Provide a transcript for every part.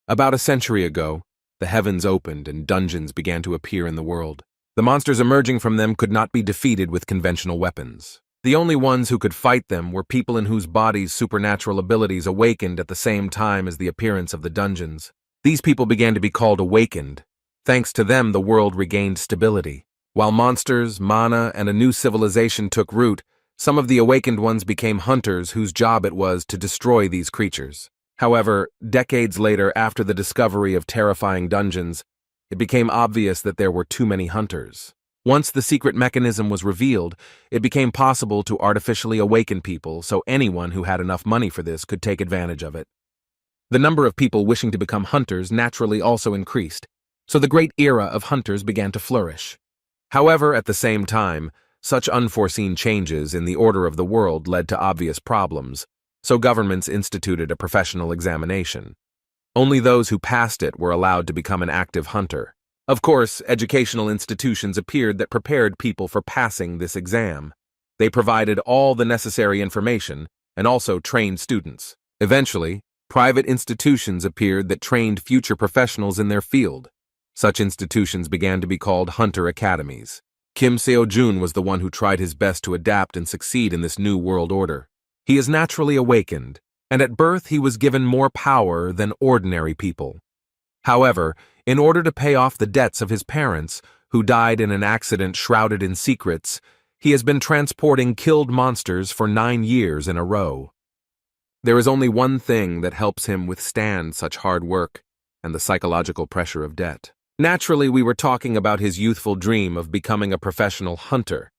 About a century ago, the heavens opened and dungeons began to appear in the world. The monsters emerging from them could not be defeated with conventional weapons. The only ones who could fight them were people in whose bodies supernatural abilities awakened at the same time as the appearance of the dungeons. These people began to be called awakened. Thanks to them, the world regained stability. While monsters, mana, and a new civilization took root, some of the awakened ones became hunters whose job it was to destroy these creatures. However, decades later, after the discovery of terrifying dungeons, it became obvious that there were too many hunters. Once the secret mechanism was revealed, it became possible to artificially awaken people so anyone who had enough money for this could take advantage of it. The number of people wishing to become hunters naturally also increased, so the great era of hunters began to flourish. However, at the same time, such unforeseen changes in the order of the world led to obvious problems, so governments instituted a professional examination. Only those who passed it were allowed to become an active hunter. Of course, educational institutions appeared that prepared people for passing this exam. They provided all the necessary information and also trained students. Eventually, private institutions appeared that trained future professionals in their field. Such institutions began to be called hunter academies. Kim Seo-jun was the one who tried his best to adapt and succeed in this new world order. He is naturally awakened, and at birth he was given more power than ordinary people. However, in order to pay off the debts of his parents, who died in an accident shrouded in secrets, he has been transporting killed monsters for 9 years in a row. There is only one thing that helps him withstand such hard work, and the psychological pressure of debt. Naturally, we were talking about his youthful dream of becoming a professional hunter.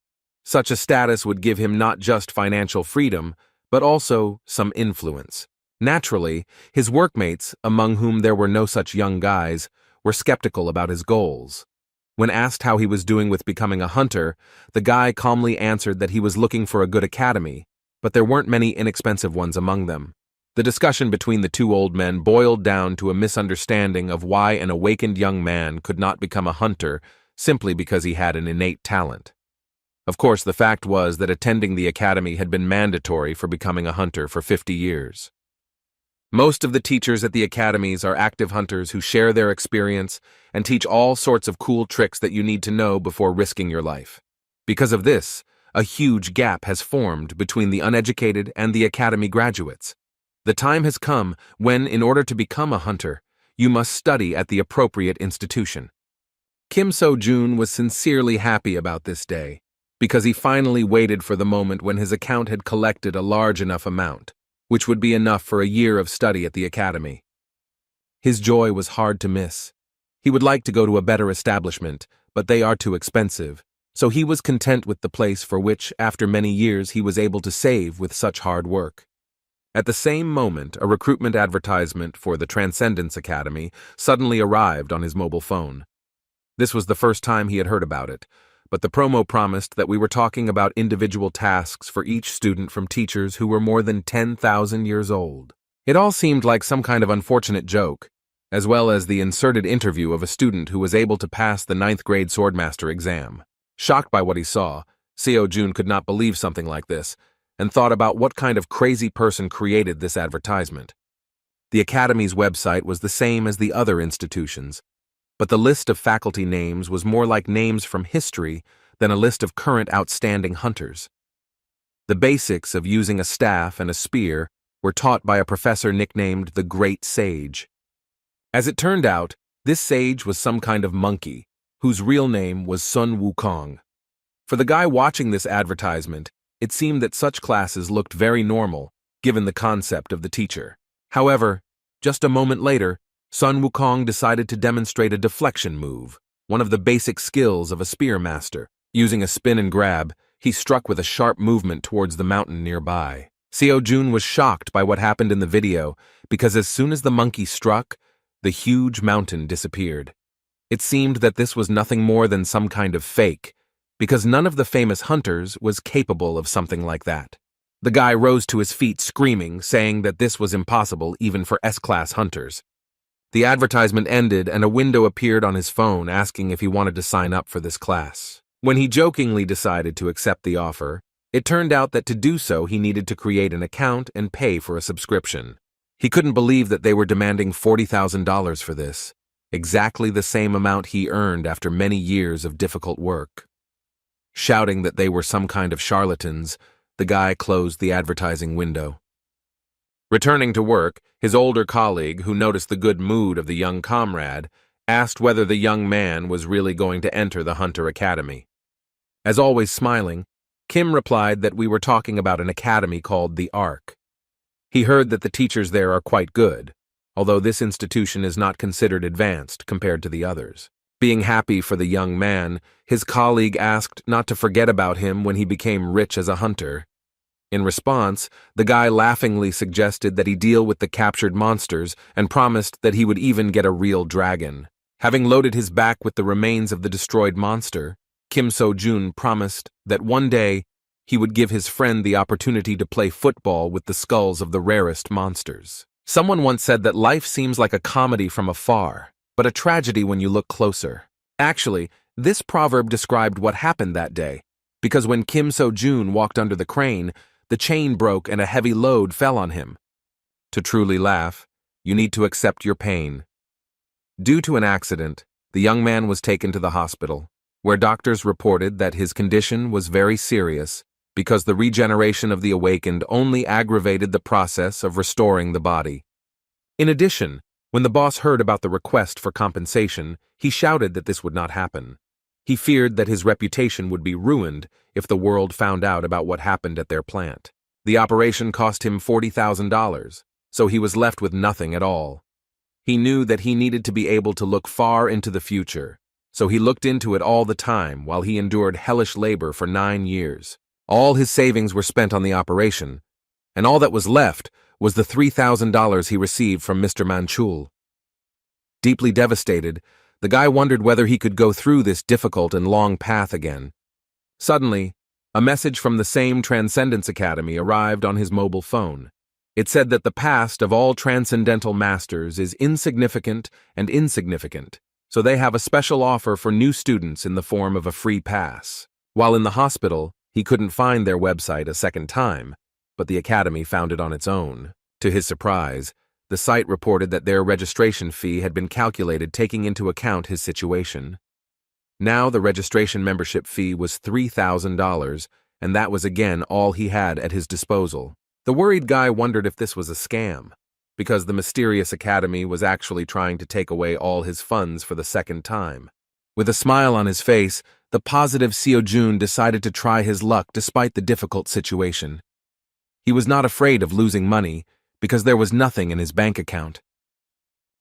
Such a status would give him not just financial freedom, but also some influence. Naturally, his workmates, among whom there were no such young guys, were skeptical about his goals. When asked how he was doing with becoming a hunter, the guy calmly answered that he was looking for a good academy, but there weren't many inexpensive ones among them. The discussion between the two old men boiled down to a misunderstanding of why an awakened young man could not become a hunter simply because he had an innate talent. Of course, the fact was that attending the academy had been mandatory for becoming a hunter for 50 years. Most of the teachers at the academies are active hunters who share their experience and teach all sorts of cool tricks that you need to know before risking your life. Because of this, a huge gap has formed between the uneducated and the academy graduates. The time has come when, in order to become a hunter, you must study at the appropriate institution. Kim Seo-jun was sincerely happy about this day, because he finally waited for the moment when his account had collected a large enough amount, which would be enough for a year of study at the academy. His joy was hard to miss. He would like to go to a better establishment, but they are too expensive, so he was content with the place for which, after many years, he was able to save with such hard work. At the same moment, a recruitment advertisement for the Transcendence Academy suddenly arrived on his mobile phone. This was the first time he had heard about it, but the promo promised that we were talking about individual tasks for each student from teachers who were more than 10,000 years old. It all seemed like some kind of unfortunate joke, as well as the inserted interview of a student who was able to pass the 9th grade Swordmaster exam. Shocked by what he saw, Seo-jun could not believe something like this, and thought about what kind of crazy person created this advertisement. The Academy's website was the same as the other institutions, but the list of faculty names was more like names from history than a list of current outstanding hunters. The basics of using a staff and a spear were taught by a professor nicknamed the Great Sage. As it turned out, this sage was some kind of monkey, whose real name was Sun Wukong. For the guy watching this advertisement, it seemed that such classes looked very normal, given the concept of the teacher. However, just a moment later, Sun Wukong decided to demonstrate a deflection move, one of the basic skills of a spear master. Using a spin and grab, he struck with a sharp movement towards the mountain nearby. Seo-jun was shocked by what happened in the video because as soon as the monkey struck, the huge mountain disappeared. It seemed that this was nothing more than some kind of fake, because none of the famous hunters was capable of something like that. The guy rose to his feet screaming, saying that this was impossible even for S-class hunters. The advertisement ended and a window appeared on his phone asking if he wanted to sign up for this class. When he jokingly decided to accept the offer, it turned out that to do so he needed to create an account and pay for a subscription. He couldn't believe that they were demanding $40,000 for this, exactly the same amount he earned after many years of difficult work. Shouting that they were some kind of charlatans, the guy closed the advertising window. Returning to work, his older colleague, who noticed the good mood of the young comrade, asked whether the young man was really going to enter the Hunter Academy. As always smiling, Kim replied that we were talking about an academy called the Ark. He heard that the teachers there are quite good, although this institution is not considered advanced compared to the others. Being happy for the young man, his colleague asked not to forget about him when he became rich as a hunter. In response, the guy laughingly suggested that he deal with the captured monsters and promised that he would even get a real dragon. Having loaded his back with the remains of the destroyed monster, Kim So-jun promised that one day he would give his friend the opportunity to play football with the skulls of the rarest monsters. Someone once said that life seems like a comedy from afar, but a tragedy when you look closer. Actually, this proverb described what happened that day, because when Kim So-jun walked under the crane, the chain broke and a heavy load fell on him. To truly laugh, you need to accept your pain. Due to an accident, the young man was taken to the hospital, where doctors reported that his condition was very serious because the regeneration of the awakened only aggravated the process of restoring the body. In addition, when the boss heard about the request for compensation, he shouted that this would not happen. He feared that his reputation would be ruined if the world found out about what happened at their plant. The operation cost him $40,000, so he was left with nothing at all. He knew that he needed to be able to look far into the future, so he looked into it all the time while he endured hellish labor for 9 years. All his savings were spent on the operation, and all that was left was the $3,000 he received from Mr. Manchul. Deeply devastated, the guy wondered whether he could go through this difficult and long path again. Suddenly, a message from the same Transcendence Academy arrived on his mobile phone. It said that the past of all transcendental masters is insignificant and insignificant, so they have a special offer for new students in the form of a free pass. While in the hospital, he couldn't find their website a second time, but the academy found it on its own. To his surprise, the site reported that their registration fee had been calculated taking into account his situation. Now the registration membership fee was $3,000, and that was again all he had at his disposal. The worried guy wondered if this was a scam, because the mysterious academy was actually trying to take away all his funds for the second time. With a smile on his face, the positive Seo-jun decided to try his luck despite the difficult situation. He was not afraid of losing money, because there was nothing in his bank account.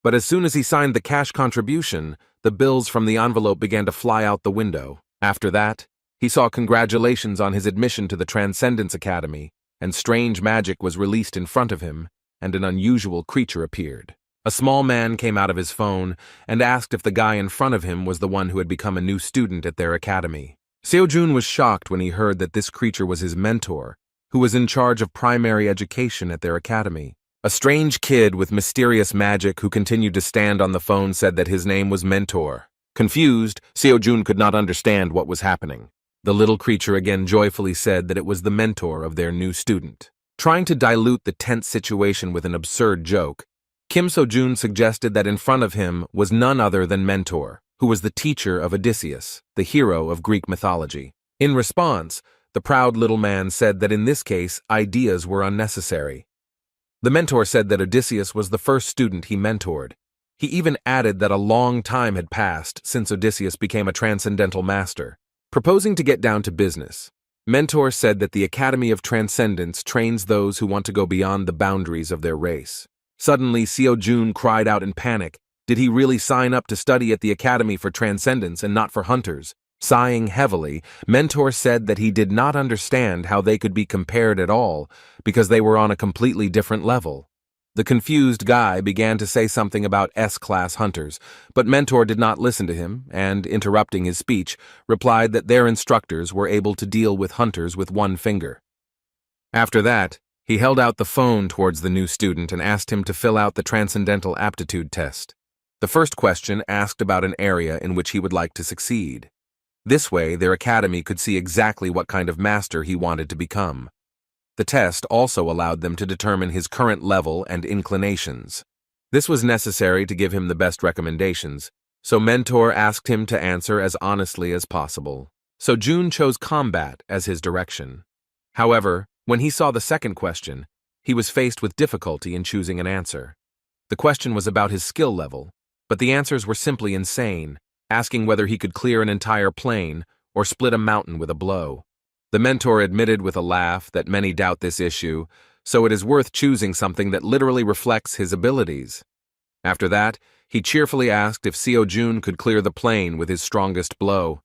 But as soon as he signed the cash contribution, the bills from the envelope began to fly out the window. After that, he saw congratulations on his admission to the Transcendence Academy, and strange magic was released in front of him, and an unusual creature appeared. A small man came out of his phone and asked if the guy in front of him was the one who had become a new student at their academy. Seo-jun was shocked when he heard that this creature was his mentor, who was in charge of primary education at their academy. A strange kid with mysterious magic who continued to stand on the phone said that his name was Mentor. Confused, Seo-jun could not understand what was happening. The little creature again joyfully said that it was the mentor of their new student. Trying to dilute the tense situation with an absurd joke, Kim So-jun suggested that in front of him was none other than Mentor, who was the teacher of Odysseus, the hero of Greek mythology. In response, the proud little man said that in this case, ideas were unnecessary. The mentor said that Odysseus was the first student he mentored. He even added that a long time had passed since Odysseus became a transcendental master. Proposing to get down to business, Mentor said that the Academy of Transcendence trains those who want to go beyond the boundaries of their race. Suddenly, Seo-jun cried out in panic. Did he really sign up to study at the Academy for Transcendence and not for hunters? Sighing heavily, Mentor said that he did not understand how they could be compared at all because they were on a completely different level. The confused guy began to say something about S-class hunters, but Mentor did not listen to him and, interrupting his speech, replied that their instructors were able to deal with hunters with one finger. After that, he held out the phone towards the new student and asked him to fill out the Transcendental Aptitude Test. The first question asked about an area in which he would like to succeed. This way, their academy could see exactly what kind of master he wanted to become. The test also allowed them to determine his current level and inclinations. This was necessary to give him the best recommendations, so Mentor asked him to answer as honestly as possible. So Jun chose combat as his direction. However, when he saw the second question, he was faced with difficulty in choosing an answer. The question was about his skill level, but the answers were simply insane, asking whether he could clear an entire plane or split a mountain with a blow. The mentor admitted with a laugh that many doubt this issue, so it is worth choosing something that literally reflects his abilities. After that, he cheerfully asked if Seo Jun could clear the plane with his strongest blow.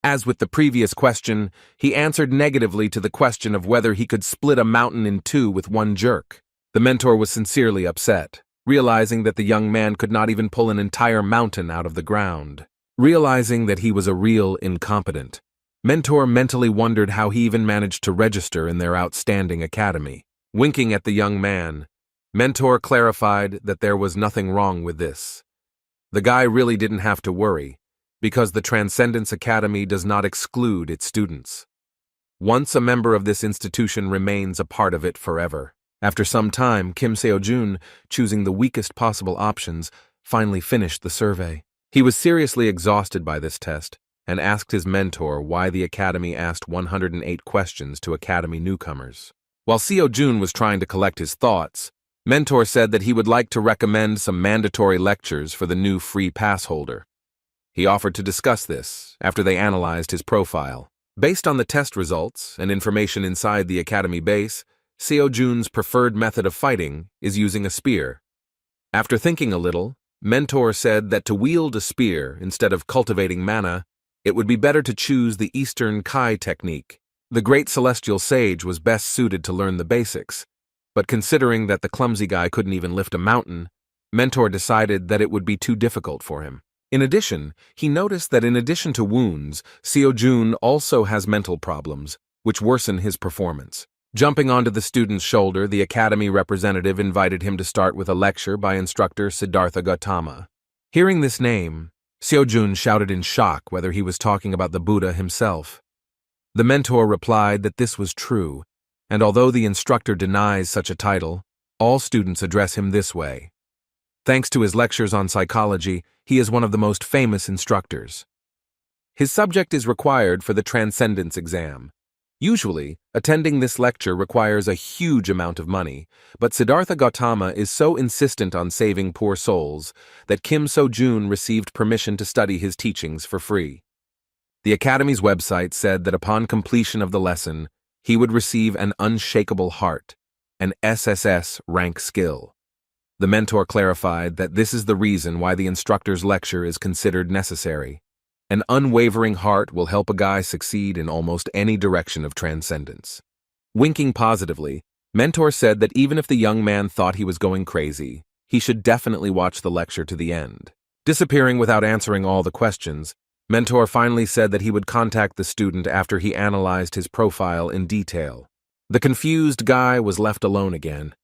As with the previous question, he answered negatively to the question of whether he could split a mountain in two with one jerk. The mentor was sincerely upset, realizing that the young man could not even pull an entire mountain out of the ground. Realizing that he was a real incompetent, Mentor mentally wondered how he even managed to register in their outstanding academy. Winking at the young man, Mentor clarified that there was nothing wrong with this. The guy really didn't have to worry, because the Transcendence Academy does not exclude its students. Once a member of this institution remains a part of it forever. After some time, Kim Seo-jun, choosing the weakest possible options, finally finished the survey. He was seriously exhausted by this test and asked his mentor why the academy asked 108 questions to academy newcomers. While Seo-jun was trying to collect his thoughts, Mentor said that he would like to recommend some mandatory lectures for the new free pass holder. He offered to discuss this after they analyzed his profile. Based on the test results and information inside the academy base, Seo-jun's preferred method of fighting is using a spear. After thinking a little, Mentor said that to wield a spear instead of cultivating mana, it would be better to choose the Eastern Kai technique. The great celestial sage was best suited to learn the basics, but considering that the clumsy guy couldn't even lift a mountain, Mentor decided that it would be too difficult for him. In addition, he noticed that in addition to wounds, Seo-jun also has mental problems, which worsen his performance. Jumping onto the student's shoulder, the academy representative invited him to start with a lecture by instructor Siddhartha Gautama. Hearing this name, Seo-jun shouted in shock whether he was talking about the Buddha himself. The mentor replied that this was true, and although the instructor denies such a title, all students address him this way. Thanks to his lectures on psychology, he is one of the most famous instructors. His subject is required for the Transcendence exam. Usually, attending this lecture requires a huge amount of money, but Siddhartha Gautama is so insistent on saving poor souls that Kim Seo-jun received permission to study his teachings for free. The Academy's website said that upon completion of the lesson, he would receive an unshakable heart, an SSS-Rank skill. The mentor clarified that this is the reason why the instructor's lecture is considered necessary. An unwavering heart will help a guy succeed in almost any direction of transcendence. Winking positively, Mentor said that even if the young man thought he was going crazy, he should definitely watch the lecture to the end. Disappearing without answering all the questions, Mentor finally said that he would contact the student after he analyzed his profile in detail. The confused guy was left alone again.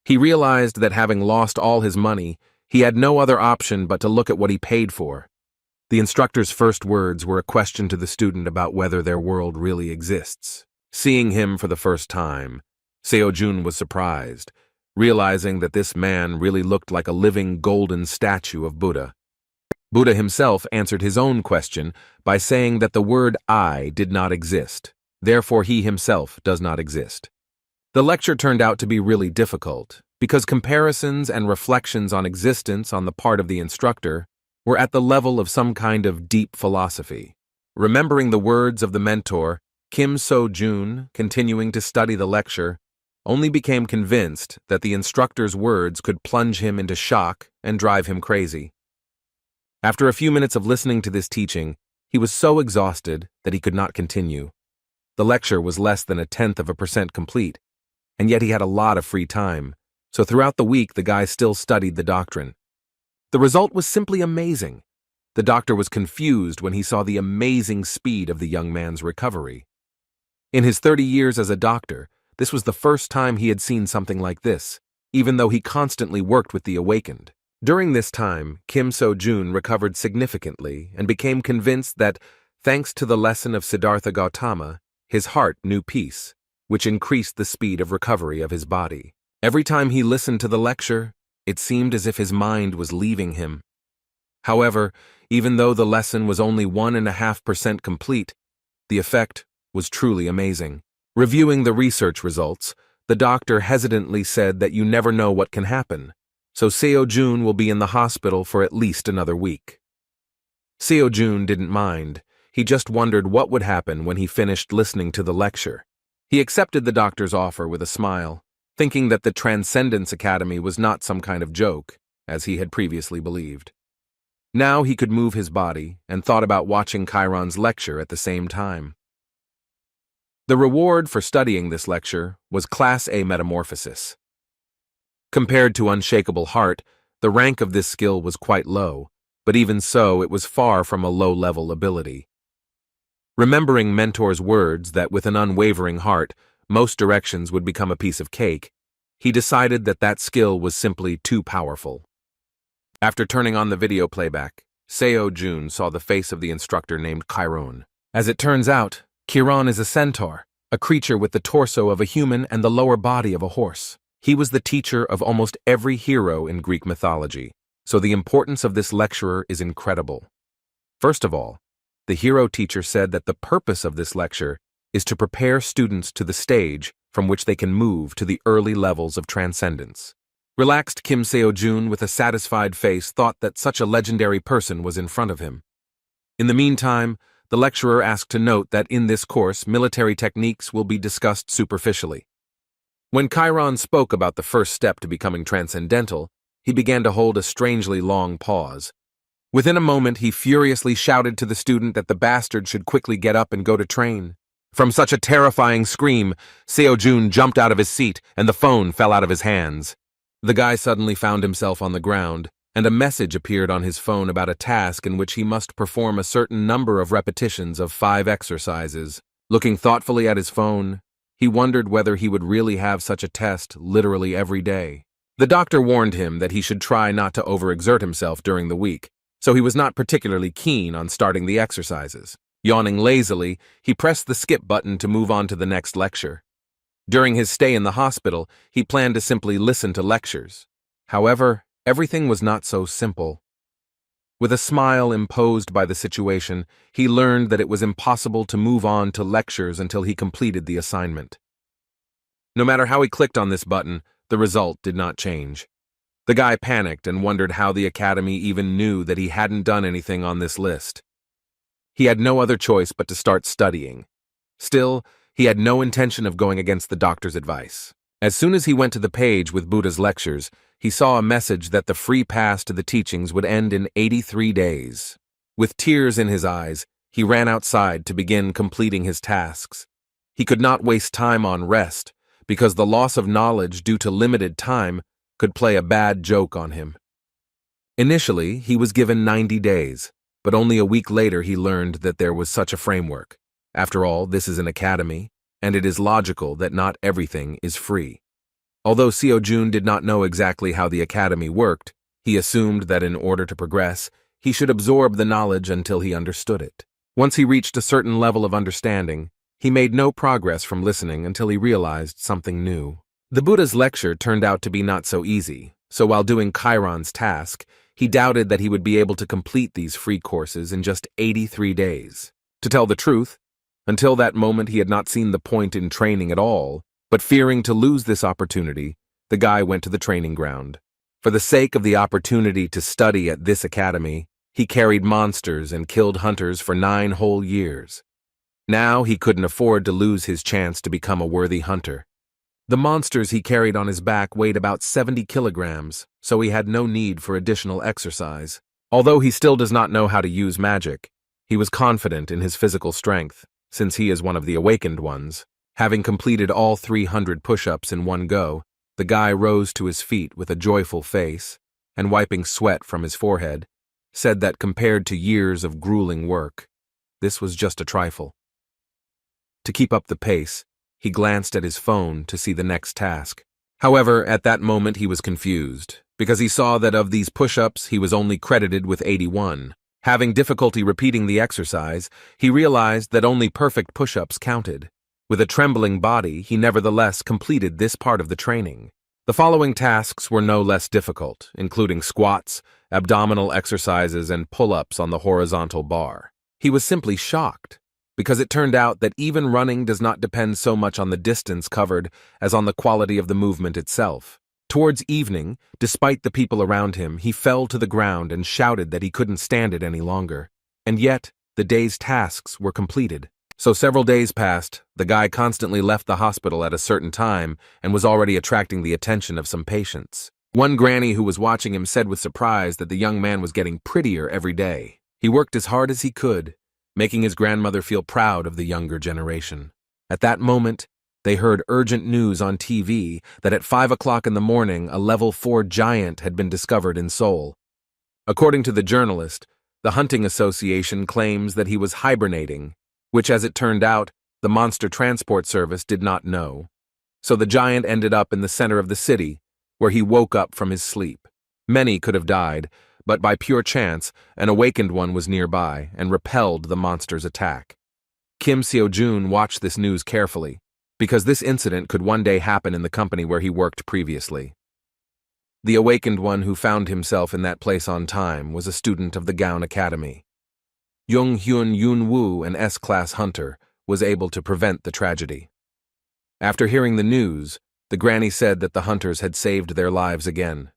He realized that having lost all his money, he had no other option but to look at what he paid for. The instructor's first words were a question to the student about whether their world really exists. Seeing him for the first time, Seo-jun was surprised, realizing that this man really looked like a living golden statue of Buddha. Buddha himself answered his own question by saying that the word I did not exist, therefore he himself does not exist. The lecture turned out to be really difficult, because comparisons and reflections on existence on the part of the instructor were at the level of some kind of deep philosophy. Remembering the words of the mentor, Kim Seo-jun, continuing to study the lecture, only became convinced that the instructor's words could plunge him into shock and drive him crazy. After a few minutes of listening to this teaching, he was so exhausted that he could not continue. The lecture was less than 0.1% complete, and yet he had a lot of free time, so throughout the week the guy still studied the doctrine. The result was simply amazing. The doctor was confused when he saw the amazing speed of the young man's recovery. In his 30 years as a doctor, this was the first time he had seen something like this, even though he constantly worked with the awakened. During this time, Kim Seo-jun recovered significantly and became convinced that, thanks to the lesson of Siddhartha Gautama, his heart knew peace. which increased the speed of recovery of his body. Every time he listened to the lecture, it seemed as if his mind was leaving him. However, even though the lesson was only 1.5% complete, the effect was truly amazing. Reviewing the research results, the doctor hesitantly said that you never know what can happen, so Seo-jun will be in the hospital for at least another week. Seo-jun didn't mind. He just wondered what would happen when he finished listening to the lecture. He accepted the doctor's offer with a smile, thinking that the Transcendence Academy was not some kind of joke, as he had previously believed. Now he could move his body and thought about watching Chiron's lecture at the same time. The reward for studying this lecture was Class A Metamorphosis. Compared to Unshakable Heart, the rank of this skill was quite low, but even so, it was far from a low-level ability. Remembering Mentor's words that with an unwavering heart, most directions would become a piece of cake, he decided that that skill was simply too powerful. After turning on the video playback, Seo-jun saw the face of the instructor named Chiron. As it turns out, Chiron is a centaur, a creature with the torso of a human and the lower body of a horse. He was the teacher of almost every hero in Greek mythology, so the importance of this lecturer is incredible. First of all, the hero teacher said that the purpose of this lecture is to prepare students to the stage from which they can move to the early levels of transcendence. Relaxed Kim Seo-jun with a satisfied face thought that such a legendary person was in front of him. In the meantime, the lecturer asked to note that in this course, military techniques will be discussed superficially. When Chiron spoke about the first step to becoming transcendental, he began to hold a strangely long pause. Within a moment, he furiously shouted to the student that the bastard should quickly get up and go to train. From such a terrifying scream, Seo-jun jumped out of his seat and the phone fell out of his hands. The guy suddenly found himself on the ground, and a message appeared on his phone about a task in which he must perform a certain number of repetitions of 5 exercises. Looking thoughtfully at his phone, he wondered whether he would really have such a test literally every day. The doctor warned him that he should try not to overexert himself during the week, so he was not particularly keen on starting the exercises. Yawning lazily, he pressed the skip button to move on to the next lecture. During his stay in the hospital, he planned to simply listen to lectures. However, everything was not so simple. With a smile imposed by the situation, he learned that it was impossible to move on to lectures until he completed the assignment. No matter how he clicked on this button, the result did not change. The guy panicked and wondered how the academy even knew that he hadn't done anything on this list. He had no other choice but to start studying. Still, he had no intention of going against the doctor's advice. As soon as he went to the page with Buddha's lectures, he saw a message that the free pass to the teachings would end in 83 days. With tears in his eyes, he ran outside to begin completing his tasks. He could not waste time on rest, because the loss of knowledge due to limited time could play a bad joke on him. Initially, he was given 90 days, but only a week later he learned that there was such a framework. After all, this is an academy, and it is logical that not everything is free. Although Seo-jun did not know exactly how the academy worked, he assumed that in order to progress, he should absorb the knowledge until he understood it. Once he reached a certain level of understanding, he made no progress from listening until he realized something new. The Buddha's lecture turned out to be not so easy, so while doing Chiron's task, he doubted that he would be able to complete these free courses in just 83 days. To tell the truth, until that moment he had not seen the point in training at all, but fearing to lose this opportunity, the guy went to the training ground. For the sake of the opportunity to study at this academy, he carried monsters and killed hunters for 9 whole years. Now he couldn't afford to lose his chance to become a worthy hunter. The monsters he carried on his back weighed about 70 kilograms, so he had no need for additional exercise. Although he still does not know how to use magic, he was confident in his physical strength, since he is one of the awakened ones. Having completed all 300 push-ups in one go, the guy rose to his feet with a joyful face, and wiping sweat from his forehead, said that compared to years of grueling work, this was just a trifle. To keep up the pace, he glanced at his phone to see the next task. However, at that moment he was confused, because he saw that of these push-ups he was only credited with 81. Having difficulty repeating the exercise, he realized that only perfect push-ups counted. With a trembling body, he nevertheless completed this part of the training. The following tasks were no less difficult, including squats, abdominal exercises, and pull-ups on the horizontal bar. He was simply shocked, because it turned out that even running does not depend so much on the distance covered as on the quality of the movement itself. Towards evening, despite the people around him, he fell to the ground and shouted that he couldn't stand it any longer. And yet, the day's tasks were completed. So several days passed. The guy constantly left the hospital at a certain time and was already attracting the attention of some patients. One granny who was watching him said with surprise that the young man was getting prettier every day. He worked as hard as he could, making his grandmother feel proud of the younger generation. At that moment, they heard urgent news on TV that at 5 o'clock in the morning, a level 4 giant had been discovered in Seoul. According to the journalist, the Hunting Association claims that he was hibernating, which, as it turned out, the Monster Transport Service did not know. So the giant ended up in the center of the city, where he woke up from his sleep. Many could have died, but by pure chance, an awakened one was nearby and repelled the monster's attack. Kim Seo-jun watched this news carefully, because this incident could one day happen in the company where he worked previously. The awakened one who found himself in that place on time was a student of the Gown Academy. Jung-hyun Yoon-woo, an S-class hunter, was able to prevent the tragedy. After hearing the news, the granny said that the hunters had saved their lives again.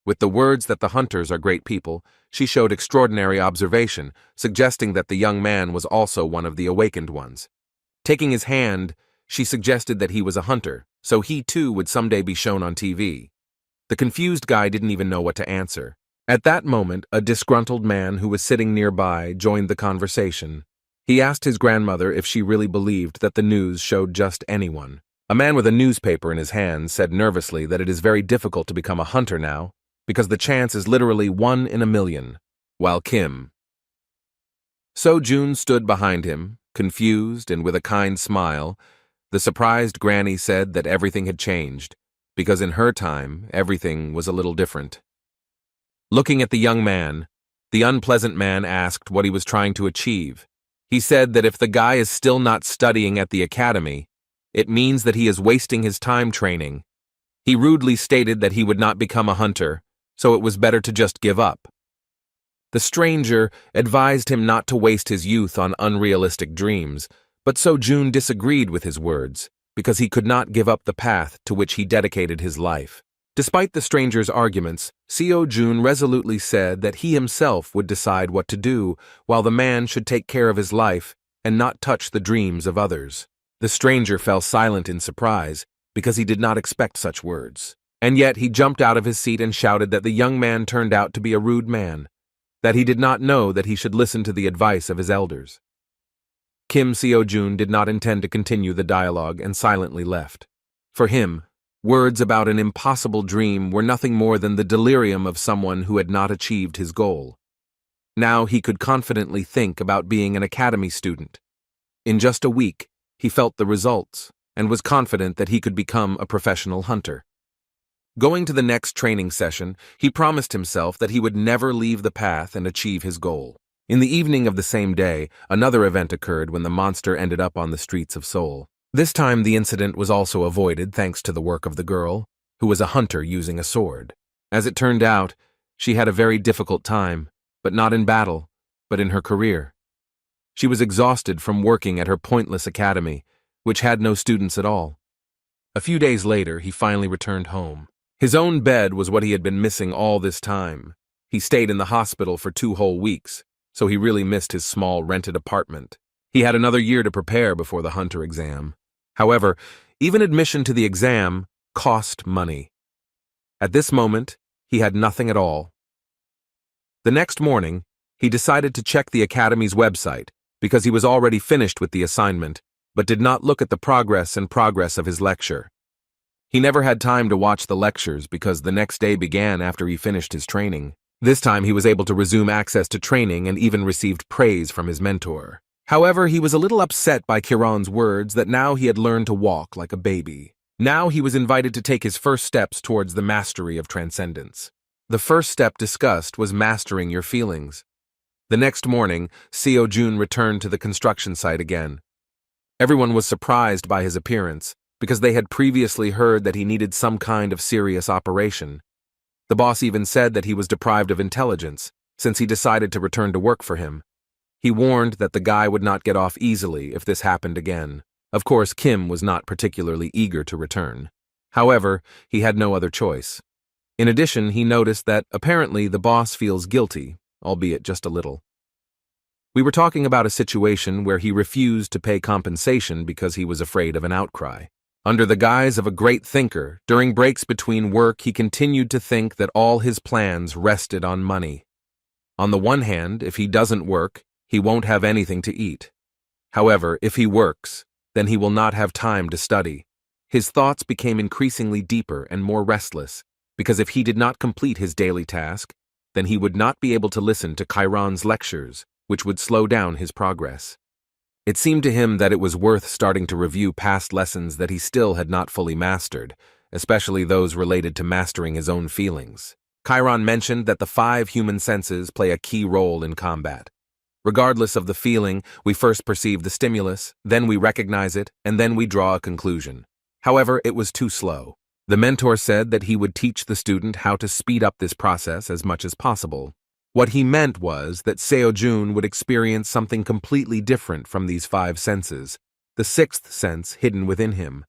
With the words that the hunters are great people, she showed extraordinary observation, suggesting that the young man was also one of the awakened ones. Taking his hand, she suggested that he was a hunter, so he too would someday be shown on TV. The confused guy didn't even know what to answer. At that moment, a disgruntled man who was sitting nearby joined the conversation. He asked his grandmother if she really believed that the news showed just anyone. A man with a newspaper in his hand said nervously that it is very difficult to become a hunter now, because the chance is literally 1 in a million, while Kim Seo-jun stood behind him, confused and with a kind smile. The surprised granny said that everything had changed, because in her time, everything was a little different. Looking at the young man, the unpleasant man asked what he was trying to achieve. He said that if the guy is still not studying at the academy, it means that he is wasting his time training. He rudely stated that he would not become a hunter, so it was better to just give up. The stranger advised him not to waste his youth on unrealistic dreams, but Seo-jun disagreed with his words, because he could not give up the path to which he dedicated his life. Despite the stranger's arguments, Seo-jun resolutely said that he himself would decide what to do, while the man should take care of his life and not touch the dreams of others. The stranger fell silent in surprise, because he did not expect such words. And yet he jumped out of his seat and shouted that the young man turned out to be a rude man, that he did not know that he should listen to the advice of his elders. Kim Seo-jun did not intend to continue the dialogue and silently left. For him, words about an impossible dream were nothing more than the delirium of someone who had not achieved his goal. Now he could confidently think about being an academy student. In just a week, he felt the results and was confident that he could become a professional hunter. Going to the next training session, he promised himself that he would never leave the path and achieve his goal. In the evening of the same day, another event occurred when the monster ended up on the streets of Seoul. This time the incident was also avoided thanks to the work of the girl, who was a hunter using a sword. As it turned out, she had a very difficult time, but not in battle, but in her career. She was exhausted from working at her pointless academy, which had no students at all. A few days later, he finally returned home. His own bed was what he had been missing all this time. He stayed in the hospital for 2 whole weeks, so he really missed his small rented apartment. He had another year to prepare before the hunter exam. However, even admission to the exam cost money. At this moment, he had nothing at all. The next morning, he decided to check the academy's website because he was already finished with the assignment, but did not look at the progress of his lecture. He never had time to watch the lectures because the next day began after he finished his training. This time he was able to resume access to training and even received praise from his mentor. However, he was a little upset by Kiran's words that now he had learned to walk like a baby. Now he was invited to take his first steps towards the mastery of transcendence. The first step discussed was mastering your feelings. The next morning, Seo-jun returned to the construction site again. Everyone was surprised by his appearance, because they had previously heard that he needed some kind of serious operation. The boss even said that he was deprived of intelligence, since he decided to return to work for him. He warned that the guy would not get off easily if this happened again. Of course, Kim was not particularly eager to return. However, he had no other choice. In addition, he noticed that, apparently, the boss feels guilty, albeit just a little. We were talking about a situation where he refused to pay compensation because he was afraid of an outcry. Under the guise of a great thinker, during breaks between work he continued to think that all his plans rested on money. On the one hand, if he doesn't work, he won't have anything to eat. However, if he works, then he will not have time to study. His thoughts became increasingly deeper and more restless, because if he did not complete his daily task, then he would not be able to listen to Chiron's lectures, which would slow down his progress. It seemed to him that it was worth starting to review past lessons that he still had not fully mastered, especially those related to mastering his own feelings. Chiron mentioned that the 5 human senses play a key role in combat. Regardless of the feeling, we first perceive the stimulus, then we recognize it, and then we draw a conclusion. However, it was too slow. The mentor said that he would teach the student how to speed up this process as much as possible. What he meant was that Seo-jun would experience something completely different from these 5 senses, the 6th sense hidden within him.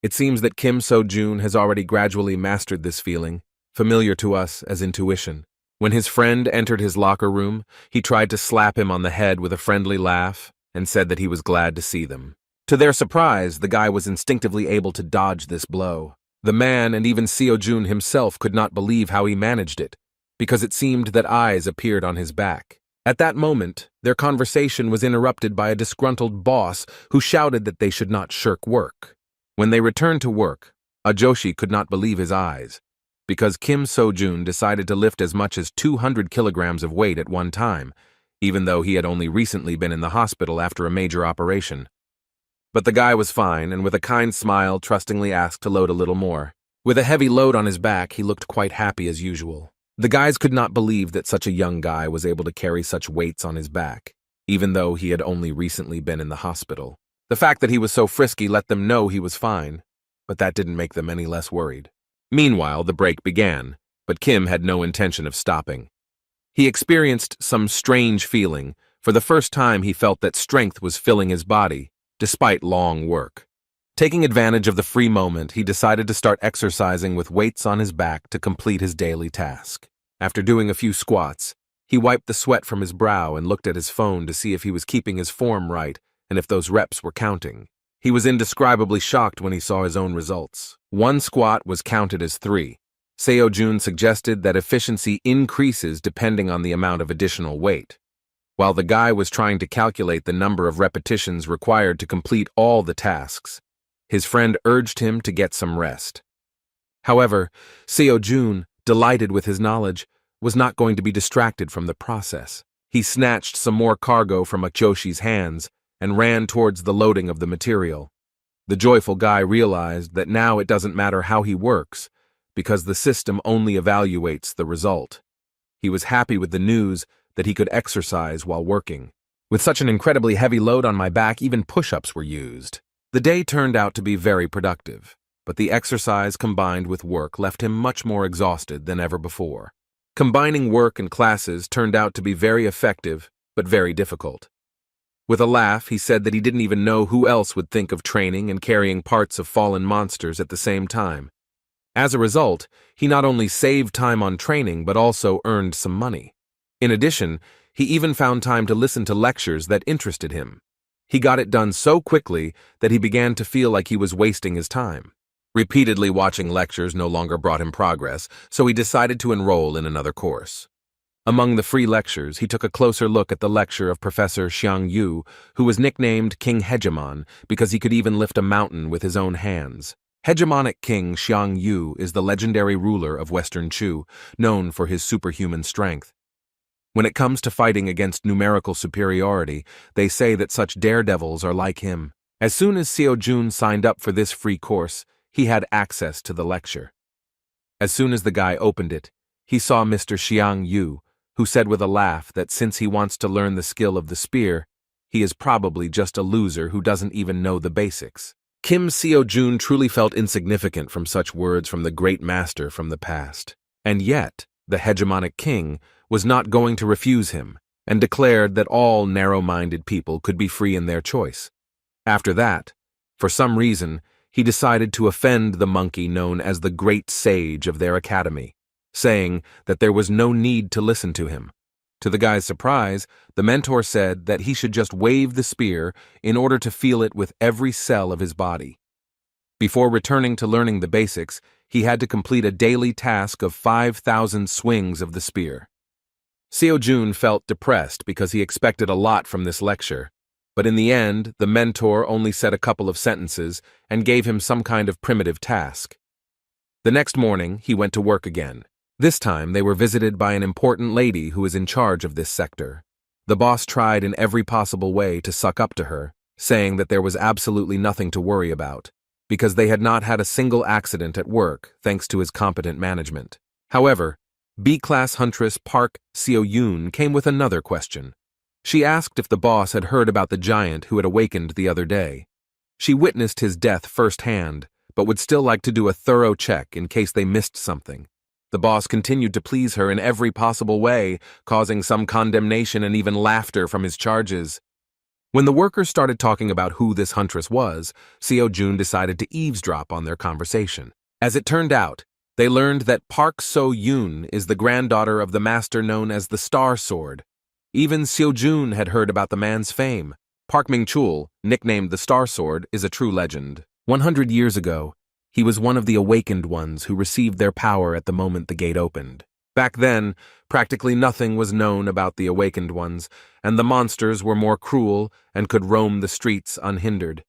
It seems that Kim So-jun has already gradually mastered this feeling, familiar to us as intuition. When his friend entered his locker room, he tried to slap him on the head with a friendly laugh and said that he was glad to see them. To their surprise, the guy was instinctively able to dodge this blow. The man and even Seo-jun himself could not believe how he managed it, because it seemed that eyes appeared on his back. At that moment, their conversation was interrupted by a disgruntled boss who shouted that they should not shirk work. When they returned to work, Ajoshi could not believe his eyes, because Kim So-jun decided to lift as much as 200 kilograms of weight at one time, even though he had only recently been in the hospital after a major operation. But the guy was fine, and with a kind smile trustingly asked to load a little more. With a heavy load on his back, he looked quite happy as usual. The guys could not believe that such a young guy was able to carry such weights on his back, even though he had only recently been in the hospital. The fact that he was so frisky let them know he was fine, but that didn't make them any less worried. Meanwhile, the break began, but Kim had no intention of stopping. He experienced some strange feeling. For the first time, he felt that strength was filling his body, despite long work. Taking advantage of the free moment, he decided to start exercising with weights on his back to complete his daily task. After doing a few squats, he wiped the sweat from his brow and looked at his phone to see if he was keeping his form right and if those reps were counting. He was indescribably shocked when he saw his own results. 1 squat was counted as 3. Seo-jun suggested that efficiency increases depending on the amount of additional weight. While the guy was trying to calculate the number of repetitions required to complete all the tasks, his friend urged him to get some rest. However, Seo-jun, delighted with his knowledge, was not going to be distracted from the process. He snatched some more cargo from Ajoshi's hands and ran towards the loading of the material. The joyful guy realized that now it doesn't matter how he works, because the system only evaluates the result. He was happy with the news that he could exercise while working. With such an incredibly heavy load on my back, even push-ups were used. The day turned out to be very productive, but the exercise combined with work left him much more exhausted than ever before. Combining work and classes turned out to be very effective, but very difficult. With a laugh, he said that he didn't even know who else would think of training and carrying parts of fallen monsters at the same time. As a result, he not only saved time on training but also earned some money. In addition, he even found time to listen to lectures that interested him. He got it done so quickly that he began to feel like he was wasting his time. Repeatedly watching lectures no longer brought him progress, so he decided to enroll in another course. Among the free lectures, he took a closer look at the lecture of Professor Xiang Yu, who was nicknamed King Hegemon because he could even lift a mountain with his own hands. Hegemonic King Xiang Yu is the legendary ruler of Western Chu, known for his superhuman strength. When it comes to fighting against numerical superiority, they say that such daredevils are like him. As soon as Seo-jun signed up for this free course, he had access to the lecture. As soon as the guy opened it, he saw Mr. Xiang Yu, who said with a laugh that since he wants to learn the skill of the spear, he is probably just a loser who doesn't even know the basics. Kim Seo-jun truly felt insignificant from such words from the great master from the past. And yet, the hegemonic king was not going to refuse him, and declared that all narrow-minded people could be free in their choice. After that, for some reason, he decided to offend the monkey known as the Great Sage of their academy, saying that there was no need to listen to him. To the guy's surprise, the mentor said that he should just wave the spear in order to feel it with every cell of his body. Before returning to learning the basics, he had to complete a daily task of 5,000 swings of the spear. Seo-jun felt depressed because he expected a lot from this lecture, but in the end, the mentor only said a couple of sentences and gave him some kind of primitive task. The next morning, he went to work again. This time, they were visited by an important lady who is in charge of this sector. The boss tried in every possible way to suck up to her, saying that there was absolutely nothing to worry about, because they had not had a single accident at work thanks to his competent management. However, B-class huntress Park Seo-yoon came with another question. She asked if the boss had heard about the giant who had awakened the other day. She witnessed his death firsthand, but would still like to do a thorough check in case they missed something. The boss continued to please her in every possible way, causing some condemnation and even laughter from his charges. When the workers started talking about who this huntress was, Seo-jun decided to eavesdrop on their conversation. As it turned out, they learned that Park So-yoon is the granddaughter of the master known as the Star Sword. Even Seo-jun had heard about the man's fame. Park Ming-chul, nicknamed the Star Sword, is a true legend. 100 years ago, he was one of the awakened ones who received their power at the moment the gate opened. Back then, practically nothing was known about the awakened ones, and the monsters were more cruel and could roam the streets unhindered.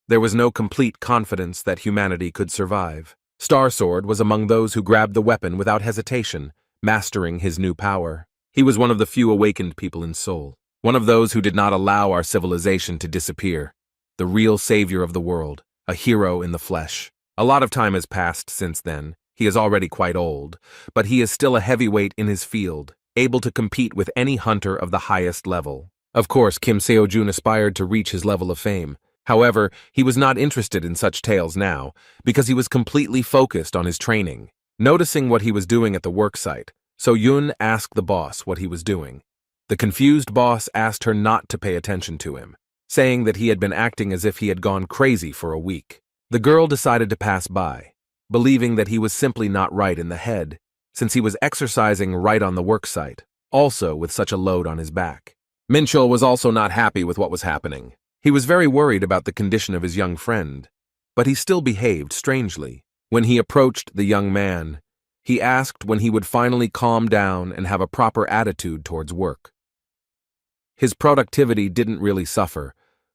There was no complete confidence that humanity could survive. Star Sword was among those who grabbed the weapon without hesitation, mastering his new power. He was one of the few awakened people in Seoul, one of those who did not allow our civilization to disappear, the real savior of the world, a hero in the flesh. A lot of time has passed since then. He is already quite old, but he is still a heavyweight in his field, able to compete with any hunter of the highest level. Of course, Kim Seo-jun aspired to reach his level of fame. However, he was not interested in such tales now, because he was completely focused on his training. Noticing what he was doing at the worksite, So-yoon asked the boss what he was doing. The confused boss asked her not to pay attention to him, saying that he had been acting as if he had gone crazy for a week. The girl decided to pass by, believing that he was simply not right in the head, since he was exercising right on the worksite, also with such a load on his back. Min-chul was also not happy with what was happening. He was very worried about the condition of his young friend, but he still behaved strangely. When he approached the young man, he asked when he would finally calm down and have a proper attitude towards work. His productivity didn't really suffer,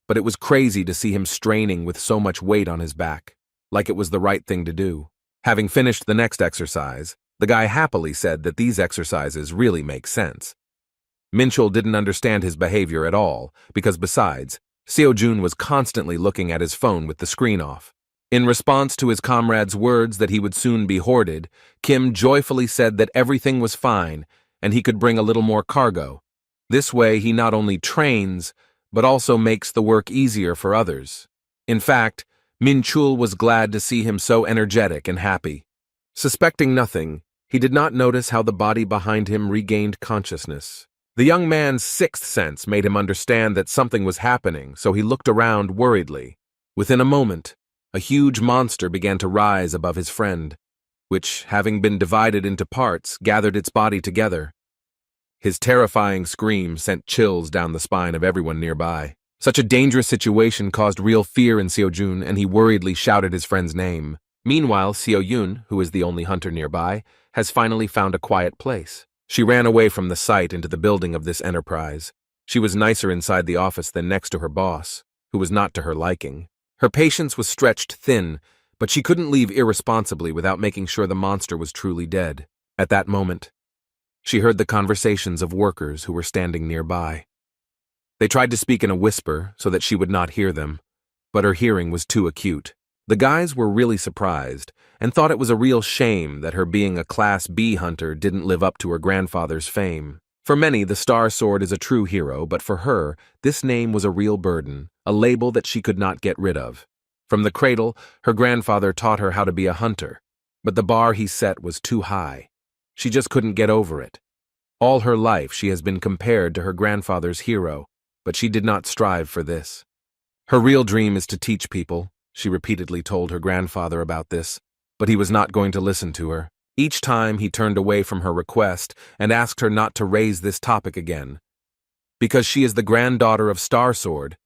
but it was crazy to see him straining with so much weight on his back, like it was the right thing to do. Having finished the next exercise, the guy happily said that these exercises really make sense. Min-chul didn't understand his behavior at all, because besides, Seo-jun was constantly looking at his phone with the screen off. In response to his comrade's words that he would soon be hoarded, Kim joyfully said that everything was fine and he could bring a little more cargo. This way he not only trains, but also makes the work easier for others. In fact, Min-chul was glad to see him so energetic and happy. Suspecting nothing, he did not notice how the body behind him regained consciousness. The young man's sixth sense made him understand that something was happening, so he looked around worriedly. Within a moment, a huge monster began to rise above his friend, which, having been divided into parts, gathered its body together. His terrifying scream sent chills down the spine of everyone nearby. Such a dangerous situation caused real fear in Seo-jun, and he worriedly shouted his friend's name. Meanwhile, Seo-yoon, who is the only hunter nearby, has finally found a quiet place. She ran away from the site into the building of this enterprise. She was nicer inside the office than next to her boss, who was not to her liking. Her patience was stretched thin, but she couldn't leave irresponsibly without making sure the monster was truly dead. At that moment, she heard the conversations of workers who were standing nearby. They tried to speak in a whisper so that she would not hear them, but her hearing was too acute. The guys were really surprised and thought it was a real shame that her being a Class B hunter didn't live up to her grandfather's fame. For many, the Star Sword is a true hero, but for her, this name was a real burden, a label that she could not get rid of. From the cradle, her grandfather taught her how to be a hunter, but the bar he set was too high. She just couldn't get over it. All her life she has been compared to her grandfather's hero, but she did not strive for this. Her real dream is to teach people. She repeatedly told her grandfather about this, but he was not going to listen to her. Each time he turned away from her request and asked her not to raise this topic again. Because she is the granddaughter of Star Sword,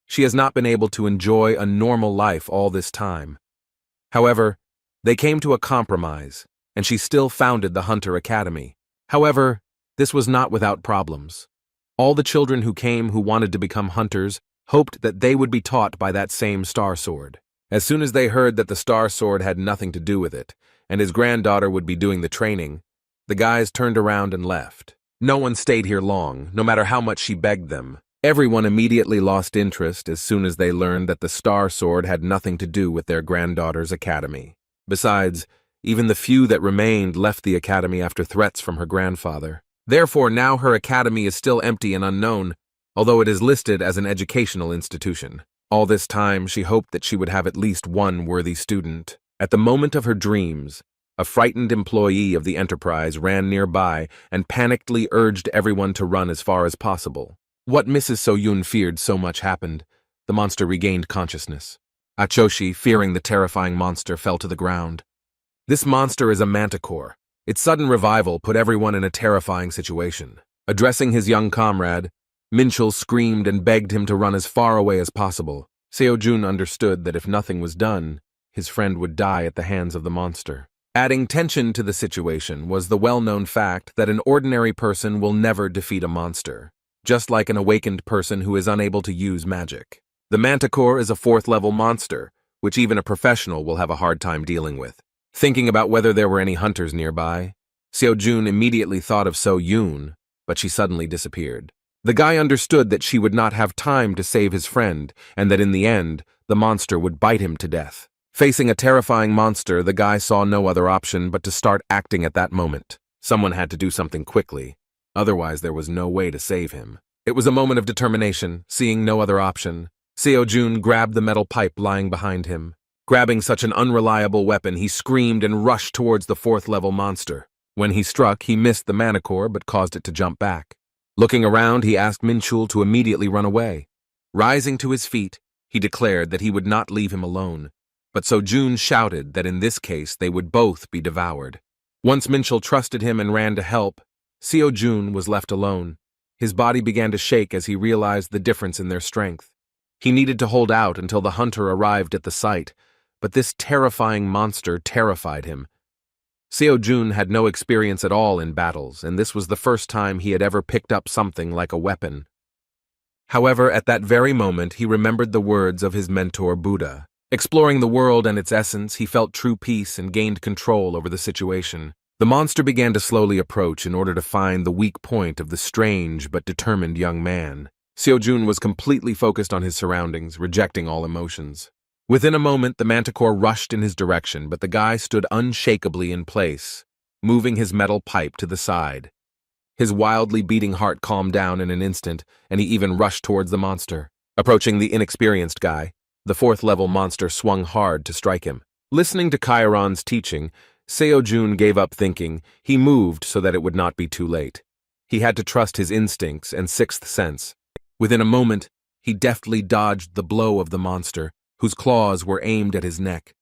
she has not been able to enjoy a normal life all this time. However, they came to a compromise, and she still founded the Hunter Academy. However, this was not without problems. All the children who came who wanted to become hunters hoped that they would be taught by that same Star Sword. As soon as they heard that the Star Sword had nothing to do with it, and his granddaughter would be doing the training, the guys turned around and left. No one stayed here long, no matter how much she begged them. Everyone immediately lost interest as soon as they learned that the Star Sword had nothing to do with their granddaughter's academy. Besides, even the few that remained left the academy after threats from her grandfather. Therefore, now her academy is still empty and unknown, although it is listed as an educational institution. All this time, she hoped that she would have at least one worthy student. At the moment of her dreams, a frightened employee of the enterprise ran nearby and panickedly urged everyone to run as far as possible. What Mrs. So-Yun feared so much happened. The monster regained consciousness. Achoshi, fearing the terrifying monster, fell to the ground. This monster is a manticore. Its sudden revival put everyone in a terrifying situation. Addressing his young comrade, Minchul screamed and begged him to run as far away as possible. Seo-jun understood that if nothing was done, his friend would die at the hands of the monster. Adding tension to the situation was the well-known fact that an ordinary person will never defeat a monster, just like an awakened person who is unable to use magic. The manticore is a 4th-level monster, which even a professional will have a hard time dealing with. Thinking about whether there were any hunters nearby, Seo-jun immediately thought of So-Yun, but she suddenly disappeared. The guy understood that she would not have time to save his friend, and that in the end, the monster would bite him to death. Facing a terrifying monster, the guy saw no other option but to start acting at that moment. Someone had to do something quickly, otherwise there was no way to save him. It was a moment of determination. Seeing no other option, Seo-jun grabbed the metal pipe lying behind him. Grabbing such an unreliable weapon, he screamed and rushed towards the 4th-level monster. When he struck, he missed the manticore but caused it to jump back. Looking around, he asked Minchul to immediately run away. Rising to his feet, he declared that he would not leave him alone, but So-jun shouted that in this case they would both be devoured. Once Minchul trusted him and ran to help, Seo-jun was left alone. His body began to shake as he realized the difference in their strength. He needed to hold out until the hunter arrived at the site, but this terrifying monster terrified him. Seo-jun had no experience at all in battles, and this was the first time he had ever picked up something like a weapon. However, at that very moment, he remembered the words of his mentor Buddha. Exploring the world and its essence, he felt true peace and gained control over the situation. The monster began to slowly approach in order to find the weak point of the strange but determined young man. Seo-jun was completely focused on his surroundings, rejecting all emotions. Within a moment, the manticore rushed in his direction, but the guy stood unshakably in place, moving his metal pipe to the side. His wildly beating heart calmed down in an instant, and he even rushed towards the monster. Approaching the inexperienced guy, the 4th-level monster swung hard to strike him. Listening to Chiron's teaching, Seo-jun gave up thinking. He moved so that it would not be too late. He had to trust his instincts and 6th sense. Within a moment, he deftly dodged the blow of the monster, whose claws were aimed at his neck.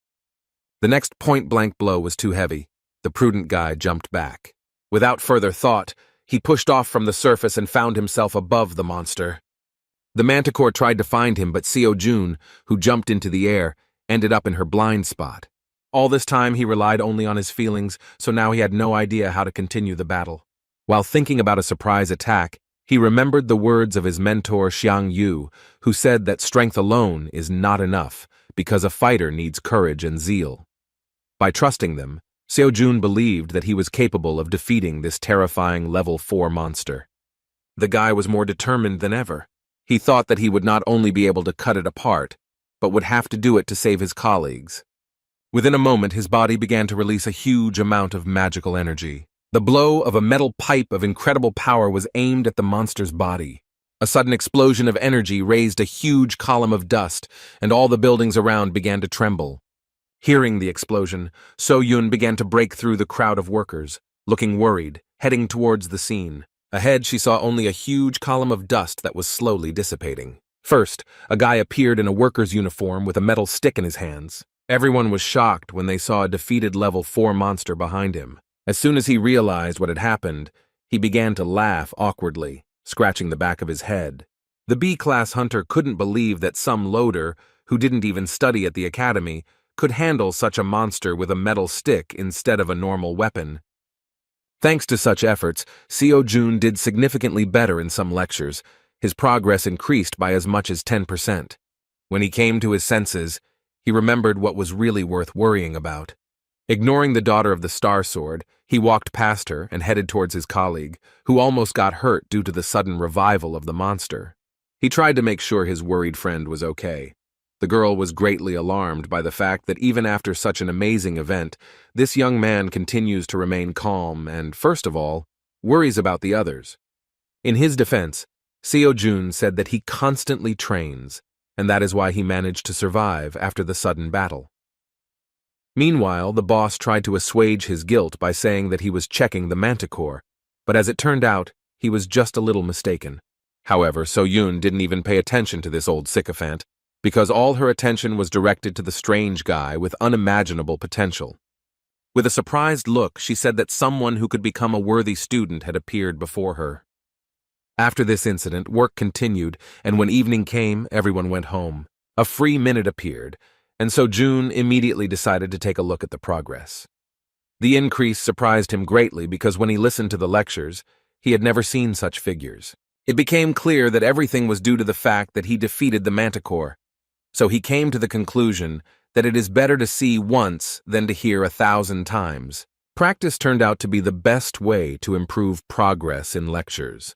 The next point-blank blow was too heavy. The prudent guy jumped back. Without further thought, he pushed off from the surface and found himself above the monster. The manticore tried to find him, but Seo-jun, who jumped into the air, ended up in her blind spot. All this time, he relied only on his feelings, so now he had no idea how to continue the battle. While thinking about a surprise attack, he remembered the words of his mentor Xiang Yu, who said that strength alone is not enough because a fighter needs courage and zeal. By trusting them, Seo-jun believed that he was capable of defeating this terrifying level 4 monster. The guy was more determined than ever. He thought that he would not only be able to cut it apart, but would have to do it to save his colleagues. Within a moment, his body began to release a huge amount of magical energy. The blow of a metal pipe of incredible power was aimed at the monster's body. A sudden explosion of energy raised a huge column of dust, and all the buildings around began to tremble. Hearing the explosion, So-Yun began to break through the crowd of workers, looking worried, heading towards the scene. Ahead, she saw only a huge column of dust that was slowly dissipating. First, a guy appeared in a worker's uniform with a metal stick in his hands. Everyone was shocked when they saw a defeated level 4 monster behind him. As soon as he realized what had happened, he began to laugh awkwardly, scratching the back of his head. The B-class hunter couldn't believe that some loader, who didn't even study at the academy, could handle such a monster with a metal stick instead of a normal weapon. Thanks to such efforts, Seo-Jun did significantly better in some lectures. His progress increased by as much as 10%. When he came to his senses, he remembered what was really worth worrying about. Ignoring the daughter of the Star Sword, he walked past her and headed towards his colleague, who almost got hurt due to the sudden revival of the monster. He tried to make sure his worried friend was okay. The girl was greatly alarmed by the fact that even after such an amazing event, this young man continues to remain calm and, first of all, worries about the others. In his defense, Seo-Jun said that he constantly trains, and that is why he managed to survive after the sudden battle. Meanwhile, the boss tried to assuage his guilt by saying that he was checking the manticore, but as it turned out, he was just a little mistaken. However, So-Yun didn't even pay attention to this old sycophant, because all her attention was directed to the strange guy with unimaginable potential. With a surprised look, she said that someone who could become a worthy student had appeared before her. After this incident, work continued, and when evening came, everyone went home. A free minute appeared, and so Jun immediately decided to take a look at the progress. The increase surprised him greatly because when he listened to the lectures, he had never seen such figures. It became clear that everything was due to the fact that he defeated the manticore. So he came to the conclusion that it is better to see once than to hear 1,000 times. Practice turned out to be the best way to improve progress in lectures.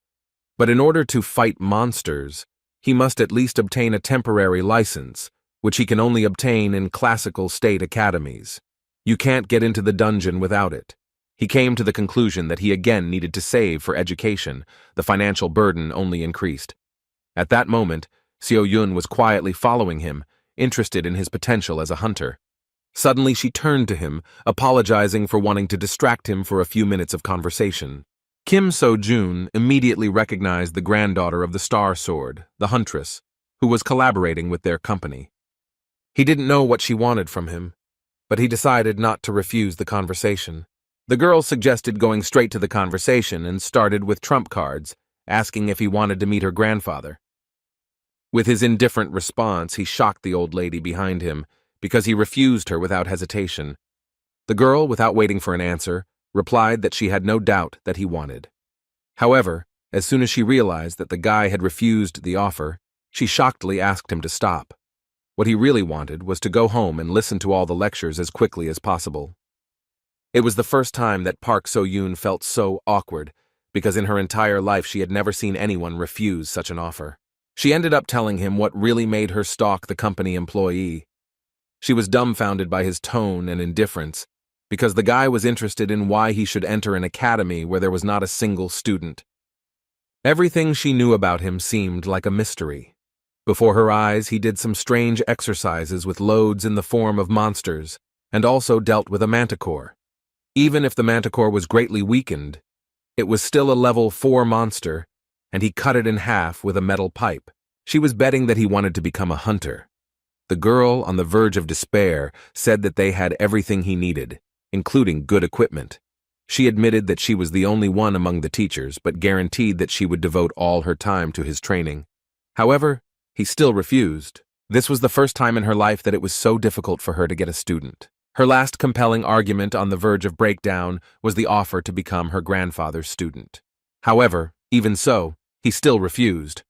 But in order to fight monsters, he must at least obtain a temporary license, which he can only obtain in classical state academies. You can't get into the dungeon without it. He came to the conclusion that he again needed to save for education. The financial burden only increased. At that moment, Seo-Yun was quietly following him, interested in his potential as a hunter. Suddenly she turned to him, apologizing for wanting to distract him for a few minutes of conversation. Kim So-Jun immediately recognized the granddaughter of the Star Sword, the huntress, who was collaborating with their company. He didn't know what she wanted from him, but he decided not to refuse the conversation. The girl suggested going straight to the conversation and started with trump cards, asking if he wanted to meet her grandfather. With his indifferent response, he shocked the old lady behind him because he refused her without hesitation. The girl, without waiting for an answer, replied that she had no doubt that he wanted. However, as soon as she realized that the guy had refused the offer, she shockedly asked him to stop. What he really wanted was to go home and listen to all the lectures as quickly as possible. It was the first time that Park So-Yun felt so awkward, because in her entire life she had never seen anyone refuse such an offer. She ended up telling him what really made her stalk the company employee. She was dumbfounded by his tone and indifference, because the guy was interested in why he should enter an academy where there was not a single student. Everything she knew about him seemed like a mystery. Before her eyes, he did some strange exercises with loads in the form of monsters, and also dealt with a manticore. Even if the manticore was greatly weakened, it was still a level 4 monster, and he cut it in half with a metal pipe. She was betting that he wanted to become a hunter. The girl, on the verge of despair, said that they had everything he needed, including good equipment. She admitted that she was the only one among the teachers, but guaranteed that she would devote all her time to his training. However, he still refused. This was the first time in her life that it was so difficult for her to get a student. Her last compelling argument on the verge of breakdown was the offer to become her grandfather's student. However, even so, he still refused.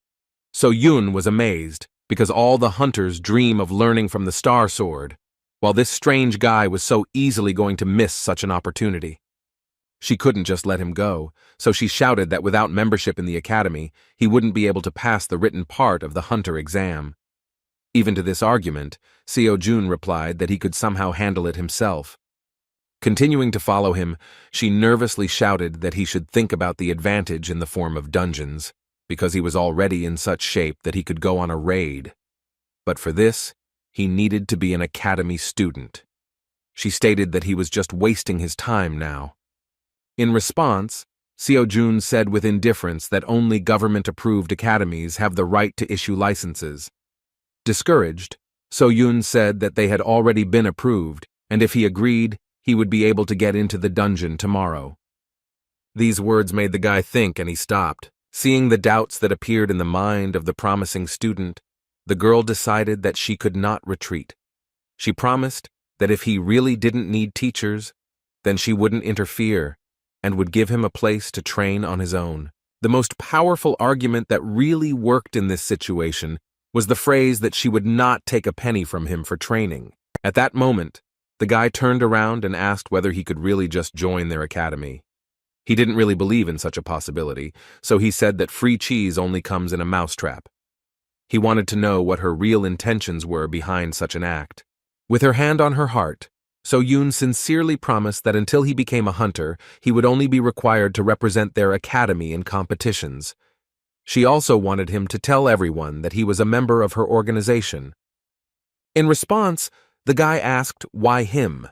So Yun was amazed, because all the hunters dream of learning from the Star Sword, while this strange guy was so easily going to miss such an opportunity. She couldn't just let him go, so she shouted that without membership in the academy, he wouldn't be able to pass the written part of the hunter exam. Even to this argument, Seo-Jun replied that he could somehow handle it himself. Continuing to follow him, she nervously shouted that he should think about the advantage in the form of dungeons, because he was already in such shape that he could go on a raid. But for this, he needed to be an academy student. She stated that he was just wasting his time now. In response, Seo-jun said with indifference that only government-approved academies have the right to issue licenses. Discouraged, So-yun said that they had already been approved, and if he agreed, he would be able to get into the dungeon tomorrow. These words made the guy think, and he stopped. Seeing the doubts that appeared in the mind of the promising student, the girl decided that she could not retreat. She promised that if he really didn't need teachers, then she wouldn't interfere and would give him a place to train on his own. The most powerful argument that really worked in this situation was the phrase that she would not take a penny from him for training. At that moment, the guy turned around and asked whether he could really just join their academy. He didn't really believe in such a possibility, so he said that free cheese only comes in a mousetrap. He wanted to know what her real intentions were behind such an act. With her hand on her heart, So-yun sincerely promised that until he became a hunter, he would only be required to represent their academy in competitions. She also wanted him to tell everyone that he was a member of her organization. In response, the guy asked why him.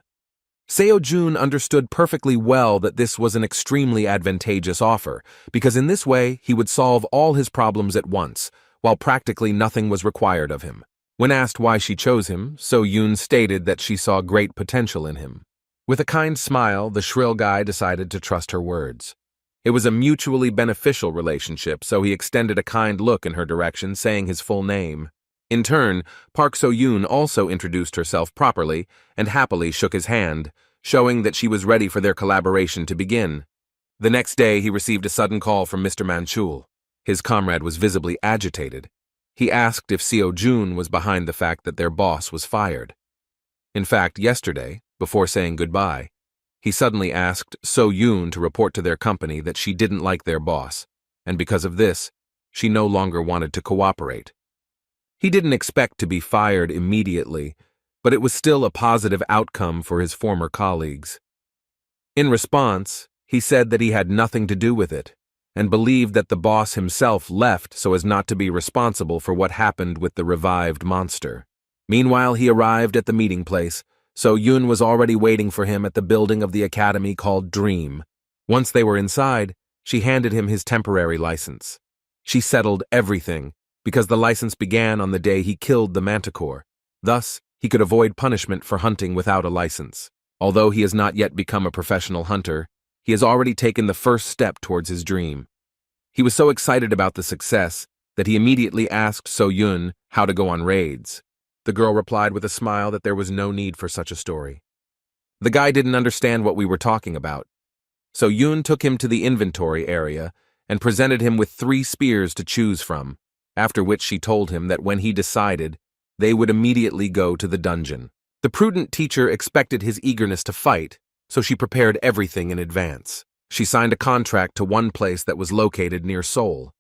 Seo-jun understood perfectly well that this was an extremely advantageous offer, because in this way he would solve all his problems at once, while practically nothing was required of him. When asked why she chose him, So-yun stated that she saw great potential in him. With a kind smile, the shrill guy decided to trust her words. It was a mutually beneficial relationship, so he extended a kind look in her direction, saying his full name. In turn, Park So-yun also introduced herself properly and happily shook his hand, showing that she was ready for their collaboration to begin. The next day, he received a sudden call from Mr. Manchul. His comrade was visibly agitated. He asked if Seo-jun was behind the fact that their boss was fired. In fact, yesterday, before saying goodbye, he suddenly asked So-yun to report to their company that she didn't like their boss, and because of this, she no longer wanted to cooperate. He didn't expect to be fired immediately, but it was still a positive outcome for his former colleagues. In response, he said that he had nothing to do with it, and believed that the boss himself left so as not to be responsible for what happened with the revived monster. Meanwhile, he arrived at the meeting place, so Yun was already waiting for him at the building of the academy called Dream. Once they were inside, she handed him his temporary license. She settled everything, because the license began on the day he killed the manticore. Thus, he could avoid punishment for hunting without a license. Although he has not yet become a professional hunter, he has already taken the first step towards his dream. He was so excited about the success that he immediately asked So-yun how to go on raids. The girl replied with a smile that there was no need for such a story. The guy didn't understand what we were talking about. So-yun took him to the inventory area and presented him with 3 spears to choose from, after which she told him that when he decided, they would immediately go to the dungeon. The prudent teacher expected his eagerness to fight, so she prepared everything in advance. She signed a contract to one place that was located near Seoul.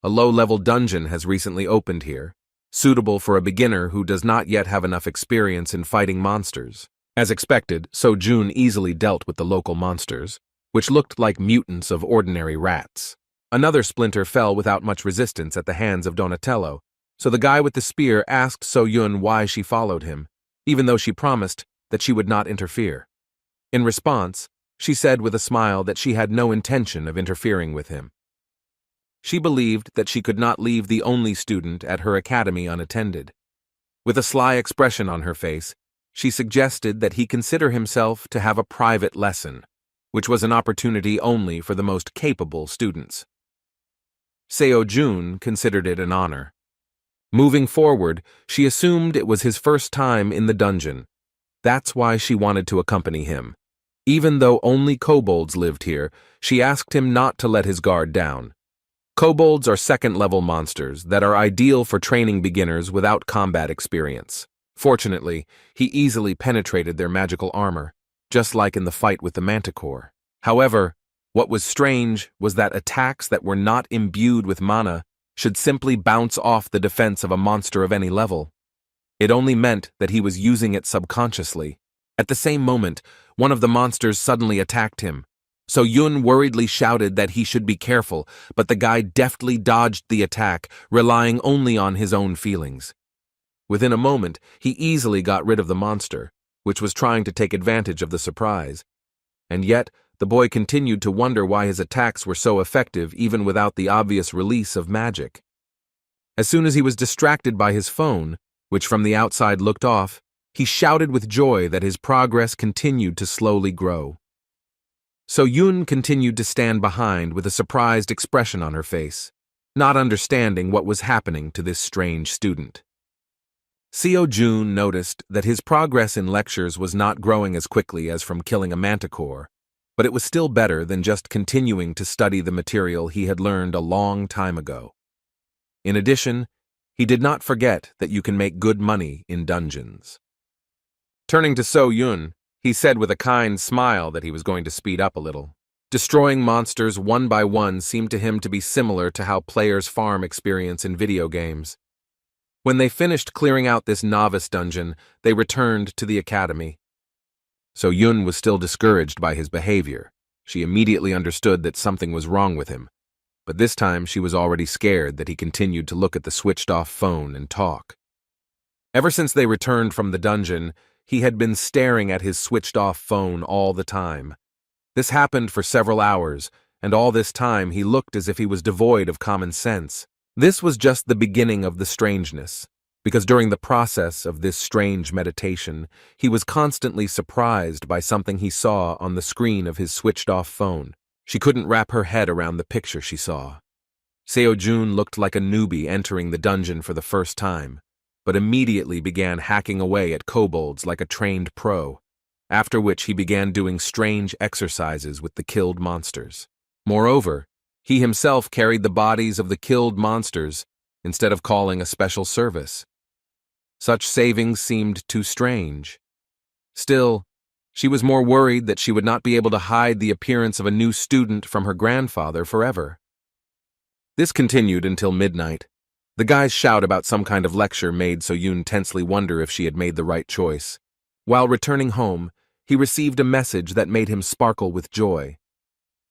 A low-level dungeon has recently opened here, suitable for a beginner who does not yet have enough experience in fighting monsters. As expected, So-jun easily dealt with the local monsters, which looked like mutants of ordinary rats. Another splinter fell without much resistance at the hands of Donatello, so the guy with the spear asked So-yun why she followed him, even though she promised that she would not interfere. In response, she said with a smile that she had no intention of interfering with him. She believed that she could not leave the only student at her academy unattended. With a sly expression on her face, she suggested that he consider himself to have a private lesson, which was an opportunity only for the most capable students. Seo-jun considered it an honor. Moving forward, she assumed it was his first time in the dungeon. That's why she wanted to accompany him. Even though only kobolds lived here, she asked him not to let his guard down. Kobolds are second-level monsters that are ideal for training beginners without combat experience. Fortunately, he easily penetrated their magical armor, just like in the fight with the manticore. However, what was strange was that attacks that were not imbued with mana should simply bounce off the defense of a monster of any level. It only meant that he was using it subconsciously. At the same moment, one of the monsters suddenly attacked him. So Yun worriedly shouted that he should be careful, but the guy deftly dodged the attack, relying only on his own feelings. Within a moment, he easily got rid of the monster, which was trying to take advantage of the surprise. And yet, the boy continued to wonder why his attacks were so effective even without the obvious release of magic. As soon as he was distracted by his phone, which from the outside looked off, he shouted with joy that his progress continued to slowly grow. So Yun continued to stand behind with a surprised expression on her face, not understanding what was happening to this strange student. Seo Jun noticed that his progress in lectures was not growing as quickly as from killing a manticore, but it was still better than just continuing to study the material he had learned a long time ago. In addition, he did not forget that you can make good money in dungeons. Turning to So Yun, he said with a kind smile that he was going to speed up a little. Destroying monsters one by one seemed to him to be similar to how players farm experience in video games. When they finished clearing out this novice dungeon, they returned to the academy. So Yun was still discouraged by his behavior. She immediately understood that something was wrong with him, but this time she was already scared that he continued to look at the switched-off phone and talk. Ever since they returned from the dungeon, he had been staring at his switched-off phone all the time. This happened for several hours, and all this time he looked as if he was devoid of common sense. This was just the beginning of the strangeness, because during the process of this strange meditation, he was constantly surprised by something he saw on the screen of his switched-off phone. She couldn't wrap her head around the picture she saw. Seo Jun looked like a newbie entering the dungeon for the first time, but immediately began hacking away at kobolds like a trained pro, after which he began doing strange exercises with the killed monsters. Moreover, he himself carried the bodies of the killed monsters instead of calling a special service. Such savings seemed too strange. Still, she was more worried that she would not be able to hide the appearance of a new student from her grandfather forever. This continued until midnight. The guy's shout about some kind of lecture made So Yun tensely wonder if she had made the right choice. While returning home, he received a message that made him sparkle with joy.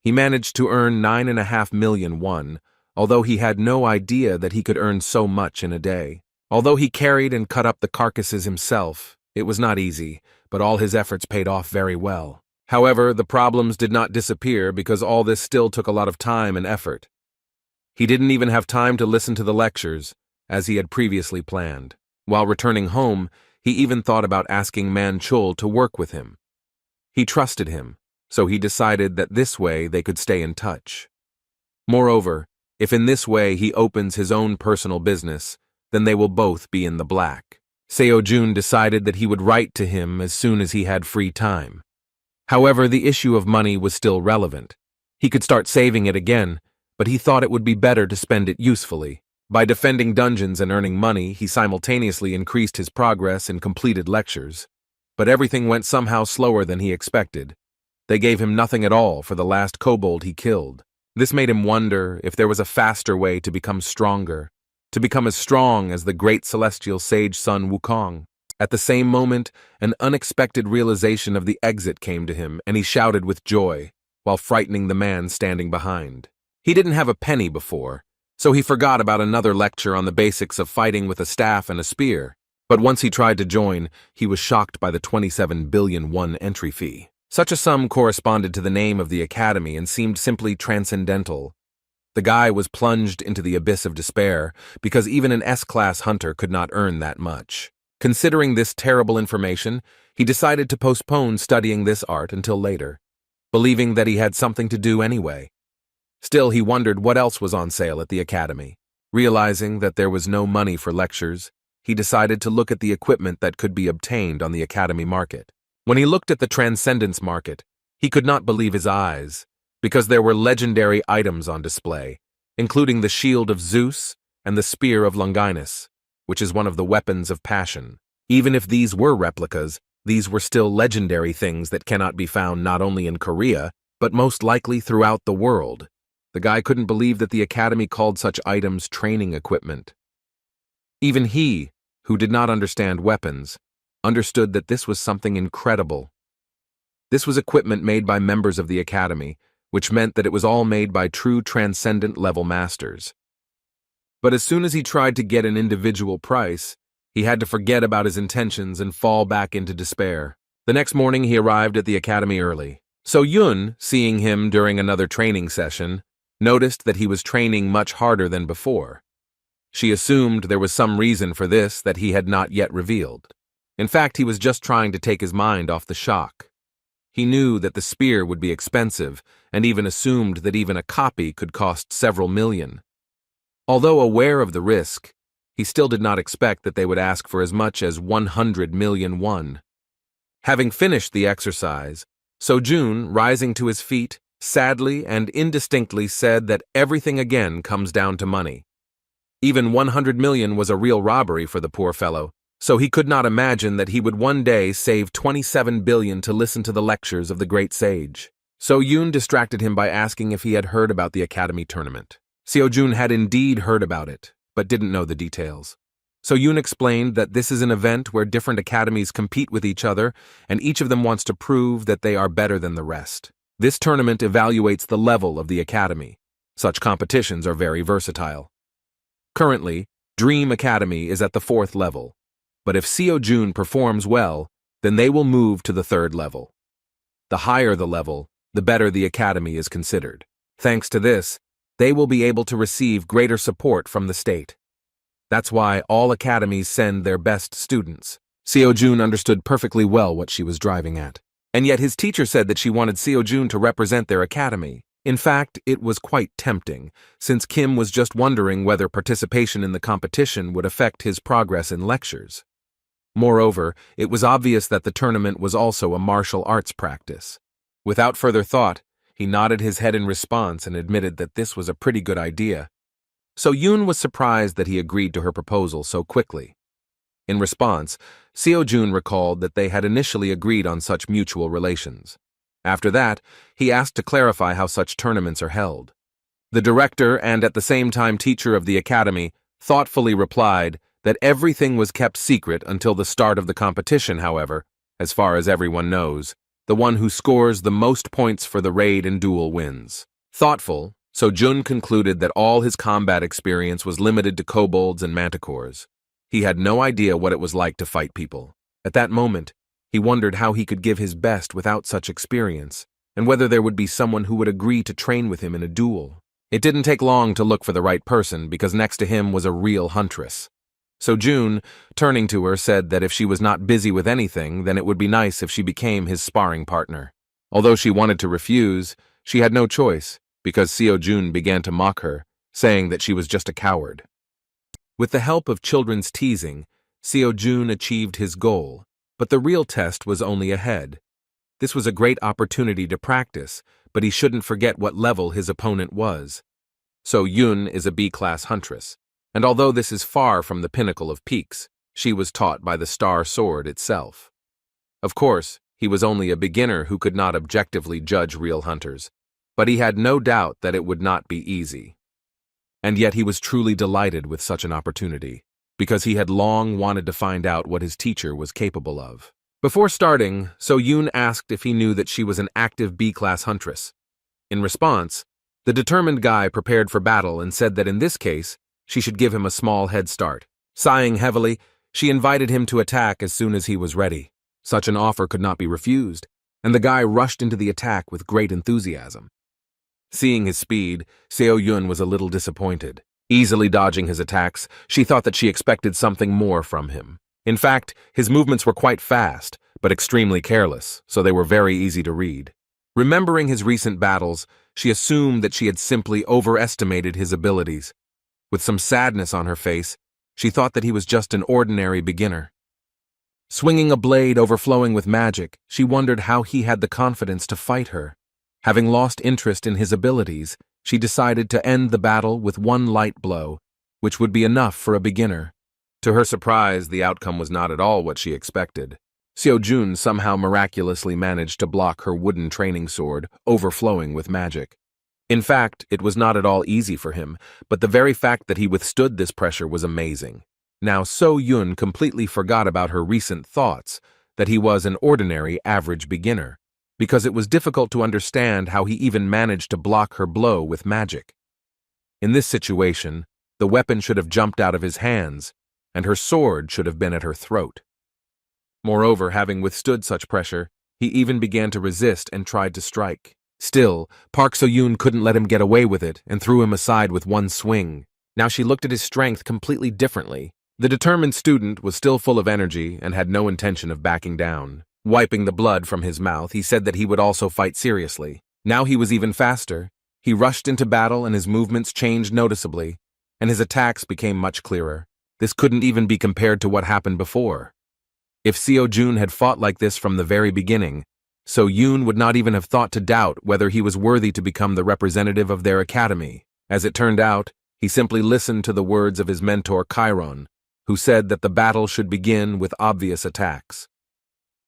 He managed to earn 9.5 million won, although he had no idea that he could earn so much in a day. Although he carried and cut up the carcasses himself, it was not easy, but all his efforts paid off very well. However, the problems did not disappear because all this still took a lot of time and effort. He didn't even have time to listen to the lectures, as he had previously planned. While returning home, he even thought about asking Man Chul to work with him. He trusted him, so he decided that this way they could stay in touch. Moreover, if in this way he opens his own personal business, then they will both be in the black. Seo Jun decided that he would write to him as soon as he had free time. However, the issue of money was still relevant. He could start saving it again, but he thought it would be better to spend it usefully. By defending dungeons and earning money, he simultaneously increased his progress in completed lectures. But everything went somehow slower than he expected. They gave him nothing at all for the last kobold he killed. This made him wonder if there was a faster way to become stronger, to become as strong as the great celestial sage Sun Wukong. At the same moment, an unexpected realization of the exit came to him, and he shouted with joy, while frightening the man standing behind. He didn't have a penny before, so he forgot about another lecture on the basics of fighting with a staff and a spear. But once he tried to join, he was shocked by the 27 billion won entry fee. Such a sum corresponded to the name of the academy and seemed simply transcendental. The guy was plunged into the abyss of despair because even an S-class hunter could not earn that much. Considering this terrible information, he decided to postpone studying this art until later, believing that he had something to do anyway. Still, he wondered what else was on sale at the academy. Realizing that there was no money for lectures, he decided to look at the equipment that could be obtained on the academy market. When he looked at the Transcendence market, he could not believe his eyes, because there were legendary items on display, including the shield of Zeus and the spear of Longinus, which is one of the weapons of passion. Even if these were replicas, these were still legendary things that cannot be found not only in Korea, but most likely throughout the world. The guy couldn't believe that the academy called such items training equipment. Even he, who did not understand weapons, understood that this was something incredible. This was equipment made by members of the academy, which meant that it was all made by true transcendent-level masters. But as soon as he tried to get an individual price, he had to forget about his intentions and fall back into despair. The next morning he arrived at the academy early. So Yun, seeing him during another training session, noticed that he was training much harder than before. She assumed there was some reason for this that he had not yet revealed. In fact, he was just trying to take his mind off the shock. He knew that the spear would be expensive, and even assumed that even a copy could cost several million. Although aware of the risk, he still did not expect that they would ask for as much as 100 million won. Having finished the exercise, Sojun, rising to his feet, sadly and indistinctly said that everything again comes down to money. Even 100 million was a real robbery for the poor fellow, so he could not imagine that he would one day save 27 billion to listen to the lectures of the great sage. So Yoon distracted him by asking if he had heard about the academy tournament. Seojun had indeed heard about it, but didn't know the details. So Yoon explained that this is an event where different academies compete with each other, and each of them wants to prove that they are better than the rest. This tournament evaluates the level of the academy. Such competitions are very versatile. Currently, Dream Academy is at the 4th level, but if Seojun performs well, then they will move to the 3rd level. The higher the level, the better the academy is considered. Thanks to this, they will be able to receive greater support from the state. That's why all academies send their best students. Seojun understood perfectly well what she was driving at. And yet his teacher said that she wanted Seojun to represent their academy. In fact, it was quite tempting, since Kim was just wondering whether participation in the competition would affect his progress in lectures. Moreover, it was obvious that the tournament was also a martial arts practice. Without further thought, he nodded his head in response and admitted that this was a pretty good idea. So Yoon was surprised that he agreed to her proposal so quickly. In response, Seojun recalled that they had initially agreed on such mutual relations. After that, he asked to clarify how such tournaments are held. The director and at the same time teacher of the academy thoughtfully replied that everything was kept secret until the start of the competition. However, as far as everyone knows, the one who scores the most points for the raid and duel wins. Thoughtful, so Jun concluded that all his combat experience was limited to kobolds and manticores. He had no idea what it was like to fight people. At that moment, he wondered how he could give his best without such experience, and whether there would be someone who would agree to train with him in a duel. It didn't take long to look for the right person, because next to him was a real huntress. So June, turning to her, said that if she was not busy with anything, then it would be nice if she became his sparring partner. Although she wanted to refuse, she had no choice, because Seo Jun began to mock her, saying that she was just a coward. With the help of children's teasing, Seo Jun achieved his goal, but the real test was only ahead. This was a great opportunity to practice, but he shouldn't forget what level his opponent was. So Yun is a B-class huntress, and although this is far from the pinnacle of peaks, she was taught by the Star Sword itself. Of course, he was only a beginner who could not objectively judge real hunters, but he had no doubt that it would not be easy. And yet he was truly delighted with such an opportunity, because he had long wanted to find out what his teacher was capable of. Before starting, So Yoon asked if he knew that she was an active B-class huntress. In response, the determined guy prepared for battle and said that in this case, she should give him a small head start. Sighing heavily, she invited him to attack as soon as he was ready. Such an offer could not be refused, and the guy rushed into the attack with great enthusiasm. Seeing his speed, Seo Yun was a little disappointed. Easily dodging his attacks, she thought that she expected something more from him. In fact, his movements were quite fast, but extremely careless, so they were very easy to read. Remembering his recent battles, she assumed that she had simply overestimated his abilities. With some sadness on her face, she thought that he was just an ordinary beginner. Swinging a blade overflowing with magic, she wondered how he had the confidence to fight her. Having lost interest in his abilities, she decided to end the battle with one light blow, which would be enough for a beginner. To her surprise, the outcome was not at all what she expected. Seo Jun somehow miraculously managed to block her wooden training sword, overflowing with magic. In fact, it was not at all easy for him, but the very fact that he withstood this pressure was amazing. Now So-Yun completely forgot about her recent thoughts that he was an ordinary average beginner, because it was difficult to understand how he even managed to block her blow with magic. In this situation, the weapon should have jumped out of his hands, and her sword should have been at her throat. Moreover, having withstood such pressure, he even began to resist and tried to strike. Still, Park So-Yoon couldn't let him get away with it and threw him aside with one swing. Now she looked at his strength completely differently. The determined student was still full of energy and had no intention of backing down. Wiping the blood from his mouth, he said that he would also fight seriously. Now he was even faster. He rushed into battle and his movements changed noticeably, and his attacks became much clearer. This couldn't even be compared to what happened before. If Seo-Jun had fought like this from the very beginning, So-Yoon would not even have thought to doubt whether he was worthy to become the representative of their academy. As it turned out, he simply listened to the words of his mentor Chiron, who said that the battle should begin with obvious attacks.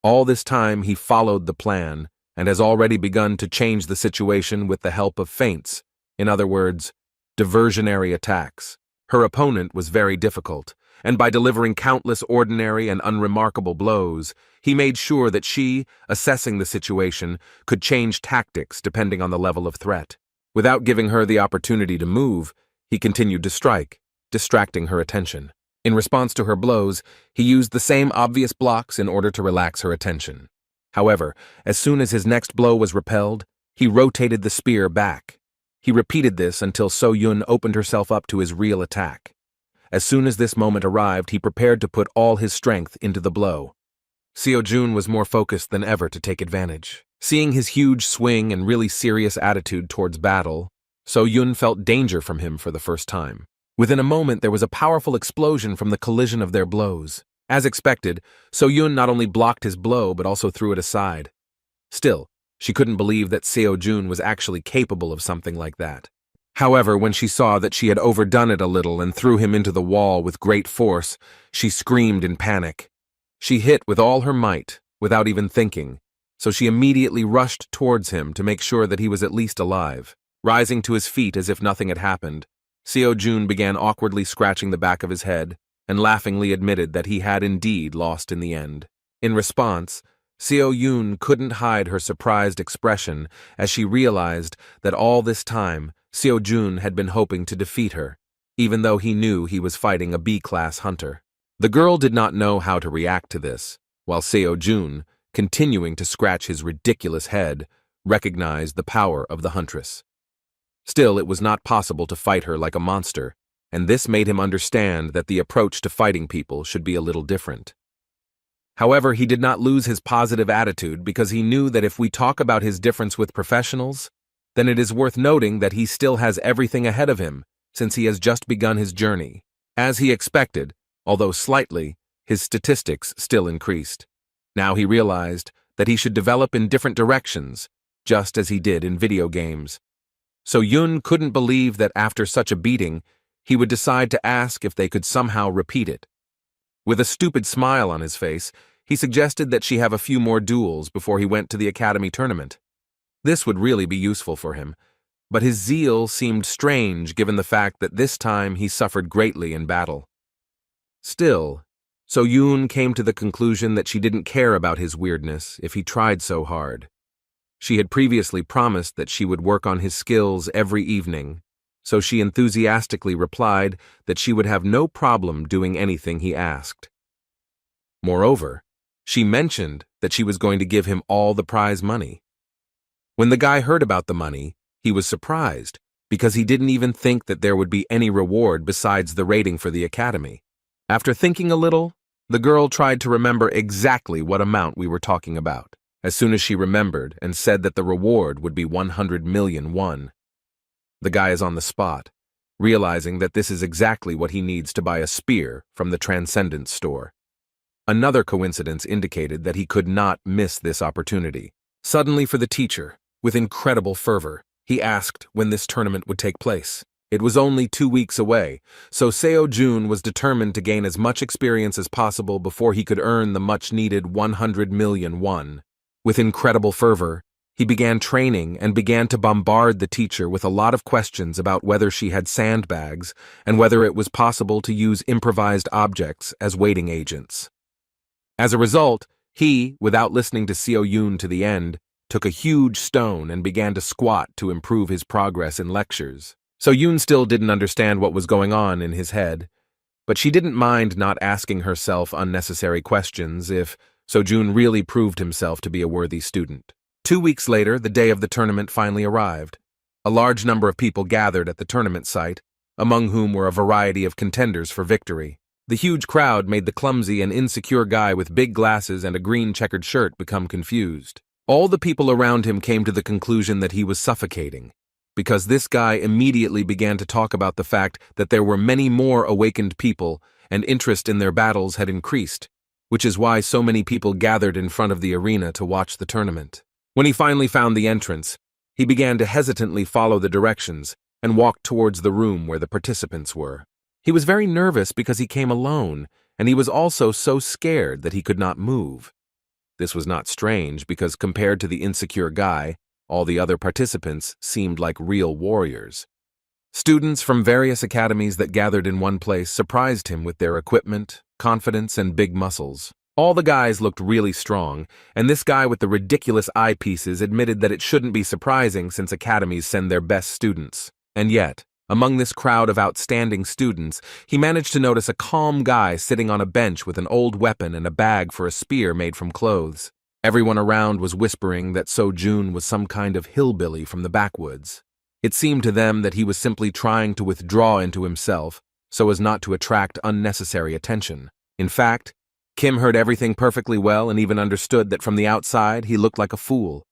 All this time he followed the plan and has already begun to change the situation with the help of feints, in other words, diversionary attacks. Her opponent was very difficult, and by delivering countless ordinary and unremarkable blows, he made sure that she, assessing the situation, could change tactics depending on the level of threat. Without giving her the opportunity to move, he continued to strike, distracting her attention. In response to her blows, he used the same obvious blocks in order to relax her attention. However, as soon as his next blow was repelled, he rotated the spear back. He repeated this until So-Yun opened herself up to his real attack. As soon as this moment arrived, he prepared to put all his strength into the blow. Seo-Jun was more focused than ever to take advantage. Seeing his huge swing and really serious attitude towards battle, So-Yun felt danger from him for the first time. Within a moment, there was a powerful explosion from the collision of their blows. As expected, So-Yun not only blocked his blow but also threw it aside. Still, she couldn't believe that Seo-Jun was actually capable of something like that. However, when she saw that she had overdone it a little and threw him into the wall with great force, she screamed in panic. She hit with all her might, without even thinking, so she immediately rushed towards him to make sure that he was at least alive. Rising to his feet as if nothing had happened, Seo-Jun began awkwardly scratching the back of his head and laughingly admitted that he had indeed lost in the end. In response, Seo-Yun couldn't hide her surprised expression as she realized that all this time Seo-Jun had been hoping to defeat her, even though he knew he was fighting a B-class hunter. The girl did not know how to react to this, while Seo-Jun, continuing to scratch his ridiculous head, recognized the power of the huntress. Still, it was not possible to fight her like a monster, and this made him understand that the approach to fighting people should be a little different. However, he did not lose his positive attitude because he knew that if we talk about his difference with professionals, then it is worth noting that he still has everything ahead of him since he has just begun his journey. As he expected, although slightly, his statistics still increased. Now he realized that he should develop in different directions, just as he did in video games. So Yun couldn't believe that after such a beating, he would decide to ask if they could somehow repeat it. With a stupid smile on his face, he suggested that she have a few more duels before he went to the academy tournament. This would really be useful for him, but his zeal seemed strange given the fact that this time he suffered greatly in battle. Still, So Yoon came to the conclusion that she didn't care about his weirdness if he tried so hard. She had previously promised that she would work on his skills every evening, so she enthusiastically replied that she would have no problem doing anything he asked. Moreover, she mentioned that she was going to give him all the prize money. When the guy heard about the money, he was surprised because he didn't even think that there would be any reward besides the rating for the academy. After thinking a little, the girl tried to remember exactly what amount we were talking about. As soon as she remembered and said that the reward would be 100 million won. The guy is on the spot, realizing that this is exactly what he needs to buy a spear from the Transcendence store. Another coincidence indicated that he could not miss this opportunity. Suddenly, for the teacher, with incredible fervor, he asked when this tournament would take place. It was only 2 weeks away, so Seo Jun was determined to gain as much experience as possible before he could earn the much-needed 100 million won. With incredible fervor, He began training and began to bombard the teacher with a lot of questions about whether she had sandbags and whether it was possible to use improvised objects as waiting agents. As a result, he, without listening to Seo Yoon to the end, took a huge stone and began to squat to improve his progress in lectures. So Yoon still didn't understand what was going on in his head, but she didn't mind not asking herself unnecessary questions if Seo-jun really proved himself to be a worthy student. 2 weeks later, the day of the tournament finally arrived. A large number of people gathered at the tournament site, among whom were a variety of contenders for victory. The huge crowd made the clumsy and insecure guy with big glasses and a green checkered shirt become confused. All the people around him came to the conclusion that he was suffocating, because this guy immediately began to talk about the fact that there were many more awakened people and interest in their battles had increased, which is why so many people gathered in front of the arena to watch the tournament. When he finally found the entrance, he began to hesitantly follow the directions and walked towards the room where the participants were. He was very nervous because he came alone, and he was also so scared that he could not move. This was not strange because compared to the insecure guy, all the other participants seemed like real warriors. Students from various academies that gathered in one place surprised him with their equipment, confidence, and big muscles. All the guys looked really strong, and this guy with the ridiculous eyepieces admitted that it shouldn't be surprising since academies send their best students. And yet, among this crowd of outstanding students, he managed to notice a calm guy sitting on a bench with an old weapon and a bag for a spear made from clothes. Everyone around was whispering that Seo-jun was some kind of hillbilly from the backwoods. It seemed to them that he was simply trying to withdraw into himself so as not to attract unnecessary attention. In fact, Kim heard everything perfectly well and even understood that from the outside he looked like a fool.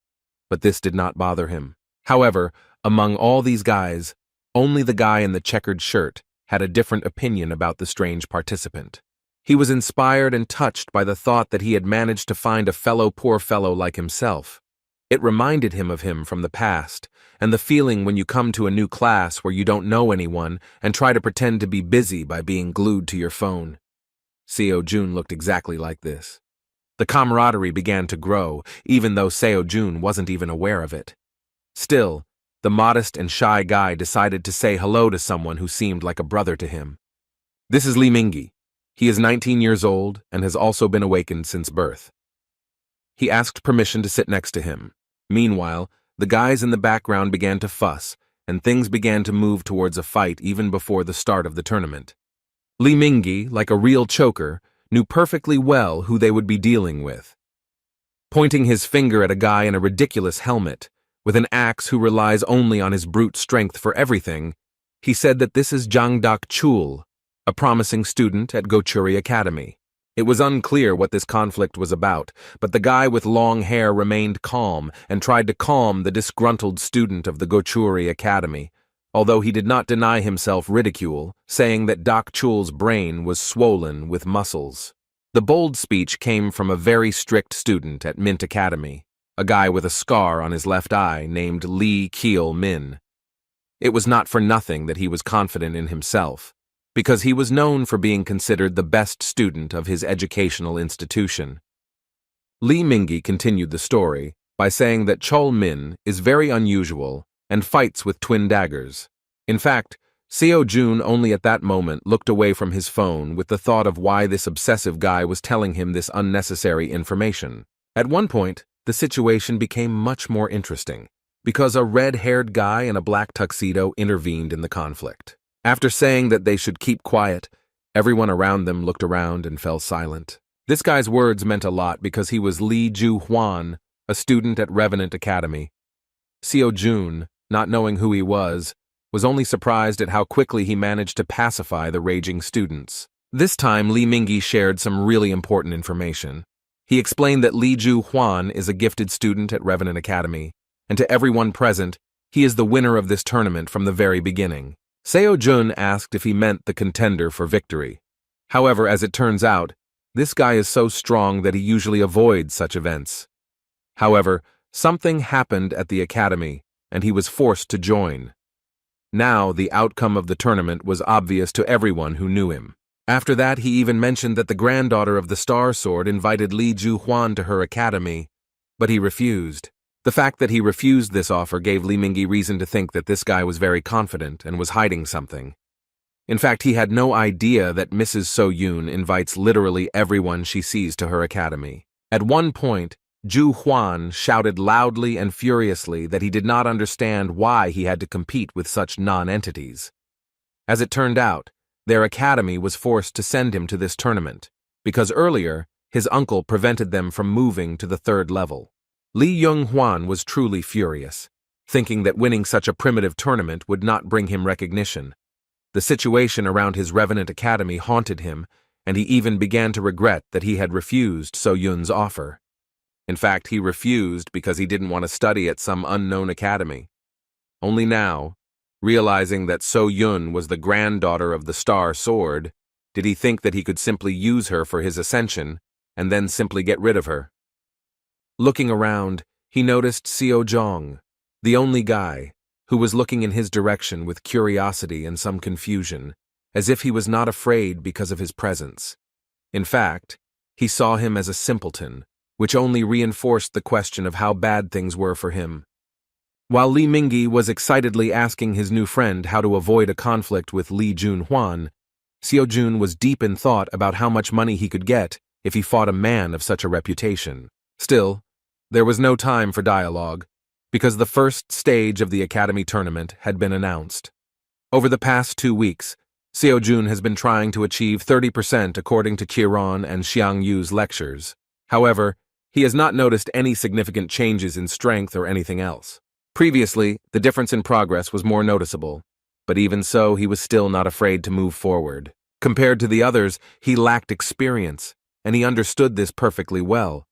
But this did not bother him. However, among all these guys, only the guy in the checkered shirt had a different opinion about the strange participant. He was inspired and touched by the thought that he had managed to find a poor fellow like himself. It reminded him of him from the past, and the feeling when you come to a new class where you don't know anyone and try to pretend to be busy by being glued to your phone. Seo-jun looked exactly like this. The camaraderie began to grow, even though Seo-jun wasn't even aware of it. Still, the modest and shy guy decided to say hello to someone who seemed like a brother to him. This is Lee Mingi. He is 19 years old and has also been awakened since birth. He asked permission to sit next to him. Meanwhile, the guys in the background began to fuss, and things began to move towards a fight even before the start of the tournament. Lee Mingi, like a real choker, knew perfectly well who they would be dealing with. Pointing his finger at a guy in a ridiculous helmet, with an axe who relies only on his brute strength for everything, he said that this is Jang Dak-chul, a promising student at Gochuri Academy. It was unclear what this conflict was about, but the guy with long hair remained calm and tried to calm the disgruntled student of the Gochuri Academy, although he did not deny himself ridicule, saying that Dak-chul's brain was swollen with muscles. The bold speech came from a very strict student at Mint Academy, a guy with a scar on his left eye named Lee Keel-min. It was not for nothing that he was confident in himself, because he was known for being considered the best student of his educational institution. Lee Mingi continued the story by saying that Chol-min is very unusual and fights with twin daggers. In fact, Seo-jun only at that moment looked away from his phone with the thought of why this obsessive guy was telling him this unnecessary information. At one point, the situation became much more interesting, because a red-haired guy in a black tuxedo intervened in the conflict. After saying that they should keep quiet, everyone around them looked around and fell silent. This guy's words meant a lot because he was Lee Ju-hwan, a student at Revenant Academy. Seo-jun, not knowing who he was only surprised at how quickly he managed to pacify the raging students. This time, Lee Mingi shared some really important information. He explained that Lee Ju-hwan is a gifted student at Revenant Academy, and to everyone present, he is the winner of this tournament from the very beginning. Seo-jun asked if he meant the contender for victory. However, as it turns out, this guy is so strong that he usually avoids such events. However, something happened at the academy, and he was forced to join. Now, the outcome of the tournament was obvious to everyone who knew him. After that, he even mentioned that the granddaughter of the Star Sword invited Lee Ju-hwan to her academy, but he refused. The fact that he refused this offer gave Li Mingyi reason to think that this guy was very confident and was hiding something. In fact, he had no idea that Mrs. So Yoon invites literally everyone she sees to her academy. At one point, Ju Huan shouted loudly and furiously that he did not understand why he had to compete with such non-entities. As it turned out, their academy was forced to send him to this tournament, because earlier, his uncle prevented them from moving to the 3rd level. Li Yung-hwan was truly furious, thinking that winning such a primitive tournament would not bring him recognition. The situation around his Revenant Academy haunted him, and he even began to regret that he had refused So Yun's offer. In fact, he refused because he didn't want to study at some unknown academy. Only now, realizing that So Yun was the granddaughter of the Star Sword, did he think that he could simply use her for his ascension, and then simply get rid of her. Looking around, he noticed Seo Jong, the only guy, who was looking in his direction with curiosity and some confusion, as if he was not afraid because of his presence. In fact, he saw him as a simpleton, which only reinforced the question of how bad things were for him. While Li Mingyi was excitedly asking his new friend how to avoid a conflict with Li Jun-hwan, Seo Jun was deep in thought about how much money he could get if he fought a man of such a reputation. Still, there was no time for dialogue, because the first stage of the Academy tournament had been announced. Over the past 2 weeks, Seo Jun has been trying to achieve 30% according to Qiron and Xiang Yu's lectures. However, he has not noticed any significant changes in strength or anything else. Previously, the difference in progress was more noticeable, but even so, he was still not afraid to move forward. Compared to the others, he lacked experience, and he understood this perfectly well.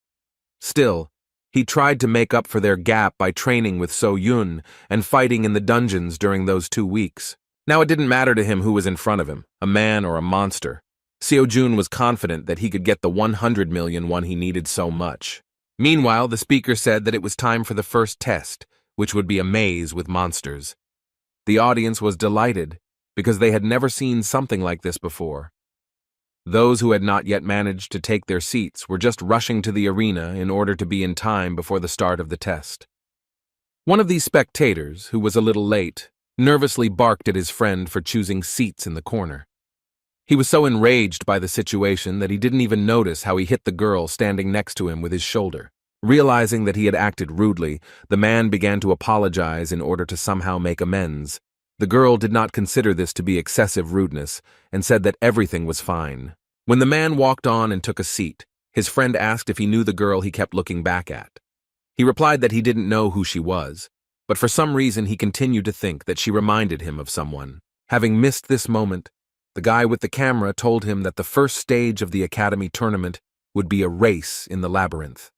Still, he tried to make up for their gap by training with So Yun and fighting in the dungeons during those 2 weeks. Now it didn't matter to him who was in front of him, a man or a monster. Seo Jun was confident that he could get the 100 million one he needed so much. Meanwhile, the speaker said that it was time for the first test, which would be a maze with monsters. The audience was delighted, because they had never seen something like this before. Those who had not yet managed to take their seats were just rushing to the arena in order to be in time before the start of the test. One of these spectators, who was a little late, nervously barked at his friend for choosing seats in the corner. He was so enraged by the situation that he didn't even notice how he hit the girl standing next to him with his shoulder. Realizing that he had acted rudely, the man began to apologize in order to somehow make amends. The girl did not consider this to be excessive rudeness and said that everything was fine. When the man walked on and took a seat, his friend asked if he knew the girl he kept looking back at. He replied that he didn't know who she was, but for some reason he continued to think that she reminded him of someone. Having missed this moment, the guy with the camera told him that the first stage of the Academy tournament would be a race in the labyrinth.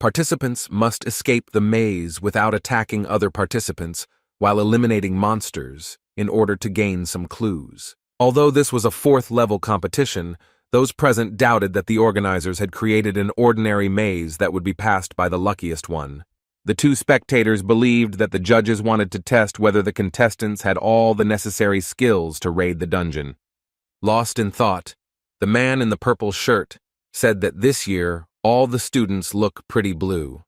Participants must escape the maze without attacking other participants while eliminating monsters in order to gain some clues. Although this was a 4th-level competition, those present doubted that the organizers had created an ordinary maze that would be passed by the luckiest one. The 2 spectators believed that the judges wanted to test whether the contestants had all the necessary skills to raid the dungeon. Lost in thought, the man in the purple shirt said that this year all the students look pretty blue.